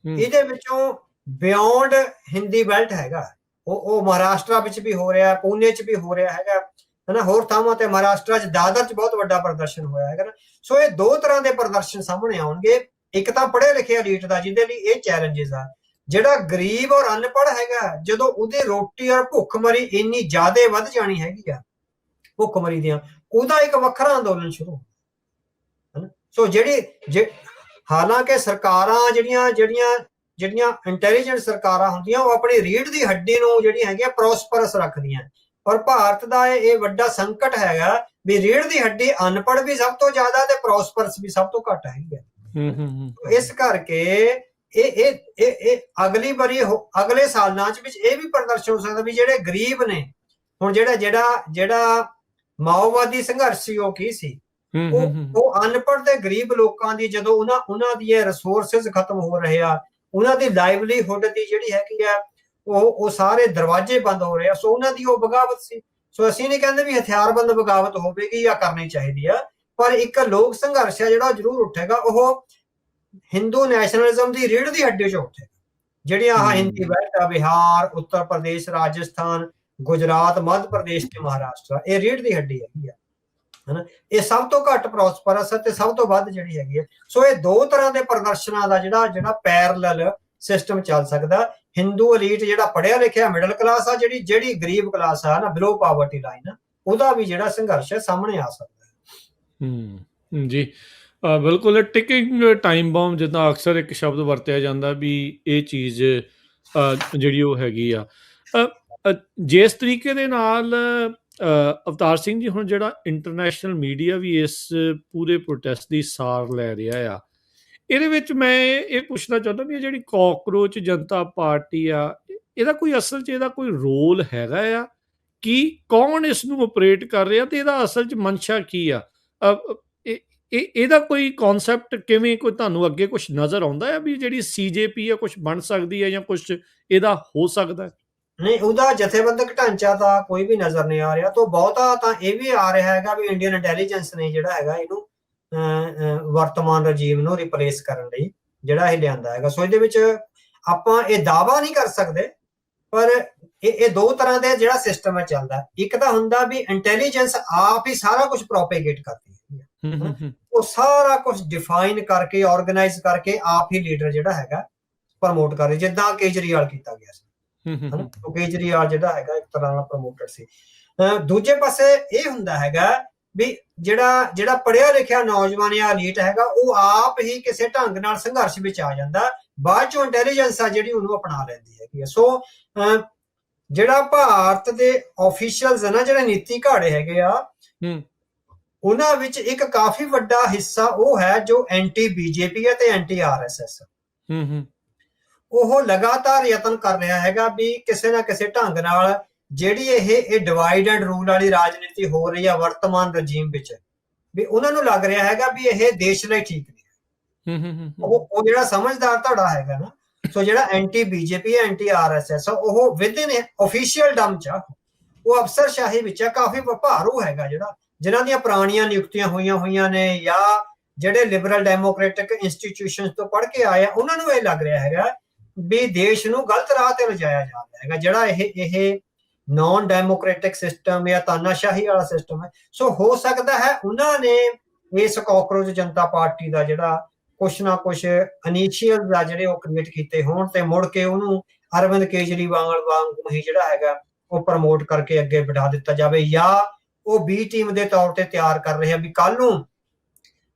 ਇਹਦੇ ਵਿੱਚੋਂ ਬਿਯੋਂਡ ਹਿੰਦੀ ਬੈਲਟ ਹੈਗਾ, ਉਹ ਮਹਾਰਾਸ਼ਟਰ ਵਿੱਚ ਵੀ ਹੋ ਰਿਹਾ, ਪੂਨੇ 'ਚ ਵੀ ਹੋ ਰਿਹਾ ਹੈਗਾ ਹਨਾ, ਹੋਰ ਥਾਵਾਂ ਤੇ ਮਹਾਰਾਸ਼ਟਰ 'ਚ ਦਾਦਰ 'ਚ ਬਹੁਤ ਵੱਡਾ ਪ੍ਰਦਰਸ਼ਨ ਹੋਇਆ ਹੈਗਾ ਨਾ। ਸੋ ਇਹ ਦੋ ਤਰ੍ਹਾਂ ਦੇ ਪ੍ਰਦਰਸ਼ਨ ਸਾਹਮਣੇ ਆਉਣਗੇ। ਇੱਕ ਤਾਂ ਪੜ੍ਹੇ ਲਿਖੇ ਅਲੀਟ ਦਾ ਜਿਹਦੇ ਲਈ ਇਹ ਚੈਲੰਜਸ ਆ। ਜਿਹੜਾ ਗਰੀਬ ਔਰ ਅਨਪੜ੍ਹ ਹੈਗਾ, ਜਦੋਂ ਉਹਦੀ ਰੋਟੀ ਔਰ ਭੁੱਖਮਰੀ ਇੰਨੀ ਜ਼ਿਆਦਾ ਵੱਧ ਜਾਣੀ ਹੈਗੀ ਆ, ਭੁੱਖਮਰੀ ਦੀਆਂ, ਉਹਦਾ ਇੱਕ ਵੱਖਰਾ ਅੰਦੋਲਨ ਸ਼ੁਰੂ ਹਨਾ। ਸੋ ਹਾਲਾਂਕਿ ਸਰਕਾਰਾਂ ਜਿਹੜੀਆਂ ਇੰਟੈਲੀਜੈਂਟ ਸਰਕਾਰਾਂ ਹੁੰਦੀਆਂ ਉਹ ਆਪਣੀ ਰੀੜ੍ਹ ਦੀ ਹੱਡੀ ਨੂੰ ਜਿਹੜੀ ਹੈਗੀ ਆ ਪ੍ਰੋਸਪਰਸ ਰੱਖਦੀਆਂ। ਔਰ ਭਾਰਤ ਦਾ ਇਹ ਵੱਡਾ ਸੰਕਟ ਹੈਗਾ ਵੀ ਰੀੜ੍ਹ ਦੀ ਹੱਡੀ ਅਨਪੜ੍ਹ ਵੀ ਸਭ ਤੋਂ ਜ਼ਿਆਦਾ ਤੇ ਪ੍ਰੋਸਪਰਸ ਵੀ ਸਭ ਤੋਂ ਘੱਟ ਹੈਗੀ ਆ। ਇਸ ਕਰਕੇ ਇਹ ਅਗਲੀ ਵਾਰੀ ਅਗਲੇ ਸਾਲਾਂ ਵਿੱਚ ਇਹ ਵੀ ਪ੍ਰਦਰਸ਼ਨ ਹੋ ਸਕਦਾ ਵੀ ਜਿਹੜੇ ਗਰੀਬ ਨੇ, ਹੁਣ ਜਿਹੜਾ ਮਾਓਵਾਦੀ ਸੰਘਰਸ਼ ਸੀ ਉਹ ਕੀ ਸੀ, ਉਹ ਅਨਪੜ੍ਹ ਤੇ ਗਰੀਬ ਲੋਕਾਂ ਦੀ ਜਦੋਂ ਉਹਨਾਂ ਦੀ ਰਿਸੋਰਸਿਸ ਖਤਮ ਹੋ ਰਹੇ ਆ, ਉਹਨਾਂ ਦੀ ਲਾਈਵਲੀਹੁੱਡ ਦੀ ਜਿਹੜੀ ਹੈਗੀ ਆ ਉਹ ਸਾਰੇ ਦਰਵਾਜ਼ੇ ਬੰਦ ਹੋ ਰਹੇ ਆ। ਸੋ ਉਹਨਾਂ ਦੀ ਉਹ ਬਗਾਵਤ ਸੀ। ਸੋ ਅਸੀਂ ਨਹੀਂ ਕਹਿੰਦੇ ਵੀ ਹਥਿਆਰਬੰਦ ਬਗਾਵਤ ਹੋਵੇਗੀ ਜਾਂ ਕਰਨੀ ਚਾਹੀਦੀ ਆ, ਪਰ ਇੱਕ ਲੋਕ ਸੰਘਰਸ਼ ਹੈ ਜਿਹੜਾ ਜ਼ਰੂਰ ਉੱਠੇਗਾ। ਉਹ ਹਿੰਦੂ ਨੈਸ਼ਨਲਿਜ਼ਮ ਦੀ ਰੀੜ੍ਹ ਦੀ ਹੱਡੀ 'ਚ ਉੱਠੇਗਾ। ਜਿਹੜੀਆਂ ਆਹ ਹਿੰਦੀ ਬੈਲਟ ਆ, ਬਿਹਾਰ, ਉੱਤਰ ਪ੍ਰਦੇਸ਼, ਰਾਜਸਥਾਨ, ਗੁਜਰਾਤ, ਮੱਧ ਪ੍ਰਦੇਸ਼ ਤੇ ਮਹਾਰਾਸ਼ਟਰ, ਇਹ ਰੀੜ੍ਹ ਦੀ ਹੱਡੀ ਹੈਗੀ ਆ ਹਨਾ। ਇਹ ਸਭ ਤੋਂ ਘੱਟ ਪ੍ਰੋਸਪਰਸ ਤੇ ਸਭ ਤੋਂ ਵੱਧ ਜਿਹੜੀ ਹੈਗੀ ਹੈ। ਸੋ ਇਹ ਦੋ ਤਰ੍ਹਾਂ ਦੇ ਪ੍ਰਦਰਸ਼ਨਾਂ ਦਾ ਜਿਹੜਾ ਪੈਰਲਲ ਸਿਸਟਮ ਚੱਲ ਸਕਦਾ। ਹਿੰਦੂ ਅਲੀਟ ਜਿਹੜਾ ਪੜ੍ਹਿਆ ਲਿਖਿਆ ਮਿਡਲ ਕਲਾਸ ਆ, ਜਿਹੜੀ ਗਰੀਬ ਕਲਾਸ ਆ ਨਾ, ਬਿਲੋ ਪਾਵਰਟੀ ਲਾਈਨ, ਉਹਦਾ ਵੀ ਜਿਹੜਾ ਸੰਘਰਸ਼ ਹੈ ਸਾਹਮਣੇ ਆ ਸਕਦਾ ਹੈ। ਜੀ ਬਿਲਕੁਲ। ਟਿਕਿੰਗ ਟਾਈਮ ਬੰਬ ਜਿੱਦਾਂ ਅਕਸਰ ਇੱਕ ਸ਼ਬਦ ਵਰਤਿਆ ਜਾਂਦਾ ਵੀ ਇਹ ਚੀਜ਼ ਜਿਹੜੀ ਉਹ ਹੈਗੀ ਆ। ਜਿਸ ਤਰੀਕੇ ਦੇ ਨਾਲ ਅਵਤਾਰ ਸਿੰਘ ਜੀ, ਹੁਣ ਜਿਹੜਾ ਇੰਟਰਨੈਸ਼ਨਲ ਮੀਡੀਆ ਵੀ ਇਸ ਪੂਰੇ ਪ੍ਰੋਟੈਸਟ ਦੀ ਸਾਰ ਲੈ ਰਿਹਾ ਆ, ਇਹਦੇ ਵਿੱਚ ਮੈਂ ਇਹ ਪੁੱਛਣਾ ਚਾਹੁੰਦਾ ਵੀ ਇਹ ਜਿਹੜੀ ਕਾਕਰੋਚ ਜਨਤਾ ਪਾਰਟੀ ਆ, ਇਹਦਾ ਕੋਈ ਅਸਲ 'ਚ ਇਹਦਾ ਕੋਈ ਰੋਲ ਹੈਗਾ ਆ? ਕੀ ਕੌਣ ਇਸ ਨੂੰ ਆਪਰੇਟ ਕਰ ਰਿਹਾ ਤੇ ਇਹਦਾ ਅਸਲ 'ਚ ਮਨਸ਼ਾ ਕੀ ਆ? ਇਹਦਾ ਕੋਈ ਕਨਸੈਪਟ ਕਿਵੇਂ ਕੋਈ ਤੁਹਾਨੂੰ ਅੱਗੇ ਕੁਝ ਨਜ਼ਰ ਆਉਂਦਾ ਹੈ ਵੀ ਜਿਹੜੀ CJP ਆ ਕੁਝ ਬਣ ਸਕਦੀ ਹੈ ਜਾਂ ਕੁਝ ਇਹਦਾ ਹੋ ਸਕਦਾ ਹੈ? ਨਹੀਂ, ਉਹਦਾ ਜਥੇਬੰਦਕ ਢਾਂਚਾ ਤਾਂ ਕੋਈ ਵੀ ਨਜ਼ਰ ਨਹੀਂ ਆ ਰਿਹਾ। ਤੋਂ ਬਹੁਤਾ ਤਾਂ ਇਹ ਵੀ ਆ ਰਿਹਾ ਹੈਗਾ ਵੀ ਇੰਡੀਅਨ ਇੰਟੈਲੀਜੈਂਸ ਨੇ ਜਿਹੜਾ ਹੈਗਾ ਇਹਨੂੰ ਵਰਤਮਾਨ ਰਜੀਮ ਨੂੰ ਰਿਪਲੇਸ ਕਰਨ ਲਈ ਜਿਹੜਾ ਇਹ ਲਿਆਂਦਾ ਹੈਗਾ। ਸੋ ਇਹਦੇ ਵਿੱਚ ਆਪਾਂ ਇਹ ਦਾਅਵਾ ਨਹੀਂ ਕਰ ਸਕਦੇ, ਪਰ ਇਹ ਦੋ ਤਰ੍ਹਾਂ ਦੇ ਜਿਹੜਾ ਸਿਸਟਮ ਹੈ ਚੱਲਦਾ। ਇੱਕ ਤਾਂ ਹੁੰਦਾ ਵੀ ਇੰਟੈਲੀਜੈਂਸ ਆਪ ਹੀ ਸਾਰਾ ਕੁਝ ਪ੍ਰੋਪੇਗੇਟ ਕਰਦੀ ਹੈ, ਉਹ ਸਾਰਾ ਕੁਝ ਡਿਫਾਈਨ ਕਰਕੇ ਆਰਗੇਨਾਈਜ਼ ਕਰਕੇ ਆਪ ਹੀ ਲੀਡਰ ਜਿਹੜਾ ਹੈਗਾ ਪ੍ਰਮੋਟ ਕਰ ਰਹੀ, ਜਿੱਦਾਂ ਕੇਜਰੀਵਾਲ ਕੀਤਾ ਗਿਆ ਸੀ। ਕੇਜਰੀਵਾਲ ਜਿਹੜਾ ਹੈਗਾ ਇੱਕ ਤਰ੍ਹਾਂ ਨਾਲ ਪ੍ਰਮੋਟਰ ਸੀ। ਦੂਜੇ ਪਾਸੇ ਇਹ ਹੁੰਦਾ ਹੈਗਾ ਵੀ ਜਿਹੜਾ ਪੜ੍ਹਿਆ ਲਿਖਿਆ ਨੌਜਵਾਨ ਜਾਂ ਲੀਡ ਹੈਗਾ ਉਹ ਆਪ ਹੀ ਕਿਸੇ ਢੰਗ ਨਾਲ ਸੰਘਰਸ਼ ਵਿੱਚ ਆ ਜਾਂਦਾ, ਬਾਅਦ ਚੋਂ ਇੰਟੈਲੀਜੈਂਸ ਆ ਜਿਹੜੀ ਉਹਨੂੰ ਅਪਣਾ ਲੈਂਦੀ ਹੈਗੀ। ਸੋ ਜਿਹੜਾ ਭਾਰਤ ਦੇ ਆਫੀਸ਼ੀਅਲਸ ਨਾ, ਜਿਹੜੇ ਨੀਤੀ ਘਾੜੇ ਹੈਗੇ ਆ, ਉਹਨਾਂ ਵਿੱਚ ਇੱਕ ਕਾਫੀ ਵੱਡਾ ਹਿੱਸਾ ਉਹ ਹੈ ਜੋ ਐਂਟੀ BJP ਹੈ ਤੇ ਐਂਟੀ RSS। ਉਹ ਲਗਾਤਾਰ ਯਤਨ ਕਰ ਰਿਹਾ ਹੈਗਾ ਵੀ ਕਿਸੇ ਨਾ ਕਿਸੇ ਢੰਗ ਨਾਲ ਜਿਹੜੀ ਇਹ ਡਿਵਾਈਡ ਐਂਡ ਰੂਲ ਵਾਲੀ ਰਾਜਨੀਤੀ ਹੋ ਰਹੀ ਆ ਵਰਤਮਾਨ ਰਜੀਮ ਵਿੱਚ, ਵੀ ਉਹਨਾਂ ਨੂੰ ਲੱਗ ਰਿਹਾ ਹੈਗਾ ਵੀ ਇਹ ਦੇਸ਼ ਲਈ ਠੀਕ ਨਹੀਂ। ਉਹ ਜਿਹੜਾ ਸਮਝਦਾਰ ਧੜਾ ਹੈਗਾ ਨਾ, ਸੋ ਜਿਹੜਾ ਐਂਟੀ ਬੀਜੇਪੀ ਐਂਟੀ ਆਰਐਸਐਸ, ਉਹ ਵਿਦਿਨ ਆਫੀਸ਼ੀਅਲ ਡਮ ਚ ਉਹ ਅਫਸਰਸ਼ਾਹੀ ਵਿੱਚ ਕਾਫੀ ਭਾਰੂ ਹੈਗਾ, ਜਿਹੜਾ ਜਿਨ੍ਹਾਂ ਦੀਆਂ ਪੁਰਾਣੀਆਂ ਨਿਯੁਕਤੀਆਂ ਹੋਈਆਂ ਨੇ ਜਾਂ ਜਿਹੜੇ ਲਿਬਰਲ ਡੈਮੋਕ੍ਰੈਟਿਕ ਇੰਸਟੀਟਿਊਸ਼ਨਸ ਤੋਂ ਪੜ੍ਹ ਕੇ ਆਏ ਆ, ਉਹਨਾਂ ਨੂੰ ਇਹ ਲੱਗ ਰਿਹਾ ਹੈਗਾ ਵੀ ਦੇਸ਼ ਨੂੰ ਗਲਤ ਰਾਹ ਤੇ ਲਿਜਾਇਆ ਜਾ ਰਿਹਾ ਹੈਗਾ, ਜਿਹੜਾ ਇਹ ਨੌਨ ਡੈਮੋਕ੍ਰੈਟਿਕ ਸਿਸਟਮ ਜਾਂ ਤਾਨਾਸ਼ਾਹੀ ਵਾਲਾ ਸਿਸਟਮ ਹੈ। ਸੋ ਹੋ ਸਕਦਾ ਹੈ ਉਹਨਾਂ ਨੇ ਇਸ ਕਾਕਰੋਚ ਜਨਤਾ ਪਾਰਟੀ ਦਾ ਜਿਹੜਾ ਕੁਛ ਨਾ ਕੁਛ ਇਨੀਸ਼ੀਅਲ ਦਾ ਜਿਹੜੇ ਉਹ ਕ੍ਰੀਏਟ ਕੀਤੇ ਹੋਣ ਤੇ ਮੁੜ ਕੇ ਉਹਨੂੰ ਅਰਵਿੰਦ ਕੇਜਰੀਵਾਲ ਵਾਂਗੂ ਹੀ ਜਿਹੜਾ ਹੈਗਾ ਉਹ ਪ੍ਰਮੋਟ ਕਰਕੇ ਅੱਗੇ ਵਧਾ ਦਿੱਤਾ ਜਾਵੇ, ਜਾਂ ਉਹ ਬੀ ਟੀਮ ਦੇ ਤੌਰ ਤੇ ਤਿਆਰ ਕਰ ਰਹੇ ਆ ਵੀ ਕੱਲ ਨੂੰ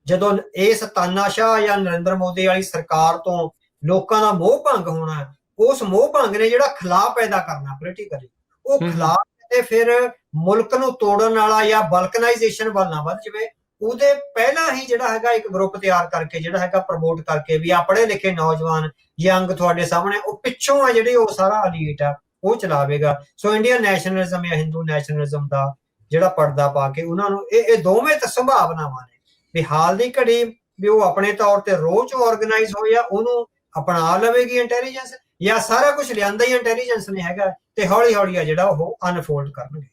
ਜਦੋਂ ਇਸ ਤਾਨਾਸ਼ਾਹ ਜਾਂ ਨਰਿੰਦਰ ਮੋਦੀ ਵਾਲੀ ਸਰਕਾਰ ਤੋਂ ਲੋਕਾਂ ਦਾ ਮੋਹ ਭੰਗ ਹੋਣਾ, ਉਸ ਮੋਹ ਭੰਗ ਨੇ ਜਿਹੜਾ ਖਿਲਾਫ ਪੈਦਾ ਕਰਨਾ ਪੋਲੀਟੀਕਲੀ, ਉਹ ਖਿਲਾਫ ਤੇ ਫਿਰ ਮੁਲਕ ਨੂੰ ਤੋੜਨ ਵਾਲਾ ਜਾਂ ਬਲਕਨਾਈਜੇਸ਼ਨ ਵੱਲ ਨਾ ਵੱਧ ਜਾਵੇ, ਉਹਦੇ ਪਹਿਲਾਂ ਹੀ ਜਿਹੜਾ ਹੈਗਾ ਇੱਕ ਗਰੁੱਪ ਤਿਆਰ ਕਰਕੇ ਜਿਹੜਾ ਹੈਗਾ ਪ੍ਰਮੋਟ ਕਰਕੇ ਵੀ ਆ ਪੜ੍ਹੇ ਲਿਖੇ ਨੌਜਵਾਨ ਯੰਗ ਤੁਹਾਡੇ ਸਾਹਮਣੇ, ਉਹ ਪਿੱਛੋਂ ਆ ਜਿਹੜੀ ਉਹ ਸਾਰਾ ਅਲੀਟ ਆ ਉਹ ਚਲਾਵੇਗਾ। ਸੋ ਇੰਡੀਅਨ ਨੈਸ਼ਨਲਿਜ਼ਮ ਜਾਂ ਹਿੰਦੂ ਨੈਸ਼ਨਲਿਜ਼ਮ ਦਾ ਜਿਹੜਾ ਪਰਦਾ ਪਾ ਕੇ ਉਹਨਾਂ ਨੂੰ ਇਹ ਦੋਵੇਂ ਤਾਂ ਸੰਭਾਵਨਾਵਾਂ ਨੇ ਵੀ ਹਾਲ ਦੀ ਘੜੀ ਵੀ ਉਹ ਆਪਣੇ ਤੌਰ ਤੇ ਰੋਜ਼ ਆਰਗੇਨਾਈਜ਼ ਹੋਇਆ ਉਹਨੂੰ ਅਪਣਾ ਲਵੇਗੀ ਇੰਟੈਲੀਜੈਂਸ, ਜਾਂ ਸਾਰਾ ਕੁਝ ਲਿਆਂਦਾ ਹੀ ਇੰਟੈਲੀਜੈਂਸ ਨਹੀਂ ਹੈਗਾ ਤੇ ਹੌਲੀ ਹੌਲੀ ਆ ਜਿਹੜਾ ਉਹ ਅਨਫੋਲਡ ਕਰਨਗੇ।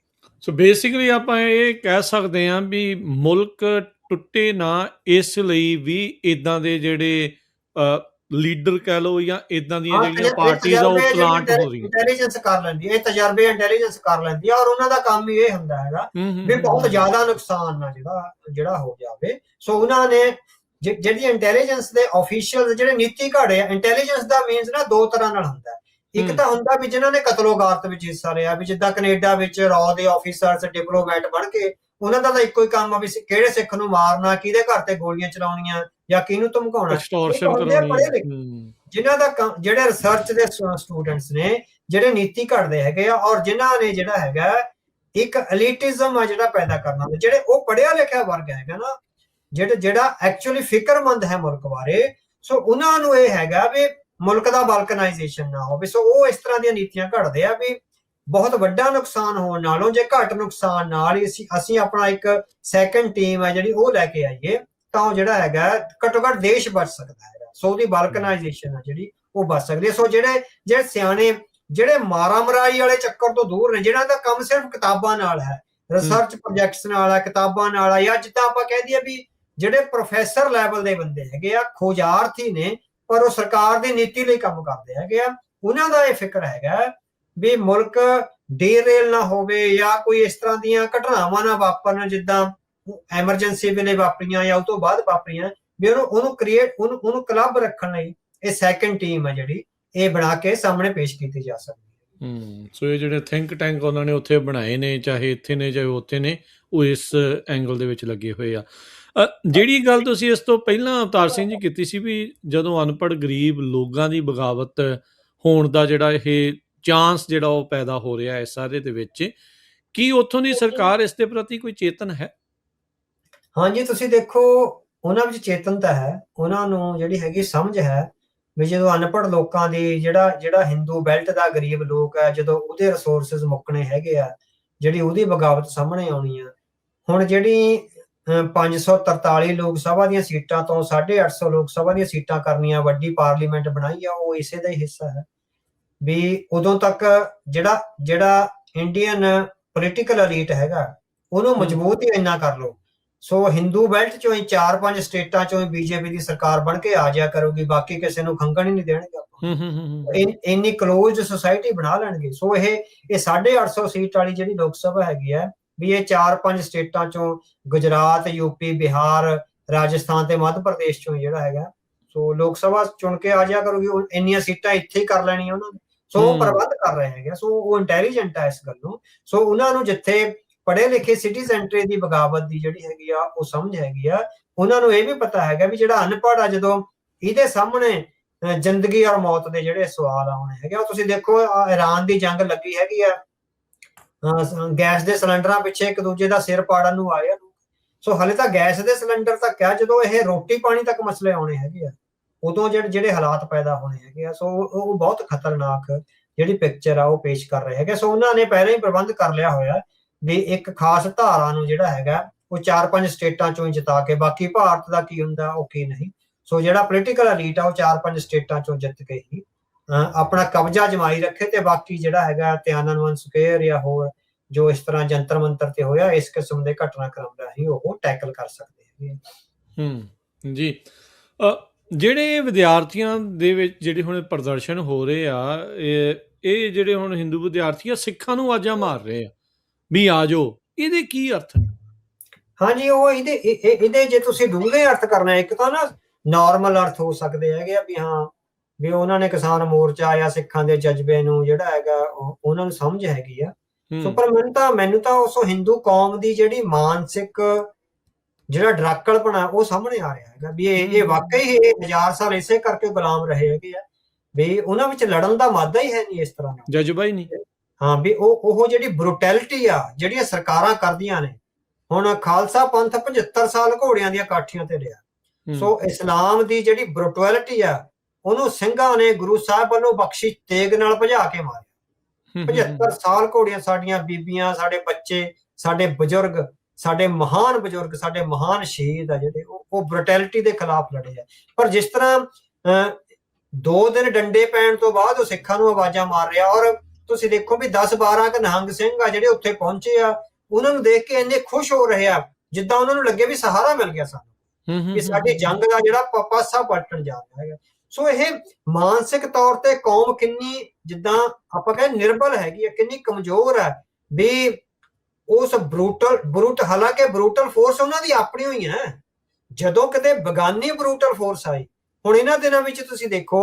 ਸੋ ਬੇਸਿਕਲੀ ਆਪਾਂ ਇਹ ਕਹਿ ਸਕਦੇ ਹਾਂ ਵੀ ਮੁਲਕ ਟੁੱਟੇ ਨਾ, ਇਸ ਲਈ ਵੀ ਇਦਾਂ ਦੇ ਜਿਹੜੇ ਲੀਡਰ ਕਹਿ ਲਓ ਜਾਂ ਇਦਾਂ ਦੀਆਂ ਜਿਹੜੀਆਂ ਪਾਰਟੀਆਂ ਉਹ ਪਲਾਂਟ ਹੋ ਰਹੀਆਂ, ਇੰਟੈਲੀਜੈਂਸ ਕਰ ਲੈਂਦੀ ਹੈ, ਇਹ ਤਜਰਬੇ ਇੰਟੈਲੀਜੈਂਸ ਕਰ ਲੈਂਦੀ ਹੈ, ਔਰ ਉਹਨਾਂ ਦਾ ਕੰਮ ਹੀ ਇਹ ਹੁੰਦਾ ਹੈਗਾ ਵੀ ਬਹੁਤ ਜ਼ਿਆਦਾ ਨੁਕਸਾਨ ਨਾ ਜਿਹੜਾ ਹੋ ਜਾਵੇ। ਸੋ ਉਹਨਾਂ ਨੇ ਜਿਹੜੀ ਇੰਟੈਲੀਜੈਂਸ ਦੇ ਆਫੀਸ਼ੀਅਲ ਜਿਹੜੇ ਨੀਤੀ ਘੜੇ ਆ, ਇੰਟੈਲੀਜੈਂਸ ਦਾ ਮੀਨਸ ਨਾ ਦੋ ਤਰ੍ਹਾਂ ਨਾਲ ਹੁੰਦਾ, ਇੱਕ ਤਾਂ ਹੁੰਦਾ ਵੀ ਜਿਨ੍ਹਾਂ ਨੇ ਕਤਲੋਗਾਰਤ ਵਿੱਚ ਹਿੱਸਾ ਲਿਆ, ਵੀ ਜਿੱਦਾਂ ਕੈਨੇਡਾ ਵਿੱਚ ਰॉ ਦੇ ਆਫੀਸਰਸ ਡਿਪਲੋਮੈਟ ਬਣ ਕੇ ਉਹਨਾਂ ਦਾ ਤਾਂ ਇੱਕੋ ਹੀ ਕੰਮ ਆ ਵੀ ਕਿਹੜੇ ਸਿੱਖ ਨੂੰ ਮਾਰਨਾ, ਕਿਹਦੇ ਘਰ ਤੇ ਗੋਲੀਆਂ ਚਲਾਉਣੀਆਂ ਜਾਂ ਕਿਹਨੂੰ ਧਮਕਾਉਣਾ, ਜਿਨ੍ਹਾਂ ਦਾ ਜਿਹੜੇ ਰਿਸਰਚ ਦੇ ਸਟੂਡੈਂਟਸ ਨੇ ਜਿਹੜੇ ਨੀਤੀ ਘੜਦੇ ਹੈਗੇ ਆ, ਔਰ ਜਿਨ੍ਹਾਂ ਨੇ ਜਿਹੜਾ ਹੈਗਾ ਇੱਕ ਐਲੀਟਿਜ਼ਮ ਆ ਜਿਹੜਾ ਪੈਦਾ ਕਰਨਾ, ਜਿਹੜੇ ਉਹ ਪੜ੍ਹਿਆ ਲਿਖਿਆ ਵਰਗ ਹੈਗਾ ਨਾ, ਜਿਹੜਾ ਐਕਚੁਅਲੀ ਫਿਕਰਮੰਦ ਹੈ ਮੁਲਕ ਬਾਰੇ, ਸੋ ਉਹਨਾਂ ਨੂੰ ਇਹ ਹੈਗਾ ਵੀ ਮੁਲਕ ਦਾ ਬਲਕਨਾਈਜੇਸ਼ਨ ਨਾ ਹੋਵੇ। ਸੋ ਉਹ ਇਸ ਤਰ੍ਹਾਂ ਦੀਆਂ ਨੀਤੀਆਂ ਘੜਦੇ ਆ ਵੀ ਬਹੁਤ ਵੱਡਾ ਨੁਕਸਾਨ ਹੋਣ ਨਾਲੋਂ ਜੇ ਘੱਟ ਨੁਕਸਾਨ ਨਾਲ ਹੀ ਅਸੀਂ ਆਪਣਾ ਇੱਕ ਸੈਕੰਡ ਟੀਮ ਹੈ ਜਿਹੜੀ ਉਹ ਲੈ ਕੇ ਆਈਏ ਤਾਂ ਉਹ ਜਿਹੜਾ ਹੈਗਾ ਘੱਟੋ ਘੱਟ ਦੇਸ਼ ਬਚ ਸਕਦਾ ਹੈ। ਸੋ ਉਹਦੀ ਬਲਕਨਾਈਜੇਸ਼ਨ ਹੈ ਜਿਹੜੀ ਉਹ ਬਚ ਸਕਦੀ ਹੈ। ਸੋ ਜਿਹੜੇ ਸਿਆਣੇ ਜਿਹੜੇ ਮਾਰਾ ਮਰਾਈ ਵਾਲੇ ਚੱਕਰ ਤੋਂ ਦੂਰ ਨੇ, ਜਿਹਨਾਂ ਦਾ ਕੰਮ ਸਿਰਫ ਕਿਤਾਬਾਂ ਨਾਲ ਹੈ, ਰਿਸਰਚ ਪ੍ਰੋਜੈਕਟਸ ਨਾਲ ਹੈ, ਕਿਤਾਬਾਂ ਨਾਲ ਆ, ਜਾਂ ਜਿੱਦਾਂ ਆਪਾਂ ਕਹਿ ਦਈਏ ਵੀ ਜਿਹੜੇ ਪ੍ਰੋਫੈਸਰ ਲੈਵਲ ਦੇ ਬੰਦੇ ਹੈਗੇ ਆ, ਖੋਜਾਰਥੀ ਨੇ ਪਰ ਉਹ ਸਰਕਾਰ ਦੀ ਨੀਤੀ ਲਈ ਕੰਮ ਕਰਦੇ ਹੈਗੇ ਆ, ਉਹਨਾਂ ਦਾ ਇਹ ਫਿਕਰ ਹੈਗਾ ਵੀ ਮੁਲਕ ਡੀਰੇਲ ਨਾ ਹੋਵੇ ਜਾਂ ਕੋਈ ਇਸ ਤਰ੍ਹਾਂ ਦੀਆਂ ਘਟਨਾਵਾਂ ਨਾ ਵਾਪਰਨ ਜਿੱਦਾਂ ਐਮਰਜੈਂਸੀ ਵੇਲੇ ਵਾਪਰੀਆਂ ਜਾਂ ਉਹ ਤੋਂ ਬਾਅਦ ਵਾਪਰੀਆਂ, ਵੀ ਉਹਨੂੰ ਕਲੱਬ ਰੱਖਣ ਲਈ ਇਹ ਸੈਕੰਡ ਟੀਮ ਹੈ ਜਿਹੜੀ ਇਹ ਬਣਾ ਕੇ ਸਾਹਮਣੇ ਪੇਸ਼ ਕੀਤੀ ਜਾ ਸਕਦੀ ਹੈ। ਸੋ ਇਹ ਜਿਹੜੇ ਥਿੰਕ ਟੈਂਕ ਉਹਨਾਂ ਨੇ ਉੱਥੇ ਬਣਾਏ ਨੇ, ਚਾਹੇ ਇੱਥੇ ਨੇ ਚਾਹੇ ਉੱਥੇ ਨੇ, ਉਹ ਇਸ ਐਂਗਲ ਦੇ ਵਿੱਚ ਲੱਗੇ ਹੋਏ ਆ। ਜਿਹੜੀ ਗੱਲ ਤੁਸੀਂ ਇਸ ਤੋਂ ਪਹਿਲਾਂ ਅਵਤਾਰ ਸਿੰਘ ਜੀ ਕੀਤੀ ਸੀ ਵੀ ਜਦੋਂ ਅਨਪੜ੍ਹ ਗਰੀਬ ਲੋਕਾਂ ਦੀ ਬਗਾਵਤ ਹੋਣ ਦਾ ਜਿਹੜਾ ਇਹ ਚਾਂਸ ਜਿਹੜਾ ਉਹ ਪੈਦਾ ਹੋ ਰਿਹਾ ਹੈ ਸਾਰੇ ਦੇ ਵਿੱਚ, ਕੀ ਉੱਥੋਂ ਦੀ ਸਰਕਾਰ ਇਸ ਦੇ ਪ੍ਰਤੀ ਕੋਈ ਚੇਤਨ ਹੈ? ਹਾਂਜੀ, ਤੁਸੀਂ ਦੇਖੋ ਉਹਨਾਂ ਵਿੱਚ ਚੇਤਨਤਾ ਹੈ, ਉਹਨਾਂ ਨੂੰ ਜਿਹੜੀ ਹੈਗੀ ਸਮਝ ਹੈ ਵੀ ਜਦੋਂ ਅਨਪੜ੍ਹ ਲੋਕਾਂ ਦੀ ਜਿਹੜਾ ਹਿੰਦੂ ਬੈਲਟ ਦਾ ਗਰੀਬ ਲੋਕ ਹੈ, ਜਦੋਂ ਉਹਦੇ ਰਿਸੋਰਸਿਸ ਮੁੱਕਣੇ ਹੈਗੇ ਆ, ਜਿਹੜੀ ਉਹਦੀ ਬਗਾਵਤ ਸਾਹਮਣੇ ਆਉਣੀ ਆ। ਹੁਣ ਜਿਹੜੀ 543 ਲੋਕ ਸਭਾ ਦੀਆਂ ਸੀਟਾਂ ਤੋਂ 850 ਲੋਕ ਸਭਾ ਦੀਆਂ ਸੀਟਾਂ ਕਰਨੀਆਂ, ਵੱਡੀ ਪਾਰਲੀਮੈਂਟ ਬਣਾਈ ਆ, ਉਹ ਇਸੇ ਦਾ ਹੀ ਹਿੱਸਾ ਹੈ ਵੀ ਉਦੋਂ ਤੱਕ ਜਿਹੜਾ ਇੰਡੀਅਨ ਪੋਲੀਟੀਕਲ ਐਲੀਟ ਹੈਗਾ ਉਹਨੂੰ ਮਜ਼ਬੂਤ ਹੀ ਇੰਨਾ ਕਰ ਲਓ। ਸੋ ਹਿੰਦੂ ਬੈਲਟ ਚੋਂ ਹੀ 4-5 ਸਟੇਟਾਂ ਚੋਂ ਹੀ ਬੀਜੇਪੀ ਦੀ ਸਰਕਾਰ ਬਣ ਕੇ ਆ ਜਾਇਆ ਕਰੂਗੀ, ਬਾਕੀ ਕਿਸੇ ਨੂੰ ਖੰਗਣ ਹੀ ਨਹੀਂ ਦੇਣਗੇ, ਇੰਨੀ ਕਲੋਜ਼ਡ ਸੁਸਾਇਟੀ ਬਣਾ ਲੈਣਗੇ। ਸੋ ਇਹ 850 ਸੀਟ ਵਾਲੀ ਜਿਹੜੀ ਲੋਕ ਸਭਾ ਹੈਗੀ ਹੈ ਵੀ ਇਹ 4-5 ਸਟੇਟਾਂ ਚੋਂ ਗੁਜਰਾਤ, ਯੂਪੀ, ਬਿਹਾਰ, ਰਾਜਸਥਾਨ ਤੇ ਮੱਧ ਪ੍ਰਦੇਸ਼ ਚੋਂ ਜਿਹੜਾ ਹੈਗਾ ਸੋ ਲੋਕ ਸਭਾ ਚੁਣ ਕੇ ਆ ਜਾਇਆ ਕਰੂਗੀ। ਇੰਨੀਆਂ ਸੀਟਾਂ ਇੱਥੇ ਹੀ ਕਰ ਲੈਣੀਆਂ ਉਹਨਾਂ ਨੇ। ਸੋ ਉਹ ਪ੍ਰਬੰਧ ਕਰ ਰਹੇ ਹੈਗੇ, ਸੋ ਉਹ ਇੰਟੈਲੀਜੈਂਟ ਹੈ ਇਸ ਗੱਲ ਨੂੰ। ਸੋ ਉਹਨਾਂ ਨੂੰ ਜਿੱਥੇ ਪੜ੍ਹੇ ਲਿਖੇ ਸਿਟੀਜ਼ੈਂਟਰੀ ਦੀ ਬਗਾਵਤ ਦੀ ਜਿਹੜੀ ਹੈਗੀ ਆ ਉਹ ਸਮਝ ਹੈਗੀ ਆ, ਉਹਨਾਂ ਨੂੰ ਇਹ ਵੀ ਪਤਾ ਹੈਗਾ ਵੀ ਜਿਹੜਾ ਅਨਪੜ੍ਹ ਆ ਜਦੋਂ ਇਹਦੇ ਸਾਹਮਣੇ ਜ਼ਿੰਦਗੀ ਔਰ ਮੌਤ ਦੇ ਜਿਹੜੇ ਸਵਾਲ ਆਉਣੇ ਹੈਗੇ, ਉਹ ਤੁਸੀਂ ਦੇਖੋ ਇਰਾਨ ਦੀ ਜੰਗ ਲੱਗੀ ਹੈਗੀ ਆ, ਗੈਸ ਦੇ ਸਿਲੰਡਰਾਂ ਪਿੱਛੇ ਇੱਕ ਦੂਜੇ ਦਾ ਸਿਰ ਪਾੜਨ ਨੂੰ ਆਏ ਆ। ਸੋ ਹਲੇ ਤਾਂ ਗੈਸ ਦੇ ਸਿਲੰਡਰ ਤੱਕ ਆ, ਜਦੋਂ ਇਹ ਰੋਟੀ ਪਾਣੀ ਤੱਕ ਮਸਲੇ ਆਉਣੇ ਹੈਗੇ ਆ ਉਦੋਂ ਜਿਹੜੇ ਹਾਲਾਤ ਪੈਦਾ ਹੋਣੇ ਹੈਗੇ ਆ, ਸੋ ਉਹ ਬਹੁਤ ਖਤਰਨਾਕ ਜਿਹੜੀ ਪਿਕਚਰ ਆ ਉਹ ਪੇਸ਼ ਕਰ ਰਹੇ ਹੈਗੇ। ਸੋ ਉਹਨਾਂ ਨੇ ਪਹਿਲਾਂ ਹੀ ਪ੍ਰਬੰਧ ਕਰ ਲਿਆ ਹੋਇਆ ਵੀ ਇੱਕ ਖਾਸ ਧਾਰਾ ਨੂੰ ਜਿਹੜਾ ਹੈਗਾ ਉਹ 4-5 ਸਟੇਟਾਂ ਚੋਂ ਜਿਤਾ ਕੇ, ਬਾਕੀ ਭਾਰਤ ਦਾ ਕੀ ਹੁੰਦਾ ਉਹ ਕੀ ਨਹੀਂ। ਸੋ ਜਿਹੜਾ ਪੋਲੀਟੀਕਲ ਐਲੀਟ ਆ ਉਹ 4-5 ਸਟੇਟਾਂ ਚੋਂ ਜਿੱਤ ਕੇ ਹੀ ਆਪਣਾ ਕਬਜ਼ਾ ਜਮਾਈ ਰੱਖੇ, ਤੇ ਬਾਕੀ ਜਿਹੜਾ ਹੈਗਾ ਤਿਆਨਨਮਨ ਸਕੁਅਰ ਜਾਂ ਹੋਰ ਜੋ ਇਸ ਤਰ੍ਹਾਂ ਜੰਤਰ ਮੰਤਰ ਤੇ ਹੋਇਆ, ਇਸ ਕਿਸਮ ਦੇ ਘਟਨਾਕ੍ਰਮ ਰਾਹੀਂ ਉਹ ਟੈਕਲ ਕਰ ਸਕਦੇ ਹੈਗੇ। ਜੀ ਜਿਹੜੇ ਵਿਦਿਆਰਥੀਆਂ ਦੇ ਵਿੱਚ ਜਿਹੜੇ ਹੁਣ ਪ੍ਰਦਰਸ਼ਨ ਹੋ ਰਹੇ ਆ, ਇਹ ਜਿਹੜੇ ਹੁਣ ਹਿੰਦੂ ਵਿਦਿਆਰਥੀ ਆ ਸਿੱਖਾਂ ਨੂੰ ਆਵਾਜ਼ਾਂ ਮਾਰ ਰਹੇ ਆ ਵੀ ਆ ਜਾਓ, ਇਹਦੇ ਕੀ ਅਰਥ ਨੇ? ਹਾਂਜੀ, ਉਹ ਇਹਦੇ ਜੇ ਤੁਸੀਂ ਡੂੰਘੇ ਅਰਥ ਕਰਨਾ, ਇੱਕ ਤਾਂ ਨਾ ਨਾਰਮਲ ਅਰਥ ਹੋ ਸਕਦੇ ਹੈਗੇ ਆ ਵੀ ਹਾਂ ਵੀ ਉਹਨਾਂ ਨੇ ਕਿਸਾਨ ਮੋਰਚਾ ਜਾਂ ਸਿੱਖਾਂ ਦੇ ਜਜ਼ਬੇ ਨੂੰ ਜਿਹੜਾ ਹੈਗਾ ਉਹਨਾਂ ਨੂੰ ਸਮਝ ਹੈਗੀ ਆ। ਸੋ ਪਰ ਮੈਨੂੰ ਤਾਂ ਉਸ ਹਿੰਦੂ ਕੌਮ ਦੀ ਜਿਹੜੀ ਮਾਨਸਿਕ ਜਿਹੜਾ ਡਰਾਕਲਪਣਾ ਉਹ ਸਾਹਮਣੇ ਆ ਰਿਹਾ ਹੈਗਾ ਵੀ ਇਹ ਵਾਕਈ ਇਹ 1000 ਸਾਲ ਇਸੇ ਕਰਕੇ ਗੁਲਾਮ ਰਹੇ ਹੈਗੇ ਆ ਵੀ ਉਹਨਾਂ ਵਿੱਚ ਲੜਨ ਦਾ ਮਾਦਾ ਹੀ ਹੈ ਨਹੀਂ, ਇਸ ਤਰ੍ਹਾਂ ਦਾ ਜਜ਼ਬਾ ਹੀ ਨਹੀਂ। ਹਾਂ, ਵੀ ਉਹ ਜਿਹੜੀ ਬਰੂਟੈਲਿਟੀ ਆ ਜਿਹੜੀਆਂ ਸਰਕਾਰਾਂ ਕਰਦੀਆਂ ਨੇ। ਹੁਣ ਖਾਲਸਾ ਪੰਥ 75 ਸਾਲ ਘੋੜਿਆਂ ਦੀਆਂ ਕਾਠੀਆਂ ਤੇ ਰਿਹਾ। ਸੋ ਇਸਲਾਮ ਦੀ ਜਿਹੜੀ ਬਰੂਟੈਲਿਟੀ ਆ ਉਹਨੂੰ ਸਿੰਘਾਂ ਨੇ ਗੁਰੂ ਸਾਹਿਬ ਵੱਲੋਂ ਬਖਸ਼ੀ ਤੇਗ ਨਾਲ ਭਜਾ ਕੇ ਮਾਰਿਆ। 75 ਸਾਲ ਘੋੜੀਆਂ, ਸਾਡੀਆਂ ਬੀਬੀਆਂ, ਸਾਡੇ ਬੱਚੇ, ਸਾਡੇ ਬਜ਼ੁਰਗ, ਸਾਡੇ ਮਹਾਨ ਬਜ਼ੁਰਗ, ਸਾਡੇ ਮਹਾਨ ਸ਼ਹੀਦ ਆ ਜਿਹੜੇ ਉਹ ਬਰੂਟੈਲਿਟੀ ਦੇ ਖਿਲਾਫ ਲੜੇ ਆ। ਪਰ ਜਿਸ ਤਰ੍ਹਾਂ 2 ਦਿਨ ਡੰਡੇ ਪੈਣ ਤੋਂ ਬਾਅਦ ਉਹ ਸਿੱਖਾਂ ਨੂੰ ਆਵਾਜ਼ਾਂ ਮਾਰ ਰਿਹਾ, ਔਰ ਤੁਸੀਂ ਦੇਖੋ ਵੀ 10-12 ਕ ਨਿਹੰਗ ਸਿੰਘ ਆ ਜਿਹੜੇ ਉੱਥੇ ਪਹੁੰਚੇ ਆ, ਉਹਨਾਂ ਨੂੰ ਦੇਖ ਕੇ ਇੰਨੇ ਖੁਸ਼ ਹੋ ਰਹੇ ਆ ਜਿੱਦਾਂ ਉਹਨਾਂ ਨੂੰ ਲੱਗੇ ਵੀ ਸਹਾਰਾ ਮਿਲ ਗਿਆ ਸਾਨੂੰ, ਵੀ ਸਾਡੀ ਜੰਗ ਦਾ ਜਿਹੜਾ ਪਾਸਾ ਪਲਟਣ ਜਾ ਰਿਹਾ ਹੈਗਾ। ਸੋ ਇਹ ਮਾਨਸਿਕ ਤੌਰ ਤੇ ਕੌਮ ਕਿੰਨੀ ਜਿੱਦਾਂ ਆਪਾਂ ਕਹਿੰਦੇ ਨਿਰਬਲ ਹੈਗੀ ਹੈ, ਕਿੰਨੀ ਕਮਜ਼ੋਰ ਹੈ ਵੀ ਉਸ ਹਾਲਾਂਕਿ ਬਰੂਟਲ ਫੋਰਸ ਉਹਨਾਂ ਦੀ ਆਪਣੀ ਹੋਈ ਹੈ। ਜਦੋਂ ਕਿਤੇ ਬਗਾਨੀ ਬਰੂਟਲ ਫੋਰਸ ਆਈ, ਹੁਣ ਇਹਨਾਂ ਦਿਨਾਂ ਵਿੱਚ ਤੁਸੀਂ ਦੇਖੋ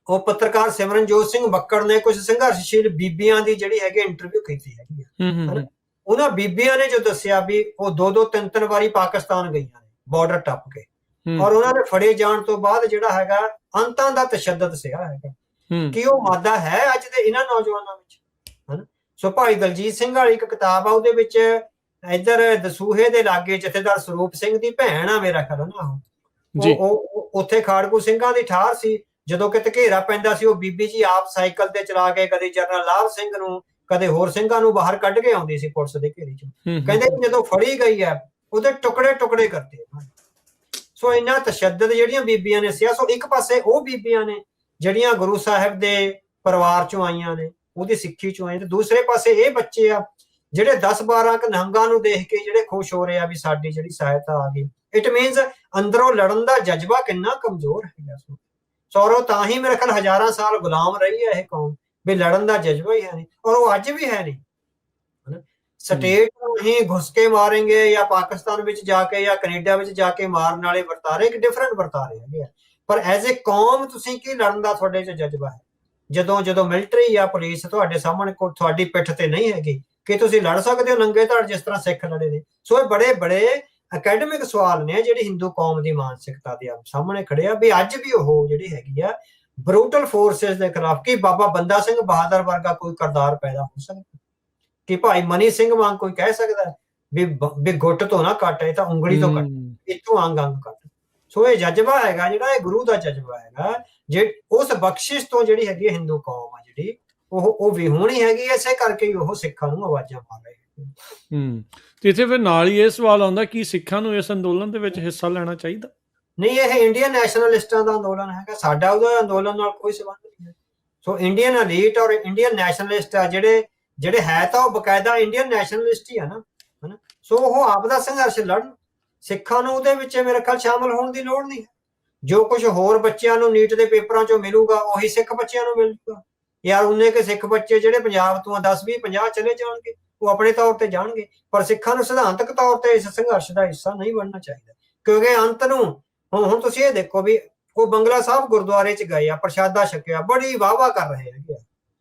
ਉਹ ਪੱਤਰਕਾਰ ਸਿਮਰਨਜੋਤ ਸਿੰਘ ਬੱਕੜ ਨੇ ਕੁਝ ਸੰਘਰਸ਼ਸ਼ੀਲ ਬੀਬੀਆਂ ਦੀ ਜਿਹੜੀ ਹੈਗੀ ਇੰਟਰਵਿਊ ਕੀਤੀ ਹੈਗੀ ਹੈ। ਉਹਨਾਂ ਬੀਬੀਆਂ ਨੇ ਜੋ ਦੱਸਿਆ ਵੀ ਉਹ 2-2, 3-3 ਵਾਰੀ ਪਾਕਿਸਤਾਨ ਗਈਆਂ ਨੇ ਬਾਰਡਰ ਟੱਪ ਕੇ, ਔਰ ਉਹਨਾਂ ਨੇ ਫੜੇ ਜਾਣ ਤੋਂ ਬਾਅਦ ਜਿਹੜਾ ਹੈਗਾ ਅੰਤਾਂ ਦਾ ਤਸ਼ੱਦਦ ਸਿਆ ਹੈਗਾ ਕਿ ਉਹ ਮਾਦਾ ਹੈ ਅੱਜ ਦੇ ਇਹਨਾਂ ਨੌਜਵਾਨਾਂ ਵਿੱਚ, ਹਨਾ। ਸੋ ਭਾਈ ਦਲਜੀਤ ਸਿੰਘ ਵਾਲੀ ਇੱਕ ਕਿਤਾਬ ਆ, ਉਹਦੇ ਵਿੱਚ ਇੱਧਰ ਦਸੂਹੇ ਦੇ ਲਾਗੇ ਜਥੇਦਾਰ ਸਰੂਪ ਸਿੰਘ ਦੀ ਭੈਣ ਆ ਮੇਰਾ ਖਿਆਲ ਨਾ, ਉਹ ਉੱਥੇ ਖਾੜਕੂ ਸਿੰਘਾਂ ਦੀ ਠਾਰ ਸੀ। ਜਦੋਂ ਕਿਤੇ ਘੇਰਾ ਪੈਂਦਾ ਸੀ ਉਹ ਬੀਬੀ ਜੀ ਆਪ ਸਾਈਕਲ ਤੇ ਚਲਾ ਕੇ ਕਦੇ ਜਨਰਲ ਲਾਭ ਸਿੰਘ ਨੂੰ ਕਦੇ ਹੋਰ ਸਿੰਘਾਂ ਨੂੰ ਬਾਹਰ ਕੱਢ ਕੇ ਆਉਂਦੀ ਸੀ ਪੁਲਿਸ ਦੇ ਘੇਰੇ ਚੋਂ। ਕਹਿੰਦੇ ਜਦੋਂ ਫੜੀ ਗਈ ਹੈ ਉਹਦੇ ਟੁਕੜੇ ਕਰਤੇ। ਸੋ ਇੰਨਾ ਤਸ਼ੱਦਦ ਜਿਹੜੀਆਂ ਬੀਬੀਆਂ ਨੇ ਸਿਆ। ਸੋ ਇੱਕ ਪਾਸੇ ਉਹ ਬੀਬੀਆਂ ਨੇ ਜਿਹੜੀਆਂ ਗੁਰੂ ਸਾਹਿਬ ਦੇ ਪਰਿਵਾਰ ਚੋਂ ਆਈਆਂ ਨੇ, ਉਹਦੀ ਸਿੱਖੀ ਚੋਂ ਆਏ, ਤੇ ਦੂਸਰੇ ਪਾਸੇ ਇਹ ਬੱਚੇ ਆ ਜਿਹੜੇ 10-12 ਕ ਨਿਹੰਗਾਂ ਨੂੰ ਦੇਖ ਕੇ ਜਿਹੜੇ ਖੁਸ਼ ਹੋ ਰਹੇ ਆ ਵੀ ਸਾਡੀ ਜਿਹੜੀ ਸਹਾਇਤਾ ਆ ਗਈ। ਇਟ ਮੀਨਸ ਅੰਦਰੋਂ ਲੜਨ ਦਾ ਜਜ਼ਬਾ ਕਿੰਨਾ ਕਮਜ਼ੋਰ ਹੈਗਾ। ਸੌਰਵ ਤਾਂ ਹੀ ਮੇਰੇ ਖਿਆਲ 1000 ਸਾਲ ਗੁਲਾਮ ਰਹੀ ਹੈ ਇਹ ਕੌਮ, ਵੀ ਲੜਨ ਦਾ ਜਜ਼ਬਾ ਹੀ ਹੈ ਨਹੀਂ, ਔਰ ਉਹ ਅੱਜ ਵੀ ਹੈ ਨਹੀਂ। ਸਟੇਟ ਨੂੰ ਹੀ ਘੁਸ ਕੇ ਮਾरेंगे ਜਾਂ ਪਾਕਿਸਤਾਨ ਵਿੱਚ ਜਾ ਕੇ ਜਾਂ ਕੈਨੇਡਾ ਵਿੱਚ ਜਾ ਕੇ ਮਾਰਨ ਵਾਲੇ ਵਰਤਾਰੇ ਇੱਕ ਡਿਫਰੈਂਟ ਵਰਤਾਰੇ ਹੈਗੇ ਆ, ਪਰ ਐਜ਼ ਏ ਕੌਮ ਤੁਸੀਂ ਕੀ ਲੜਨ ਦਾ ਤੁਹਾਡੇ 'ਚ ਜਜ਼ਬਾ ਹੈ? ਜਦੋਂ ਮਿਲਟਰੀ ਜਾਂ ਪੁਲਿਸ ਤੁਹਾਡੇ ਸਾਹਮਣੇ ਤੁਹਾਡੀ ਪਿੱਠ ਤੇ ਨਹੀਂ ਹੈਗੀ ਕਿ ਤੁਸੀਂ ਲੜ ਸਕਦੇ ਹੋ ਨੰਗੇ ਧੜ ਜਿਸ ਤਰ੍ਹਾਂ ਸਿੱਖ ਲੜੇ ਨੇ। ਸੋ ਇਹ ਬੜੇ ਅਕੈਡਮਿਕ ਸਵਾਲ ਨੇ ਜਿਹੜੀ ਹਿੰਦੂ ਕੌਮ ਦੀ ਮਾਨਸਿਕਤਾ ਦੇ ਸਾਹਮਣੇ ਖੜੇ ਆ ਵੀ ਅੱਜ ਵੀ ਉਹ ਜਿਹੜੀ ਹੈਗੀ ਆ ਬਰੂਟਲ ਫੋਰਸਿਸ ਦੇ ਖਿਲਾਫ। ਕੀ ਬਾਬਾ ਬੰਦਾ ਸਿੰਘ ਬਹਾਦਰ ਵਰਗਾ ਕੋਈ ਕਰਦਾਰ ਪੈਦਾ ਹੋ ਸਕਦਾ? ਕਿ ਭਾਈ ਮਨੀ ਸਿੰਘ ਵਾਂਗ ਕੋਈ ਕਹਿ ਸਕਦਾ ਵੀ ਗੁੱਟ ਤੋਂ ਨਾ ਕੱਟ, ਇਹ ਤਾਂ ਉਂਗਲੀ ਤੋਂ ਕੱਟ, ਇੱਥੋਂ ਅੰਗ ਕੱਟ। ਸੋ ਇਹ ਜਜ਼ਬਾ ਹੈਗਾ ਜਿਹੜਾ ਇਹ ਗੁਰੂ ਦਾ ਜਜ਼ਬਾ ਹੈਗਾ, ਜੇ ਉਸ ਬਖਸ਼ਿਸ਼ ਤੋਂ ਜਿਹੜੀ ਹੈਗੀ ਹਿੰਦੂ ਕੌਮ ਆ ਜਿਹੜੀ ਉਹ ਵਿਹੂਣੀ ਹੈਗੀ, ਇਸੇ ਕਰਕੇ ਉਹ ਸਿੱਖਾਂ ਨੂੰ ਆਵਾਜ਼ਾਂ ਮਾਰ ਰਹੇ। ਤੇ ਇੱਥੇ ਫਿਰ ਨਾਲ ਹੀ ਇਹ ਸਵਾਲ ਆਉਂਦਾ ਕਿ ਸਿੱਖਾਂ ਨੂੰ ਇਸ ਅੰਦੋਲਨ ਦੇ ਵਿੱਚ ਹਿੱਸਾ ਲੈਣਾ ਚਾਹੀਦਾ? ਨਹੀਂ, ਇਹ ਇੰਡੀਅਨ ਨੈਸ਼ਨਲਿਸਟਾਂ ਦਾ ਅੰਦੋਲਨ ਹੈਗਾ, ਸਾਡਾ ਉਹਦਾ ਅੰਦੋਲਨ ਨਾਲ ਕੋਈ ਸੰਬੰਧ ਨਹੀਂ ਹੈ। ਸੋ ਇੰਡੀਅਨ ਐਲੀਟ ਔਰ ਇੰਡੀਅਨ ਨੈਸ਼ਨਲਿਸਟ ਆ ਜਿਹੜੇ ਹੈ ਤਾਂ ਉਹ ਬਕਾਇਦਾ ਇੰਡੀਅਨ ਨੈਸ਼ਨਲਿਸਟ ਹੀ ਆ ਨਾ, ਹਨਾ। ਸੋ ਉਹ ਆਪ ਦਾ ਸੰਘਰਸ਼ ਲੜਨ, ਸਿੱਖਾਂ ਨੂੰ ਉਹਦੇ ਵਿੱਚ ਮੇਰੇ ਖਿਆਲ ਸ਼ਾਮਲ ਹੋਣ ਦੀ ਲੋੜ ਨਹੀਂ ਹੈ। ਜੋ ਕੁਝ ਹੋਰ ਬੱਚਿਆਂ ਨੂੰ ਨੀਟ ਦੇ ਪੇਪਰਾਂ ਚੋਂ ਮਿਲੂਗਾ ਉਹੀ ਸਿੱਖ ਬੱਚਿਆਂ ਨੂੰ ਮਿਲੂਗਾ। ਯਾਰ ਉਹਨੇ ਕਿ ਸਿੱਖ ਬੱਚੇ ਜਿਹੜੇ ਪੰਜਾਬ ਤੋਂ 10, 20, 50 ਚਲੇ ਜਾਣਗੇ, ਉਹ ਆਪਣੇ ਤੌਰ ਤੇ ਜਾਣਗੇ, ਪਰ ਸਿੱਖਾਂ ਨੂੰ ਸਿਧਾਂਤਕ ਤੌਰ ਤੇ ਇਸ ਸੰਘਰਸ਼ ਦਾ ਹਿੱਸਾ ਨਹੀਂ ਬਣਨਾ ਚਾਹੀਦਾ। ਕਿਉਂਕਿ ਅੰਤ ਨੂੰ ਹੁਣ ਤੁਸੀਂ ਇਹ ਦੇਖੋ ਵੀ ਉਹ ਬੰਗਲਾ ਸਾਹਿਬ ਗੁਰਦੁਆਰੇ 'ਚ ਗਏ ਆ, ਪ੍ਰਸ਼ਾਦਾ ਛਕਿਆ, ਬੜੀ ਵਾਹ ਕਰ ਰਹੇ ਹੈਗੇ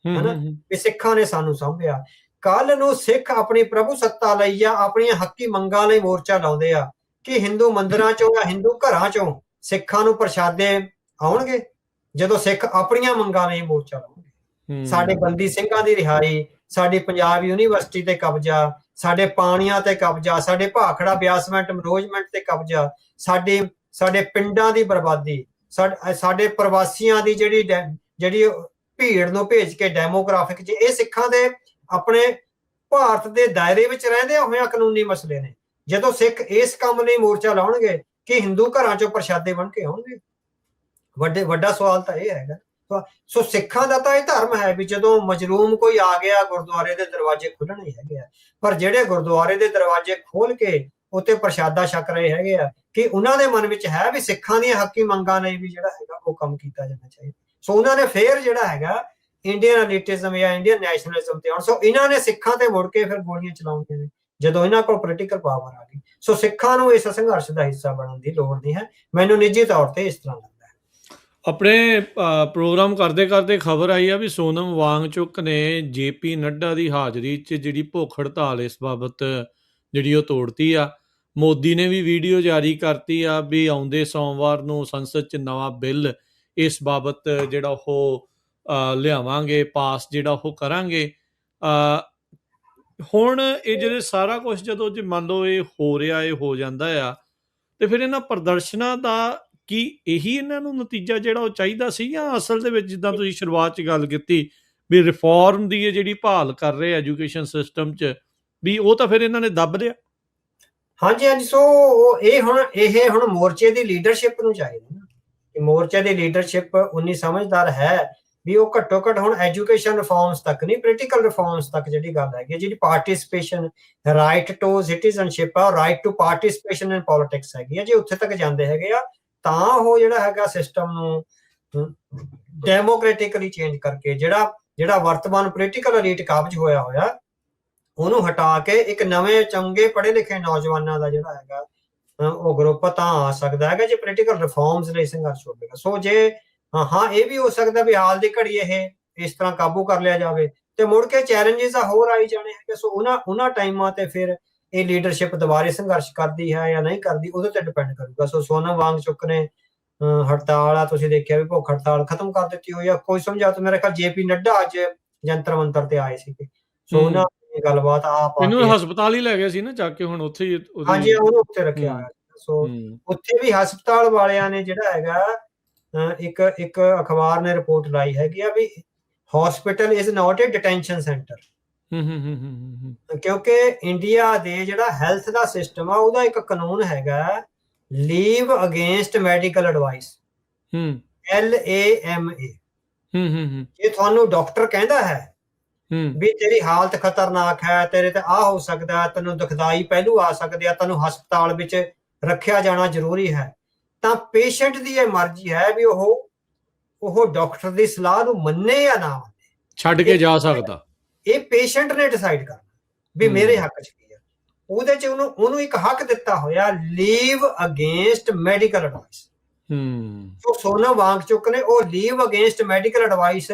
ਹਨਾ ਵੀ ਸਿੱਖਾਂ ਨੇ ਸਾਨੂੰ ਸਾਂਭਿਆ। ਕੱਲ ਨੂੰ ਸਿੱਖ ਆਪਣੀ ਪ੍ਰਭੂ ਸੱਤਾ ਲਈ ਜਾਂ ਆਪਣੀਆਂ ਹੱਕੀ ਮੰਗਾਂ ਲਈ ਮੋਰਚਾ ਲਾਉਂਦੇ ਆ ਕਿ ਹਿੰਦੂ ਮੰਦਿਰਾਂ ਚੋਂ ਜਾਂ ਹਿੰਦੂ ਘਰਾਂ ਚੋਂ ਸਿੱਖਾਂ ਨੂੰ ਪ੍ਰਸ਼ਾਦੇ ਆਉਣਗੇ ਜਦੋਂ ਸਿੱਖ ਆਪਣੀਆਂ ਮੰਗਾਂ ਲਈ ਮੋਰਚਾ ਲਾਉਣਗੇ। ਸਾਡੇ ਬੰਦੀ ਸਿੰਘਾਂ ਦੀ ਰਿਹਾਈ, ਸਾਡੀ ਪੰਜਾਬ ਯੂਨੀਵਰਸਿਟੀ ਤੇ ਕਬਜ਼ਾ, ਸਾਡੇ ਪਾਣੀਆਂ ਤੇ ਕਬਜ਼ਾ, ਸਾਡੇ ਭਾਖੜਾ ਬਿਆਸਮੈਂਟ ਮੈਨੇਜਮੈਂਟ ਤੇ ਕਬਜ਼ਾ, ਸਾਡੇ ਪਿੰਡਾਂ ਦੀ ਬਰਬਾਦੀ, ਸਾਡੇ ਪ੍ਰਵਾਸੀਆਂ ਦੀ ਜਿਹੜੀ ਭੀੜ ਨੂੰ ਭੇਜ ਕੇ ਡੈਮੋਗ੍ਰਾਫਿਕ ਜੇ ਇਹ ਸਿੱਖਾਂ ਦੇ ਆਪਣੇ ਭਾਰਤ ਦੇ ਦਾਇਰੇ ਵਿੱਚ ਰਹਿੰਦੇ ਹੋਇਆ ਕਾਨੂੰਨੀ ਮਸਲੇ ਨੇ। ਜਦੋਂ ਸਿੱਖ ਇਸ ਕੰਮ ਲਈ ਮੋਰਚਾ ਲਾਉਣਗੇ ਕਿ ਹਿੰਦੂ ਘਰਾਂ ਚੋਂ ਪ੍ਰਸ਼ਾਦੇ ਬਣ ਕੇ ਆਉਣਗੇ, ਵੱਡਾ ਸਵਾਲ ਤਾਂ ਇਹ ਹੈਗਾ। ਸੋ ਸਿੱਖਾਂ ਦਾ ਤਾਂ ਇਹ ਧਰਮ ਹੈ ਵੀ ਜਦੋਂ ਮਜਲੂਮ ਕੋਈ ਆ ਗਿਆ ਗੁਰਦੁਆਰੇ ਦੇ ਦਰਵਾਜ਼ੇ ਖੁੱਲਣੇ ਹੈਗੇ ਆ, ਪਰ ਜਿਹੜੇ ਗੁਰਦੁਆਰੇ ਦੇ ਦਰਵਾਜ਼ੇ ਖੋਲ ਕੇ ਉੱਤੇ ਪ੍ਰਸ਼ਾਦਾ ਛਕ ਰਹੇ ਹੈਗੇ ਆ ਕਿ ਉਹਨਾਂ ਦੇ ਮਨ ਵਿੱਚ ਹੈ ਵੀ ਸਿੱਖਾਂ ਦੀਆਂ ਹੱਕੀ ਮੰਗਾਂ ਲਈ ਵੀ ਜਿਹੜਾ ਹੈਗਾ ਉਹ ਕੰਮ ਕੀਤਾ ਜਾਣਾ ਚਾਹੀਦਾ। ਸੋ ਉਹਨਾਂ ਨੇ ਫੇਰ ਜਿਹੜਾ ਹੈਗਾ ਇੰਡੀਅਨ ਐਲੀਟਿਜ਼ਮ ਜਾਂ ਇੰਡੀਅਨ ਨੈਸ਼ਨਲਿਜ਼ਮ ਤੇ ਆਉਣ। ਸੋ ਇਹਨਾਂ ਨੇ ਸਿੱਖਾਂ ਤੇ ਮੁੜ ਕੇ ਫਿਰ ਗੋਲੀਆਂ ਚਲਾਉਣੀਆਂ ਨੇ ਜਦੋਂ ਇਹਨਾਂ ਕੋਲ ਪੋਲੀਟੀਕਲ ਪਾਵਰ ਆ ਗਈ। ਸੋ ਸਿੱਖਾਂ ਨੂੰ ਇਸ ਸੰਘਰਸ਼ ਦਾ ਹਿੱਸਾ ਬਣਨ ਦੀ ਲੋੜ ਨਹੀਂ ਹੈ, ਮੈਨੂੰ ਨਿੱਜੀ ਤੌਰ ਤੇ ਇਸ ਤਰ੍ਹਾਂ ਲੱਗਦਾ। ਆਪਣੇ ਪ੍ਰੋਗਰਾਮ ਕਰਦੇ ਕਰਦੇ ਖਬਰ ਆਈ ਆ ਵੀ ਸੋਨਮ ਵਾਂਗਚੁਕ ਨੇ JP ਨੱਡਾ ਦੀ ਹਾਜ਼ਰੀ 'ਚ ਜਿਹੜੀ ਭੁੱਖ ਹੜਤਾਲ ਇਸ ਬਾਬਤ ਜਿਹੜੀ ਉਹ ਤੋੜਤੀ ਆ। ਮੋਦੀ ਨੇ ਵੀ ਵੀਡੀਓ ਜਾਰੀ ਕਰਤੀ ਆ ਵੀ ਆਉਂਦੇ ਸੋਮਵਾਰ ਨੂੰ ਸੰਸਦ 'ਚ ਨਵਾਂ ਬਿੱਲ ਇਸ ਬਾਬਤ ਜਿਹੜਾ ਉਹ ਲਿਆਵਾਂਗੇ, ਪਾਸ ਜਿਹੜਾ ਉਹ ਕਰਾਂਗੇ। ਹੁਣ ਇਹ ਜਿਹੜੇ ਸਾਰਾ ਕੁਝ ਜਦੋਂ ਜੇ ਮੰਨ ਲਓ ਇਹ ਹੋ ਰਿਹਾ, ਇਹ ਹੋ ਜਾਂਦਾ ਆ, ਤੇ ਫਿਰ ਇਹਨਾਂ ਪ੍ਰਦਰਸ਼ਨਾਂ ਦਾ ਕੀ ਇਹੀ ਇਹਨਾਂ ਨੂੰ ਨਤੀਜਾ ਜਿਹੜਾ ਉਹ ਚਾਹੀਦਾ ਸੀ, ਜਾਂ ਅਸਲ ਦੇ ਵਿੱਚ ਜਿੱਦਾਂ ਤੁਸੀਂ ਸ਼ੁਰੂਆਤ 'ਚ ਗੱਲ ਕੀਤੀ ਵੀ ਰਿਫਾਰਮ ਦੀ ਇਹ ਜਿਹੜੀ ਭਾਲ ਕਰ ਰਹੇ ਐਜੂਕੇਸ਼ਨ ਸਿਸਟਮ 'ਚ, ਵੀ ਉਹ ਤਾਂ ਫਿਰ ਇਹਨਾਂ ਨੇ ਦੱਬ ਲਿਆ? ਹਾਂਜੀ। ਸੋ ਇਹ ਹੁਣ ਮੋਰਚੇ ਦੀ ਲੀਡਰਸ਼ਿਪ ਨੂੰ ਚਾਹੀਦਾ ਨਾ ਕਿ ਮੋਰਚੇ ਦੀ ਲੀਡਰਸ਼ਿਪ ਉਨੀ ਸਮਝਦਾਰ ਹੈ ਵੀ ਉਹ ਘੱਟੋ ਘੱਟ ਹੁਣ ਐਜੂਕੇਸ਼ਨ ਰਿਫਾਰਮਸ ਤੱਕ ਨਹੀਂ, ਪੋਲੀਟੀਕਲ ਰਿਫਾਰਮਸ ਤੱਕ ਜਿਹੜੀ ਗੱਲ ਹੈਗੀ, ਜਿਹੜੀ ਪਾਰਟਿਸਿਪੇਸ਼ਨ, ਰਾਈਟ ਟੂ ਸਿਟੀਜ਼ਨਸ਼ਿਪ ਆ, right to participation in politics ਹੈਗੀ ਆ, ਜੇ ਉੱਥੇ ਤੱਕ ਜਾਂਦੇ ਹੈਗੇ ਆ ਤਾਂ ਉਹ ਜਿਹੜਾ ਹੈਗਾ ਸਿਸਟਮ ਨੂੰ ਡੈਮੋਕ੍ਰੈਟਿਕਲੀ ਚੇਂਜ ਕਰਕੇ ਜਿਹੜਾ ਵਰਤਮਾਨ ਪੋਲੀਟੀਕਲ ਐਲੀਟ ਕਾਬਜ ਹੋਇਆ ਉਹਨੂੰ ਹਟਾ ਕੇ ਇੱਕ ਨਵੇਂ ਚੰਗੇ ਪੜ੍ਹੇ ਲਿਖੇ ਨੌਜਵਾਨਾਂ ਦਾ ਜਿਹੜਾ ਹੈਗਾ ਉਹ ਗਰੁੱਪ ਤਾਂ ਆ ਸਕਦਾ ਹੈਗਾ ਜੇ ਪੋਲੀਟੀਕਲ ਰਿਫਾਰਮਸ ਲਈ ਸੰਘਰਸ਼ ਹੋਵੇਗਾ। ਸੋ ਜੇ ਇਹ ਵੀ ਹੋ ਸਕਦਾ ਵੀ ਹਾਲ ਦੀ ਘੜੀ ਇਹ ਇਸ ਤਰ੍ਹਾਂ ਕਾਬੂ ਕਰ ਲਿਆ ਜਾਵੇ ਤੇ ਮੁੜ ਕੇ ਚੈਲੰਜਸ ਹੋਰ ਆਈ ਜਾਣੇ ਹੈਗੇ। ਸੋ ਉਹਨਾਂ ਟਾਈਮਾਂ ਤੇ ਫਿਰ ਇਹ ਲੀਡਰਸ਼ਿਪ ਦੁਬਾਰੇ ਸੰਘਰਸ਼ ਕਰਦੀ ਹੈ ਜਾਂ ਨਹੀਂ ਕਰਦੀ, ਉਹਦੇ ਤੇ ਡਿਪੈਂਡ ਕਰੂਗਾ। ਸੋ ਸੋਨਮ ਵਾਂਗਚੁਕ ਨੇ ਹੜਤਾਲ ਆ, ਤੁਸੀਂ ਦੇਖਿਆ ਵੀ ਭੁੱਖ ਹੜਤਾਲ ਖਤਮ ਕਰ ਦਿੱਤੀ ਹੋਈ ਆ। ਕੋਈ ਸਮਝਾ ਤਾਂ ਮੇਰੇ ਖਿਆਲ JP ਨੱਡਾ ਅੱਜ ਜੰਤਰ ਮੰਤਰ ਤੇ ਆਏ ਸੀਗੇ। ਸੋ ਉਹਨਾਂ ਗੱਲਬਾਤ ਇਹਨੂੰ ਹਸਪਤਾਲ ਹੀ ਲੈ ਗਏ ਸੀ ਨਾ ਚੱਕ ਕੇ, ਹੁਣ ਉੱਥੇ ਹੀ ਹਾਂਜੀ ਉਹਨੂੰ ਉੱਥੇ ਰੱਖਿਆ ਹੋਇਆ। ਸੋ ਉੱਥੇ ਵੀ ਹਸਪਤਾਲ ਵਾਲਿਆਂ ਨੇ ਜਿਹੜਾ ਹੈਗਾ ਇੱਕ ਅਖਬਾਰ ਨੇ ਰਿਪੋਰਟ ਲਾਈ ਹੈਗੀ ਆ ਵੀ hospital is not a detention centre. ਕਿਉਂਕਿ ਇੰਡੀਆ ਦੇ ਜਿਹੜਾ ਹੈਲਥ ਦਾ ਸਿਸਟਮ ਆ ਉਹਦਾ ਇੱਕ ਕਾਨੂੰਨ ਹੈਗਾ leave against medical advice, LAMA। ਜੇ ਤੁਹਾਨੂੰ ਡਾਕਟਰ ਕਹਿੰਦਾ ਹੈ ਵੀ ਤੇਰੀ ਹਾਲਤ ਖਤਰਨਾਕ ਹੈ, ਤੇਰੇ ਤੇ ਆ ਹੋ ਸਕਦਾ, ਤੈਨੂੰ ਦੁਖਦਾਈ ਪਹਿਲੂ ਆ ਸਕਦੇ ਆ, ਤੈਨੂੰ ਹਸਪਤਾਲ ਵਿੱਚ ਰੱਖਿਆ ਜਾਣਾ ਜ਼ਰੂਰੀ ਹੈ, ਤਾਂ ਪੇਸ਼ੈਂਟ ਦੀ ਇਹ ਮਰਜ਼ੀ ਹੈ ਵੀ ਉਹ ਡਾਕਟਰ ਦੀ ਸਲਾਹ ਨੂੰ ਮੰਨੇ ਜਾਂ ਨਾ ਮੰਨੇ, ਛੱਡ ਕੇ ਜਾ ਸਕਦਾ। ਇਹ ਪੇਸ਼ੈਂਟ ਨੇ ਡਿਸਾਈਡ ਕਰਨਾ ਵੀ ਮੇਰੇ ਹੱਕ 'ਚ ਕੀ ਆ। ਉਹਦੇ 'ਚ ਉਹਨੂੰ ਇੱਕ ਹੱਕ ਦਿੱਤਾ ਹੋਇਆ leave against medical advice. So Sonam Wangchuk ਨੇ ਉਹ leave against medical advice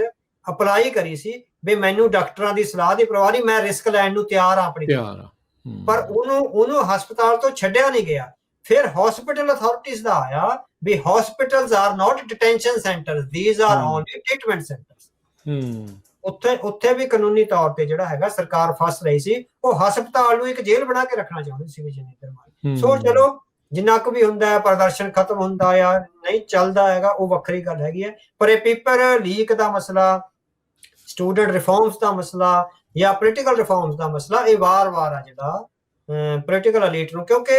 apply ਕਰੀ ਸੀ ਵੀ ਮੈਨੂੰ ਡਾਕਟਰਾਂ ਦੀ ਸਲਾਹ ਦੀ ਪਰਵਾਹ ਨਹੀਂ, ਮੈਂ ਰਿਸਕ ਲੈਣ ਨੂੰ ਤਿਆਰ ਆ ਆਪਣੀ, ਪਰ ਉਹਨੂੰ ਹਸਪਤਾਲ ਤੋਂ ਛੱਡਿਆ ਨਹੀਂ ਗਿਆ। ਫਿਰ ਹਸਪੀਟਲ ਅਥਾਰਟੀਜ਼ ਦਾ ਆਇਆ ਵੀ hospitals are not detention centres, these are only treatment centres. ਉੱਥੇ ਵੀ ਕਾਨੂੰਨੀ ਤੌਰ ਤੇ ਜਿਹੜਾ ਹੈਗਾ ਸਰਕਾਰ ਫਸ ਰਹੀ ਸੀ, ਉਹ ਹਸਪਤਾਲ ਨੂੰ ਇੱਕ ਜੇਲ੍ਹ ਬਣਾ ਕੇ ਰੱਖਣਾ ਚਾਹੁੰਦੀ ਸੀ ਵਿਜੇਂਦਰ ਮਾਨ। ਸੋ ਚਲੋ ਜਿੰਨਾ ਕੁ ਵੀ ਹੁੰਦਾ ਹੈ, ਪ੍ਰਦਰਸ਼ਨ ਖਤਮ ਹੁੰਦਾ ਆ ਨਹੀਂ ਚੱਲਦਾ ਹੈਗਾ ਉਹ ਵੱਖਰੀ ਗੱਲ ਹੈਗੀ ਹੈ, ਪਰ ਇਹ ਪੇਪਰ ਲੀਕ ਦਾ ਮਸਲਾ, ਸਟੂਡੈਂਟ ਰਿਫਾਰਮਸ ਦਾ ਮਸਲਾ ਜਾਂ ਪੋਲੀਟੀਕਲ ਰਿਫਾਰਮਸ ਦਾ ਮਸਲਾ, ਇਹ ਵਾਰ-ਵਾਰ ਆ ਜਿਹੜਾ ਪੋਲੀਟੀਕਲ ਐਲੀਟ ਨੂੰ, ਕਿਉਂਕਿ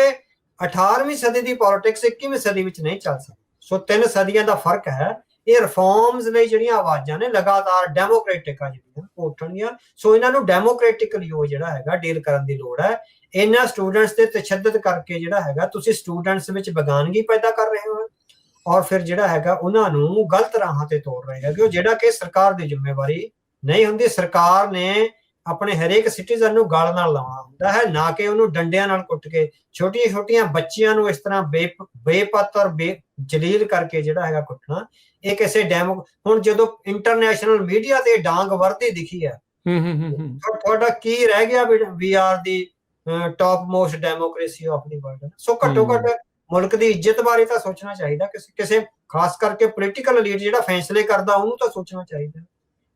18ਵੀਂ ਸਦੀ ਦੀ ਪੋਲਿਟਿਕਸ 21ਵੀਂ ਸਦੀ ਵਿੱਚ ਨਹੀਂ ਚੱਲ ਸਕਦੀ। ਸੋ 3 ਸਦੀਆਂ ਦਾ ਫਰਕ ਹੈ। ਇਹ ਰਿਫਾਰਮਸ ਲਈ ਜਿਹੜੀਆਂ ਆਵਾਜ਼ਾਂ ਨੇ ਲਗਾਤਾਰ ਡੈਮੋਕ੍ਰੈਟਿਕ ਆ ਜਿਹੜੀਆਂ ਉੱਠਣਗੀਆਂ। ਸੋ ਇਹਨਾਂ ਨੂੰ ਡੈਮੋਕ੍ਰੈਟਿਕਲੀ ਉਹ ਜਿਹੜਾ ਹੈਗਾ ਡੀਲ ਕਰਨ ਦੀ ਲੋੜ ਹੈ। ਇਹਨਾਂ ਸਟੂਡੈਂਟਸ ਤੇ ਤਸ਼ੱਦਦ ਕਰਕੇ ਜਿਹੜਾ ਹੈਗਾ ਤੁਸੀਂ ਸਟੂਡੈਂਟਸ ਵਿੱਚ ਬੇਗਾਨਗੀ ਪੈਦਾ ਕਰ ਰਹੇ ਹੋ ਔਰ ਫਿਰ ਜਿਹੜਾ ਹੈਗਾ ਉਹਨਾਂ ਨੂੰ ਗਲਤ ਰਾਹਾਂ ਤੇ ਤੋੜ ਰਹੇ ਹੈਗੇ, ਜਿਹੜਾ ਕਿ ਸਰਕਾਰ ਦੀ ਜ਼ਿੰਮੇਵਾਰੀ ਨਹੀਂ ਹੁੰਦੀ। ਸਰਕਾਰ ਨੇ ਆਪਣੇ ਹਰੇਕ ਸਿਟੀਜ਼ਨ ਨੂੰ ਗਲ ਨਾਲ ਲਾਉਣਾ ਹੁੰਦਾ ਹੈ, ਨਾ ਕਿ ਉਹਨੂੰ ਡੰਡਿਆਂ ਨਾਲ ਕੁੱਟ ਕੇ। ਛੋਟੀਆਂ ਬੱਚੀਆਂ ਨੂੰ ਇਸ ਤਰ੍ਹਾਂ ਬੇਪਤ ਔਰ ਜਲੀਲ ਕਰਕੇ ਜਿਹੜਾ ਹੈਗਾ ਕੁੱਟਣਾ, ਇਹ ਕਿਸੇ ਹੁਣ ਜਦੋਂ ਇੰਟਰਨੈਸ਼ਨਲ ਮੀਡੀਆ ਤੇ ਡਾਂਗ ਵਰਦੀ ਦਿਖੀ ਹੈ, ਤੁਹਾਡਾ ਕੀ ਰਹਿ ਗਿਆ? We are the top most democracy of the world. So ਘੱਟੋ ਘੱਟ ਮੁਲਕ ਦੀ ਇੱਜ਼ਤ ਬਾਰੇ ਤਾਂ ਸੋਚਣਾ ਚਾਹੀਦਾ, ਕਿਸੇ ਖਾਸ ਕਰਕੇ ਪੋਲੀਟੀਕਲ ਲੀਡਰ ਜਿਹੜਾ ਫੈਸਲੇ ਕਰਦਾ ਉਹਨੂੰ ਤਾਂ ਸੋਚਣਾ ਚਾਹੀਦਾ।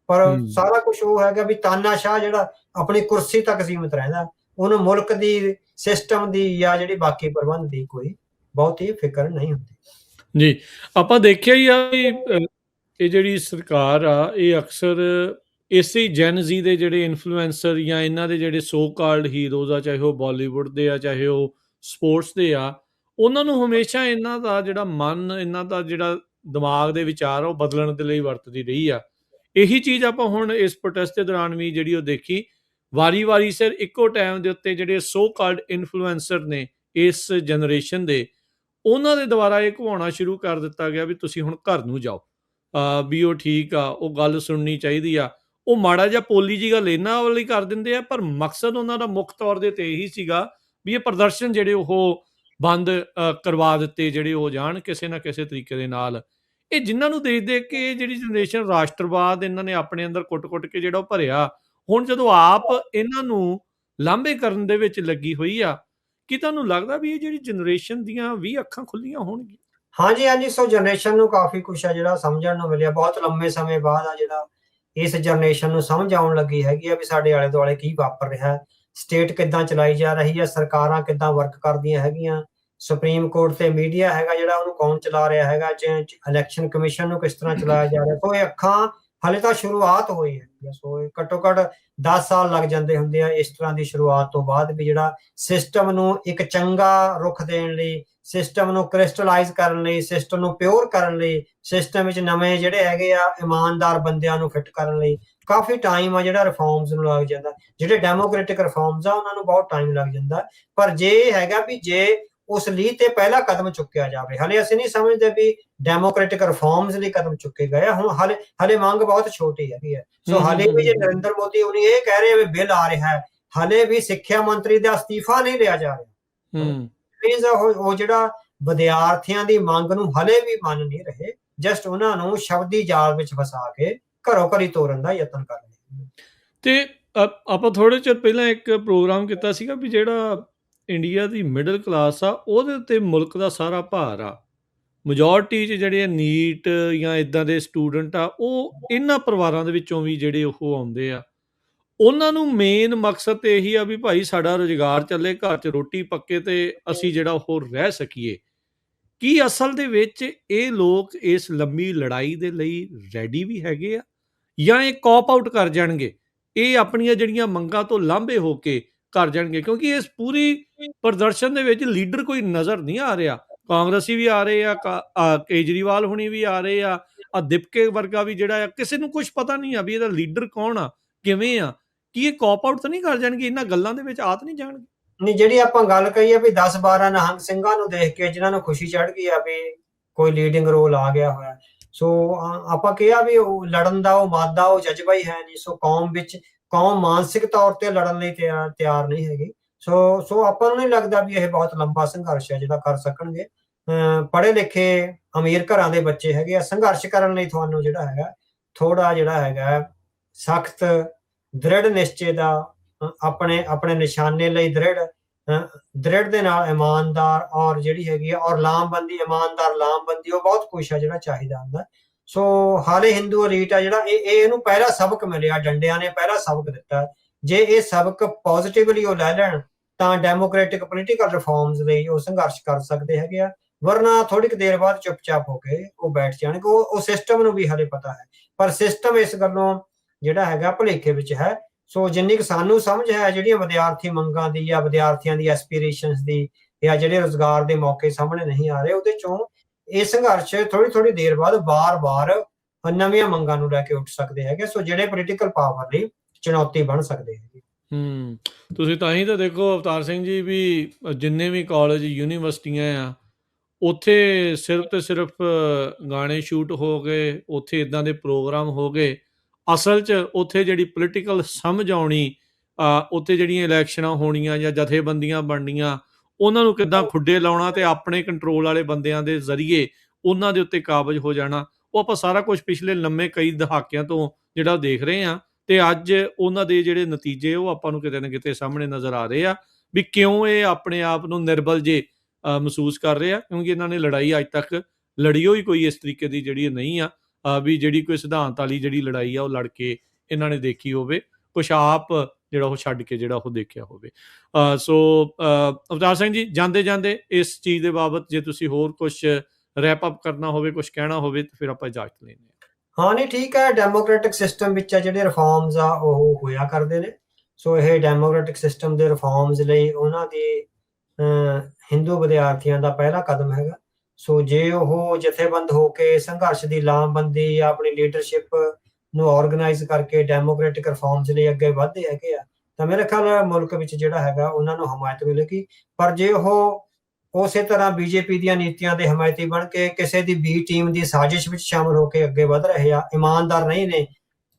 ਪਰ ਸਾਰਾ ਕੁਝ ਉਹ ਹੈਗਾ ਵੀ ਤਾਨਾਸ਼ਾਹ ਜਿਹੜਾ ਆਪਣੀ ਕੁਰਸੀ ਤੱਕ ਸੀਮਿਤ ਰਹਿੰਦਾ, ਉਹਨੂੰ ਮੁਲਕ ਦੀ ਸਿਸਟਮ ਦੀ ਜਾਂ ਜਿਹੜੀ ਬਾਕੀ ਪ੍ਰਬੰਧ ਦੀ ਕੋਈ ਬਹੁਤੀ ਫਿਕਰ ਨਹੀਂ ਹੁੰਦੀ। ਜੀ, ਆਪਾਂ ਦੇਖਿਆ ਹੀ ਆ ਵੀ ਇਹ ਜਿਹੜੀ ਸਰਕਾਰ ਆ ਇਹ ਅਕਸਰ ਇਸੇ ਜੈਨ ਜ਼ੀ ਦੇ ਜਿਹੜੇ ਇਨਫਲੂਐਂਸਰ ਜਾਂ ਇਹਨਾਂ ਦੇ ਜਿਹੜੇ ਸੋ ਕਾਲਡ ਹੀਰੋਜ਼ ਆ, ਚਾਹੇ ਉਹ ਬਾਲੀਵੁੱਡ ਦੇ ਆ, ਚਾਹੇ ਉਹ ਸਪੋਰਟਸ ਦੇ ਆ, ਉਹਨਾਂ ਨੂੰ ਹਮੇਸ਼ਾ ਇਹਨਾਂ ਦਾ ਜਿਹੜਾ ਮਨ, ਇਹਨਾਂ ਦਾ ਜਿਹੜਾ ਦਿਮਾਗ ਦੇ ਵਿਚਾਰ ਆ ਉਹ ਬਦਲਣ ਦੇ ਲਈ ਵਰਤਦੀ ਰਹੀ ਆ। ਇਹੀ ਚੀਜ਼ ਆਪਾਂ ਹੁਣ ਇਸ ਪ੍ਰੋਟੈਸਟ ਦੇ ਦੌਰਾਨ ਵੀ ਜਿਹੜੀ ਉਹ ਦੇਖੀ, ਵਾਰੀ-ਵਾਰੀ ਸਿਰ ਇੱਕੋ ਟਾਈਮ ਦੇ ਉੱਤੇ ਜਿਹੜੇ ਸੋ ਕਾਲਡ ਇਨਫਲੂਐਂਸਰ ਨੇ ਇਸ ਜਨਰੇਸ਼ਨ ਦੇ, ਉਹਨਾਂ ਦੇ ਦੁਆਰਾ ਇਹ ਘੁਮਾਉਣਾ ਸ਼ੁਰੂ ਕਰ ਦਿੱਤਾ ਗਿਆ ਵੀ ਤੁਸੀਂ ਹੁਣ ਘਰ ਨੂੰ ਜਾਓ। ਵੀ ਉਹ ਠੀਕ ਆ, ਉਹ ਗੱਲ ਸੁਣਨੀ ਚਾਹੀਦੀ ਆ। ਉਹ ਮਾੜਾ ਜਿਹਾ ਪੋਲੀ ਜਿਹੀ ਗੱਲ ਇਹਨਾਂ ਵੱਲ ਹੀ ਕਰ ਦਿੰਦੇ ਆ, ਪਰ ਮਕਸਦ ਉਹਨਾਂ ਦਾ ਮੁੱਖ ਤੌਰ ਦੇ ਉੱਤੇ ਇਹੀ ਸੀਗਾ ਵੀ ਇਹ ਪ੍ਰਦਰਸ਼ਨ ਜਿਹੜੇ ਉਹ ਬੰਦ ਕਰਵਾ ਦਿੱਤੇ ਜਿਹੜੇ ਹੋ ਜਾਣ ਕਿਸੇ ਨਾ ਕਿਸੇ ਤਰੀਕੇ ਦੇ ਨਾਲ। ਇਹ ਜਿਨ੍ਹਾਂ ਨੂੰ ਦੇਖ-ਦੇਖ ਕੇ ਇਹ ਜਿਹੜੀ ਜਨਰੇਸ਼ਨ ਰਾਸ਼ਟਰਵਾਦ ਇਹਨਾਂ ਨੇ ਆਪਣੇ ਅੰਦਰ ਕੁੱਟ-ਕੁੱਟ ਕੇ ਜਿਹੜਾ ਉਹ ਭਰਿਆ, ਹੁਣ ਜਦੋਂ ਆਪ ਇਹਨਾਂ ਨੂੰ ਲਾਂਭੇ ਕਰਨ ਦੇ ਵਿੱਚ ਲੱਗੀ ਹੋਈ ਆ, ਕੀ ਤੁਹਾਨੂੰ ਲੱਗਦਾ ਵੀ ਇਹ ਜਿਹੜੀ ਜਨਰੇਸ਼ਨ ਦੀਆਂ ਵੀ ਅੱਖਾਂ ਖੁੱਲੀਆਂ ਹੋਣਗੀਆਂ? ਹਾਂਜੀ, ਹਾਂਜੀ। ਸੋ ਜਨਰੇਸ਼ਨ ਨੂੰ ਕਾਫੀ ਕੁਛ ਆ ਜਿਹੜਾ ਸਮਝਣ ਨੂੰ ਮਿਲਿਆ। ਬਹੁਤ ਲੰਮੇ ਸਮੇਂ ਬਾਅਦ ਆ ਜਿਹੜਾ ਇਸ ਜਨਰੇਸ਼ਨ ਨੂੰ ਸਮਝ ਆਉਣ ਲੱਗੀ ਹੈਗੀ ਆ ਵੀ ਸਾਡੇ ਆਲੇ-ਦੁਆਲੇ ਕੀ ਵਾਪਰ ਰਿਹਾ ਹੈ। ਸਟੇਟ ਕਿੱਦਾਂ ਚਲਾਈ ਜਾ ਰਹੀ ਹੈ, ਸਰਕਾਰਾਂ ਕਿੱਦਾਂ ਵਰਕ ਕਰਦੀਆਂ ਹੈਗੀਆਂ, ਸੁਪਰੀਮ ਕੋਰਟ ਤੇ ਮੀਡੀਆ ਹੈਗਾ ਜਿਹੜਾ ਉਹਨੂੰ ਕੌਣ ਚਲਾ ਰਿਹਾ ਹੈਗਾ, ਇਲੈਕਸ਼ਨ ਕਮਿਸ਼ਨ ਨੂੰ ਕਿਸ ਤਰ੍ਹਾਂ ਚਲਾਇਆ ਜਾ ਰਿਹਾ। ਸੋ ਇਹ ਅੱਖਾਂ ਹਾਲੇ ਤਾਂ ਸ਼ੁਰੂਆਤ ਹੋਈ ਹੈ। ਸੋ ਇਹ ਘੱਟੋ-ਘੱਟ 10 ਸਾਲ ਲੱਗ ਜਾਂਦੇ ਹੁੰਦੇ ਆ ਇਸ ਤਰ੍ਹਾਂ ਦੀ ਸ਼ੁਰੂਆਤ ਤੋਂ ਬਾਅਦ ਵੀ ਜਿਹੜਾ ਸਿਸਟਮ ਨੂੰ ਇੱਕ ਚੰਗਾ ਰੁਖ ਦੇਣ ਲਈ, ਸਿਸਟਮ ਨੂੰ ਕ੍ਰਿਸਟਲਾਈਜ਼ ਕਰਨ ਲਈ, ਸਿਸਟਮ ਨੂੰ ਪਿਓਰ ਕਰਨ ਲਈ, ਸਿਸਟਮ ਵਿੱਚ ਨਵੇਂ ਜਿਹੜੇ ਹੈਗੇ ਆ ਇਮਾਨਦਾਰ ਬੰਦਿਆਂ ਨੂੰ ਫਿੱਟ ਕਰਨ ਲਈ ਕਾਫੀ ਟਾਈਮ ਆ ਜਿਹੜਾ ਰਿਫਾਰਮਸ ਨੂੰ ਲੱਗ ਜਾਂਦਾ। ਜਿਹੜੇ ਡੈਮੋਕ੍ਰੈਟਿਕ ਰਿਫਾਰਮਸ ਆ ਉਹਨਾਂ ਨੂੰ ਬਹੁਤ ਟਾਈਮ ਲੱਗ ਜਾਂਦਾ। ਪਰ ਜੇ ਇਹ ਹੈਗਾ ਵੀ ਜੇ ਉਸ ਲੀਹ ਤੇ ਪਹਿਲਾ ਕਦਮ ਚੁੱਕਿਆ ਜਾਵੇ, ਹਲੇ ਅਸੀਂ ਨਹੀਂ ਸਮਝਦੇ ਵੀ ਡੈਮੋਕ੍ਰੈਟਿਕ ਰਿਫਾਰਮਸ ਲਈ ਕਦਮ ਚੁੱਕੇ ਗਏ ਆ। ਹੁਣ ਹਲੇ ਮੰਗ ਬਹੁਤ ਛੋਟੀ ਹੈਗੀ ਹੈ। ਸੋ ਹਲੇ ਵੀ ਜੇ ਨਰਿੰਦਰ ਮੋਦੀ ਉਹਨੇ ਇਹ ਕਹਿ ਰਹੇ ਵੀ ਬਿੱਲ ਆ ਰਿਹਾ ਹੈ, ਹਲੇ ਵੀ ਸਿੱਖਿਆ ਮੰਤਰੀ ਦਾ ਅਸਤੀਫਾ ਨਹੀਂ ਲਿਆ ਜਾ ਰਿਹਾ। ਪਲੀਜ਼ ਉਹ ਜਿਹੜਾ ਵਿਦਿਆਰਥੀਆਂ ਦੀ ਮੰਗ ਨੂੰ ਹਲੇ ਵੀ ਮੰਨ ਨਹੀਂ ਰਹੇ, ਜਸਟ ਉਹਨਾਂ ਨੂੰ ਸ਼ਬਦੀ ਜਾਲ ਵਿੱਚ ਫਸਾ ਕੇ ਘਰੋਂ ਘਰੀ ਤੋਰਨ ਦਾ ਯਤਨ ਕਰ ਰਹੇ। ਤੇ ਆਪਾਂ ਥੋੜੇ ਚਿਰ ਪਹਿਲਾਂ ਇੱਕ ਪ੍ਰੋਗਰਾਮ ਕੀਤਾ ਸੀਗਾ ਵੀ ਜਿਹੜਾ ਇੰਡੀਆ ਦੀ ਮਿਡਲ ਕਲਾਸ ਆ ਉਹਦੇ ਉੱਤੇ ਮੁਲਕ ਦਾ ਸਾਰਾ ਭਾਰ ਆ। ਮੈਜੋਰਟੀ 'ਚ ਜਿਹੜੇ ਨੀਟ ਜਾਂ ਇਦਾਂ ਦੇ ਸਟੂਡੈਂਟ ਆ ਉਹ ਇਹਨਾਂ ਪਰਿਵਾਰਾਂ ਦੇ ਵਿੱਚੋਂ ਵੀ ਜਿਹੜੇ ਉਹ ਆਉਂਦੇ ਆ। ਉਹਨਾਂ ਨੂੰ ਮੇਨ ਮਕਸਦ ਤੇ ਇਹੀ ਆ ਵੀ ਭਾਈ ਸਾਡਾ ਰੁਜ਼ਗਾਰ ਚੱਲੇ, ਘਰ 'ਚ ਰੋਟੀ ਪੱਕੇ ਤੇ ਅਸੀਂ ਜਿਹੜਾ ਉਹ ਰਹਿ ਸਕੀਏ। ਕੀ ਅਸਲ ਦੇ ਵਿੱਚ ਇਹ ਲੋਕ ਇਸ ਲੰਮੀ ਲੜਾਈ ਦੇ ਲਈ ਰੈਡੀ ਵੀ ਹੈਗੇ ਆ ਜਾਂ ਇਹ ਕੌਪ ਆਊਟ ਕਰ ਜਾਣਗੇ? ਇਹ ਆਪਣੀਆਂ ਜਿਹੜੀਆਂ ਮੰਗਾਂ ਤੋਂ ਲਾਂਭੇ ਹੋ ਕੇ ਕਰ ਜਾਣਗੇ? ਕਿਉਂਕਿ ਇਸ ਪੂਰੀ ਪ੍ਰਦਰਸ਼ਨ ਦੇ ਵਿੱਚ ਲੀਡਰ ਕੋਈ ਨਜ਼ਰ ਨਹੀਂ ਆ ਰਿਹਾ। ਕਾਂਗਰਸੀ ਵੀ ਆ ਰਹੇ ਆ, ਕੇਜਰੀਵਾਲ ਹੁਣੀ ਵੀ ਆ ਰਹੇ ਆ, ਦਿਪਕੇ ਵਰਗਾ ਵੀ ਜਿਹੜਾ ਆ, ਕਿਸੇ ਨੂੰ ਕੁਝ ਪਤਾ ਨਹੀਂ ਆ ਵੀ ਇਹਦਾ ਲੀਡਰ ਕੌਣ ਆ, ਕਿਵੇਂ ਆ। ਕੀ ਇਹ ਕੌਪ ਆਊਟ ਤਾਂ ਨਹੀਂ ਕਰ ਜਾਣਗੇ? ਇਹਨਾਂ ਗੱਲਾਂ ਦੇ ਵਿੱਚ ਆ ਤਾਂ ਨਹੀਂ ਜਾਣਗੇ? ਨਹੀਂ, ਜਿਹੜੀ ਆਪਾਂ ਗੱਲ ਕਹੀ ਆ ਵੀ 10-12 ਨਿਹੰਗ ਸਿੰਘਾਂ ਨੂੰ ਦੇਖ ਕੇ ਜਿਨ੍ਹਾਂ ਨੂੰ ਖੁਸ਼ੀ ਚੜ੍ਹ ਗਈ ਆ ਵੀ ਕੋਈ ਲੀਡਿੰਗ ਰੋਲ ਆ ਗਿਆ ਹੋਇਆ, ਸੋ ਆਪਾਂ ਕਿਹਾ ਵੀ ਉਹ ਲੜਨ ਦਾ ਉਹ ਮਾਦਾ, ਉਹ ਜਜ਼ਬਾ ਹੀ ਹੈ ਨਹੀਂ। ਸੋ ਕੌਮ ਮਾਨਸਿਕ ਤੌਰ ਤੇ ਲੜਨ ਲਈ ਤਿਆਰ ਨਹੀਂ ਹੈਗੀ। ਸੋ ਆਪਾਂ ਨੂੰ ਨਹੀਂ ਲੱਗਦਾ ਵੀ ਇਹ ਬਹੁਤ ਲੰਬਾ ਸੰਘਰਸ਼ ਹੈ ਜਿਹੜਾ ਕਰ ਸਕਣਗੇ। ਪੜ੍ਹੇ ਲਿਖੇ ਅਮੀਰ ਘਰਾਂ ਦੇ ਬੱਚੇ ਹੈਗੇ ਆ। ਸੰਘਰਸ਼ ਕਰਨ ਲਈ ਤੁਹਾਨੂੰ ਜਿਹੜਾ ਹੈਗਾ ਥੋੜਾ ਜਿਹੜਾ ਹੈਗਾ ਸਖਤ ਦ੍ਰਿੜ ਨਿਸ਼ਚੇ ਦਾ, ਆਪਣੇ ਨਿਸ਼ਾਨੇ ਲਈ ਦ੍ਰਿੜ ਦੇ ਨਾਲ ਇਮਾਨਦਾਰ ਔਰ ਜਿਹੜੀ ਹੈਗੀ ਆ ਔਰ ਇਮਾਨਦਾਰ ਲਾਮਬੰਦੀ, ਉਹ ਬਹੁਤ ਕੁਛ ਆ ਜਿਹੜਾ ਚਾਹੀਦਾ ਹੁੰਦਾ। ਸੋ ਹਾਲੇ ਹਿੰਦੂ ਅਲੀਟ ਆ ਜਿਹੜਾ ਇਹਨੂੰ ਪਹਿਲਾ ਸਬਕ ਮਿਲਿਆ, ਡੰਡਿਆਂ ਨੇ ਪਹਿਲਾ ਸਬਕ ਦਿੱਤਾ। ਜੇ ਇਹ ਸਬਕ ਪੋਜ਼ਿਟਿਵਲੀ ਉਹ ਲੈ ਲੈਣ ਤਾਂ ਡੈਮੋਕ੍ਰੈਟਿਕ ਪੋਲੀਟੀਕਲ ਰਿਫਾਰਮਸ ਲਈ ਉਹ ਸੰਘਰਸ਼ ਕਰ ਸਕਦੇ ਹੈਗੇ ਆ। ਵਰਨਾ ਥੋੜੀ ਕੁ ਦੇਰ ਬਾਅਦ ਚੁੱਪਚਾਪ ਹੋ ਕੇ ਉਹ ਬੈਠ ਜਾਣਗੇ। ਉਹ ਸਿਸਟਮ ਨੂੰ ਵੀ ਹਲੇ ਪਤਾ ਹੈ, ਪਰ ਸਿਸਟਮ ਇਸ ਗੱਲੋਂ ਜਿਹੜਾ ਹੈਗਾ ਭੁਲੇਖੇ ਵਿੱਚ ਹੈ। ਸੋ ਜਿੰਨੀ ਕੁ ਸਾਨੂੰ ਸਮਝ ਹੈ ਜਿਹੜੀਆਂ ਵਿਦਿਆਰਥੀ ਮੰਗਾਂ ਦੀ ਜਾਂ ਵਿਦਿਆਰਥੀਆਂ ਦੀ ਐਸਪੀਰੇਸ਼ਨਸ ਦੀ ਜਾਂ ਜਿਹੜੇ ਰੁਜ਼ਗਾਰ ਦੇ ਮੌਕੇ ਸਾਹਮਣੇ ਨਹੀਂ ਆ ਰਹੇ, ਉਹਦੇ ਚੋਂ ਇਹ ਸੰਘਰਸ਼ ਥੋੜੀ ਦੇਰ ਬਾਅਦ ਵਾਰ-ਵਾਰ ਨਵੀਆਂ ਮੰਗਾਂ ਨੂੰ ਲੈ ਕੇ ਉੱਠ ਸਕਦੇ ਹੈਗੇ। ਸੋ ਜਿਹੜੇ ਪੋਲੀਟੀਕਲ ਪਾਵਰ ਲਈ ਚੁਣੌਤੀ ਬਣ ਸਕਦੇ ਹੈਗੇ। ਤੁਸੀਂ ਤਾਂ ਹੀ ਤਾਂ ਦੇਖੋ ਅਵਤਾਰ ਸਿੰਘ ਜੀ ਵੀ ਜਿੰਨੇ ਵੀ ਕਾਲਜ ਯੂਨੀਵਰਸਿਟੀਆਂ ਆ ਉੱਥੇ ਸਿਰਫ ਤੇ ਸਿਰਫ ਗਾਣੇ ਸ਼ੂਟ ਹੋ ਗਏ, ਉੱਥੇ ਇਦਾਂ ਦੇ ਪ੍ਰੋਗਰਾਮ ਹੋ ਗਏ। ਅਸਲ 'ਚ ਉੱਥੇ ਜਿਹੜੀ ਪੋਲੀਟੀਕਲ ਸਮਝ ਆਉਣੀ, ਉੱਥੇ ਜਿਹੜੀਆਂ ਇਲੈਕਸ਼ਨਾਂ ਹੋਣੀਆਂ ਜਾਂ ਜਥੇਬੰਦੀਆਂ ਬਣਨੀਆਂ, ਉਹਨਾਂ ਨੂੰ ਕਿੱਦਾਂ ਖੁੱਡੇ ਲਾਉਣਾ ਤੇ ਆਪਣੇ ਕੰਟਰੋਲ ਵਾਲੇ ਬੰਦਿਆਂ ਦੇ ਜ਼ਰੀਏ ਉਹਨਾਂ ਦੇ ਉੱਤੇ ਕਾਬਜ਼ ਹੋ ਜਾਣਾ, ਉਹ ਆਪਾਂ ਸਾਰਾ ਕੁਝ ਪਿਛਲੇ ਲੰਮੇ ਕਈ ਦਹਾਕਿਆਂ ਤੋਂ ਜਿਹੜਾ ਦੇਖ ਰਹੇ ਹਾਂ। ਤੇ ਅੱਜ ਉਹਨਾਂ ਦੇ ਜਿਹੜੇ ਨਤੀਜੇ ਉਹ ਆਪਾਂ ਨੂੰ ਕਿਤੇ ਨਾ ਕਿਤੇ ਸਾਹਮਣੇ ਨਜ਼ਰ ਆ ਰਹੇ ਆ ਵੀ ਕਿਉਂ ਇਹ ਆਪਣੇ ਆਪ ਨੂੰ ਨਿਰਬਲ ਜੇ ਮਹਿਸੂਸ ਕਰ ਰਹੇ ਆ। ਕਿਉਂਕਿ ਇਹਨਾਂ ਨੇ ਲੜਾਈ ਅੱਜ ਤੱਕ ਲੜੀ ਹੋਈ ਕੋਈ ਇਸ ਤਰੀਕੇ ਦੀ ਜਿਹੜੀ ਨਹੀਂ ਆ ਵੀ ਜਿਹੜੀ ਕੋਈ ਸਿਧਾਂਤ ਵਾਲੀ ਜਿਹੜੀ ਲੜਾਈ ਆ ਉਹ ਲੜ ਕੇ ਇਹਨਾਂ ਨੇ ਦੇਖੀ ਹੋਵੇ, ਕੁਛ ਆਪ ਜਿਹੜਾ ਉਹ ਛੱਡ ਕੇ ਜਿਹੜਾ ਉਹ ਦੇਖਿਆ ਹੋਵੇ। ਸੋ ਅਵਤਾਰ ਸਿੰਘ ਜੀ, ਜਾਂਦੇ ਜਾਂਦੇ ਇਸ ਚੀਜ਼ ਦੇ ਬਾਬਤ ਜੇ ਤੁਸੀਂ ਹੋਰ ਕੁਛ ਰੈਪ ਅਪ ਕਰਨਾ ਹੋਵੇ, ਕੁਝ ਕਹਿਣਾ ਹੋਵੇ ਤਾਂ ਫਿਰ ਆਪਾਂ ਇਜਾਜ਼ਤ ਲੈਂਦੇ ਹਾਂ। ਹਾਂ ਨਹੀਂ ਠੀਕ ਹੈ, ਡੈਮੋਕ੍ਰੈਟਿਕ ਸਿਸਟਮ ਵਿੱਚ ਆ ਜਿਹੜੇ ਰਿਫਾਰਮਸ ਆ ਉਹ ਹੋਇਆ ਕਰਦੇ ਨੇ। ਸੋ ਇਹ ਡੈਮੋਕ੍ਰੈਟਿਕ ਸਿਸਟਮ ਦੇ ਰਿਫਾਰਮਸ ਲਈ ਉਹਨਾਂ ਦੇ ਹਿੰਦੂ ਵਿਦਿਆਰਥੀਆਂ ਦਾ ਪਹਿਲਾ ਕਦਮ ਹੈਗਾ। ਸੋ ਜੇ ਉਹ ਜਥੇਬੰਦ ਹੋ ਕੇ ਸੰਘਰਸ਼ ਦੀ ਲਾਮਬੰਦੀ ਜਾਂ ਆਪਣੀ ਲੀਡਰਸ਼ਿਪ ਨੂੰ ਆਰਗੇਨਾਈਜ਼ ਕਰਕੇ ਡੈਮੋਕ੍ਰੈਟਿਕ ਰਿਫਾਰਮਸ ਲਈ ਅੱਗੇ ਵਧਦੇ ਹੈਗੇ ਆ, ਤਾਂ ਮੇਰੇ ਖਿਆਲ ਮੁਲਕ ਵਿੱਚ ਜਿਹੜਾ ਹੈਗਾ ਉਹਨਾਂ ਨੂੰ ਹਮਾਇਤ ਮਿਲੇਗੀ। ਪਰ ਜੇ ਉਹ ਉਸੇ ਤਰ੍ਹਾਂ ਬੀਜੇਪੀ ਦੀਆਂ ਨੀਤੀਆਂ ਦੇ ਹਮਾਇਤੀ ਬਣ ਕੇ ਕਿਸੇ ਦੀ ਬੀ ਟੀਮ ਦੀ ਸਾਜ਼ਿਸ਼ ਵਿੱਚ ਸ਼ਾਮਲ ਹੋ ਕੇ ਅੱਗੇ ਵਧ ਰਹੇ ਆ, ਇਮਾਨਦਾਰ ਨਹੀਂ ਨੇ,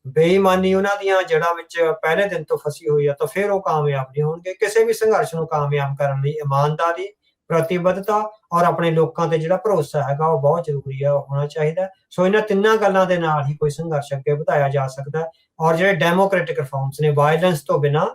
ਬੇਈਮਾਨੀ ਉਹਨਾਂ ਦੀਆਂ ਜੜ੍ਹਾਂ ਵਿੱਚ ਪਹਿਲੇ ਦਿਨ ਤੋਂ ਫਸੀ ਹੋਈ ਆ, ਤਾਂ ਫਿਰ ਉਹ ਕਾਮਯਾਬ ਨਹੀਂ ਹੋਣਗੇ। ਕਿਸੇ ਵੀ ਸੰਘਰਸ਼ ਨੂੰ ਕਾਮਯਾਬ ਕਰਨ ਲਈ ਇਮਾਨਦਾਰੀ, ਪ੍ਰਤੀਬੱਧਤਾ ਔਰ ਆਪਣੇ ਲੋਕਾਂ ਤੇ ਜਿਹੜਾ ਭਰੋਸਾ ਹੈਗਾ ਉਹ ਬਹੁਤ ਜ਼ਰੂਰੀ ਆ, ਹੋਣਾ ਚਾਹੀਦਾ। ਸੋ ਇਹਨਾਂ ਤਿੰਨਾਂ ਗੱਲਾਂ ਦੇ ਨਾਲ ਹੀ ਕੋਈ ਸੰਘਰਸ਼ ਅੱਗੇ ਵਧਾਇਆ ਜਾ ਸਕਦਾ ਹੈ। ਔਰ ਜਿਹੜੇ ਡੈਮੋਕ੍ਰੈਟਿਕ ਰਿਫਾਰਮਸ ਨੇ, ਵਾਇਲੈਂਸ ਤੋਂ ਬਿਨਾਂ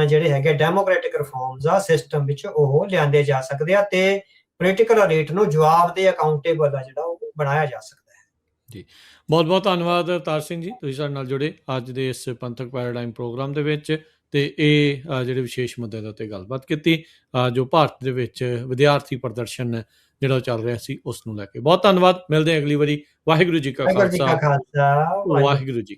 ਜਿਹੜੇ ਹੈਗੇ ਡੈਮੋਕ੍ਰੈਟਿਕ ਰਿਫਾਰਮਸ ਆ ਸਿਸਟਮ ਵਿੱਚ ਉਹ ਲਿਆਂਦੇ ਜਾ ਸਕਦੇ ਆ, ਤੇ ਪੋਲੀਟੀਕਲ ਰੀਟ ਨੂੰ ਜਵਾਬਦੇਹ, ਅਕਾਊਂਟੇਬਲ ਆ ਜਿਹੜਾ ਉਹ ਬਣਾਇਆ ਜਾ ਸਕਦਾ ਹੈ। ਜੀ, ਬਹੁਤ ਬਹੁਤ ਧੰਨਵਾਦ ਅਵਤਾਰ ਸਿੰਘ ਜੀ, ਤੁਸੀਂ ਸਾਡੇ ਨਾਲ ਜੁੜੇ ਅੱਜ ਦੇ ਇਸ ਪੰਥਕ ਪੈਰਾਡਾਈਮ ਪ੍ਰੋਗਰਾਮ ਦੇ ਵਿੱਚ, ਤੇ ਇਹ ਜਿਹੜੇ ਵਿਸ਼ੇਸ਼ ਮੁੱਦੇ ਦੇ ਉੱਤੇ ਗੱਲਬਾਤ ਕੀਤੀ ਜੋ ਭਾਰਤ ਦੇ ਵਿੱਚ ਵਿਦਿਆਰਥੀ ਪ੍ਰਦਰਸ਼ਨ ਜਿਹੜਾ ਚੱਲ ਰਿਹਾ ਸੀ ਉਸ ਨੂੰ ਲੈ ਕੇ। ਬਹੁਤ ਧੰਨਵਾਦ, ਮਿਲਦੇ ਹਾਂ ਅਗਲੀ ਵਾਰੀ। ਵਾਹਿਗੁਰੂ ਜੀ ਕਾ ਖਾਲਸਾ, ਵਾਹਿਗੁਰੂ ਜੀ।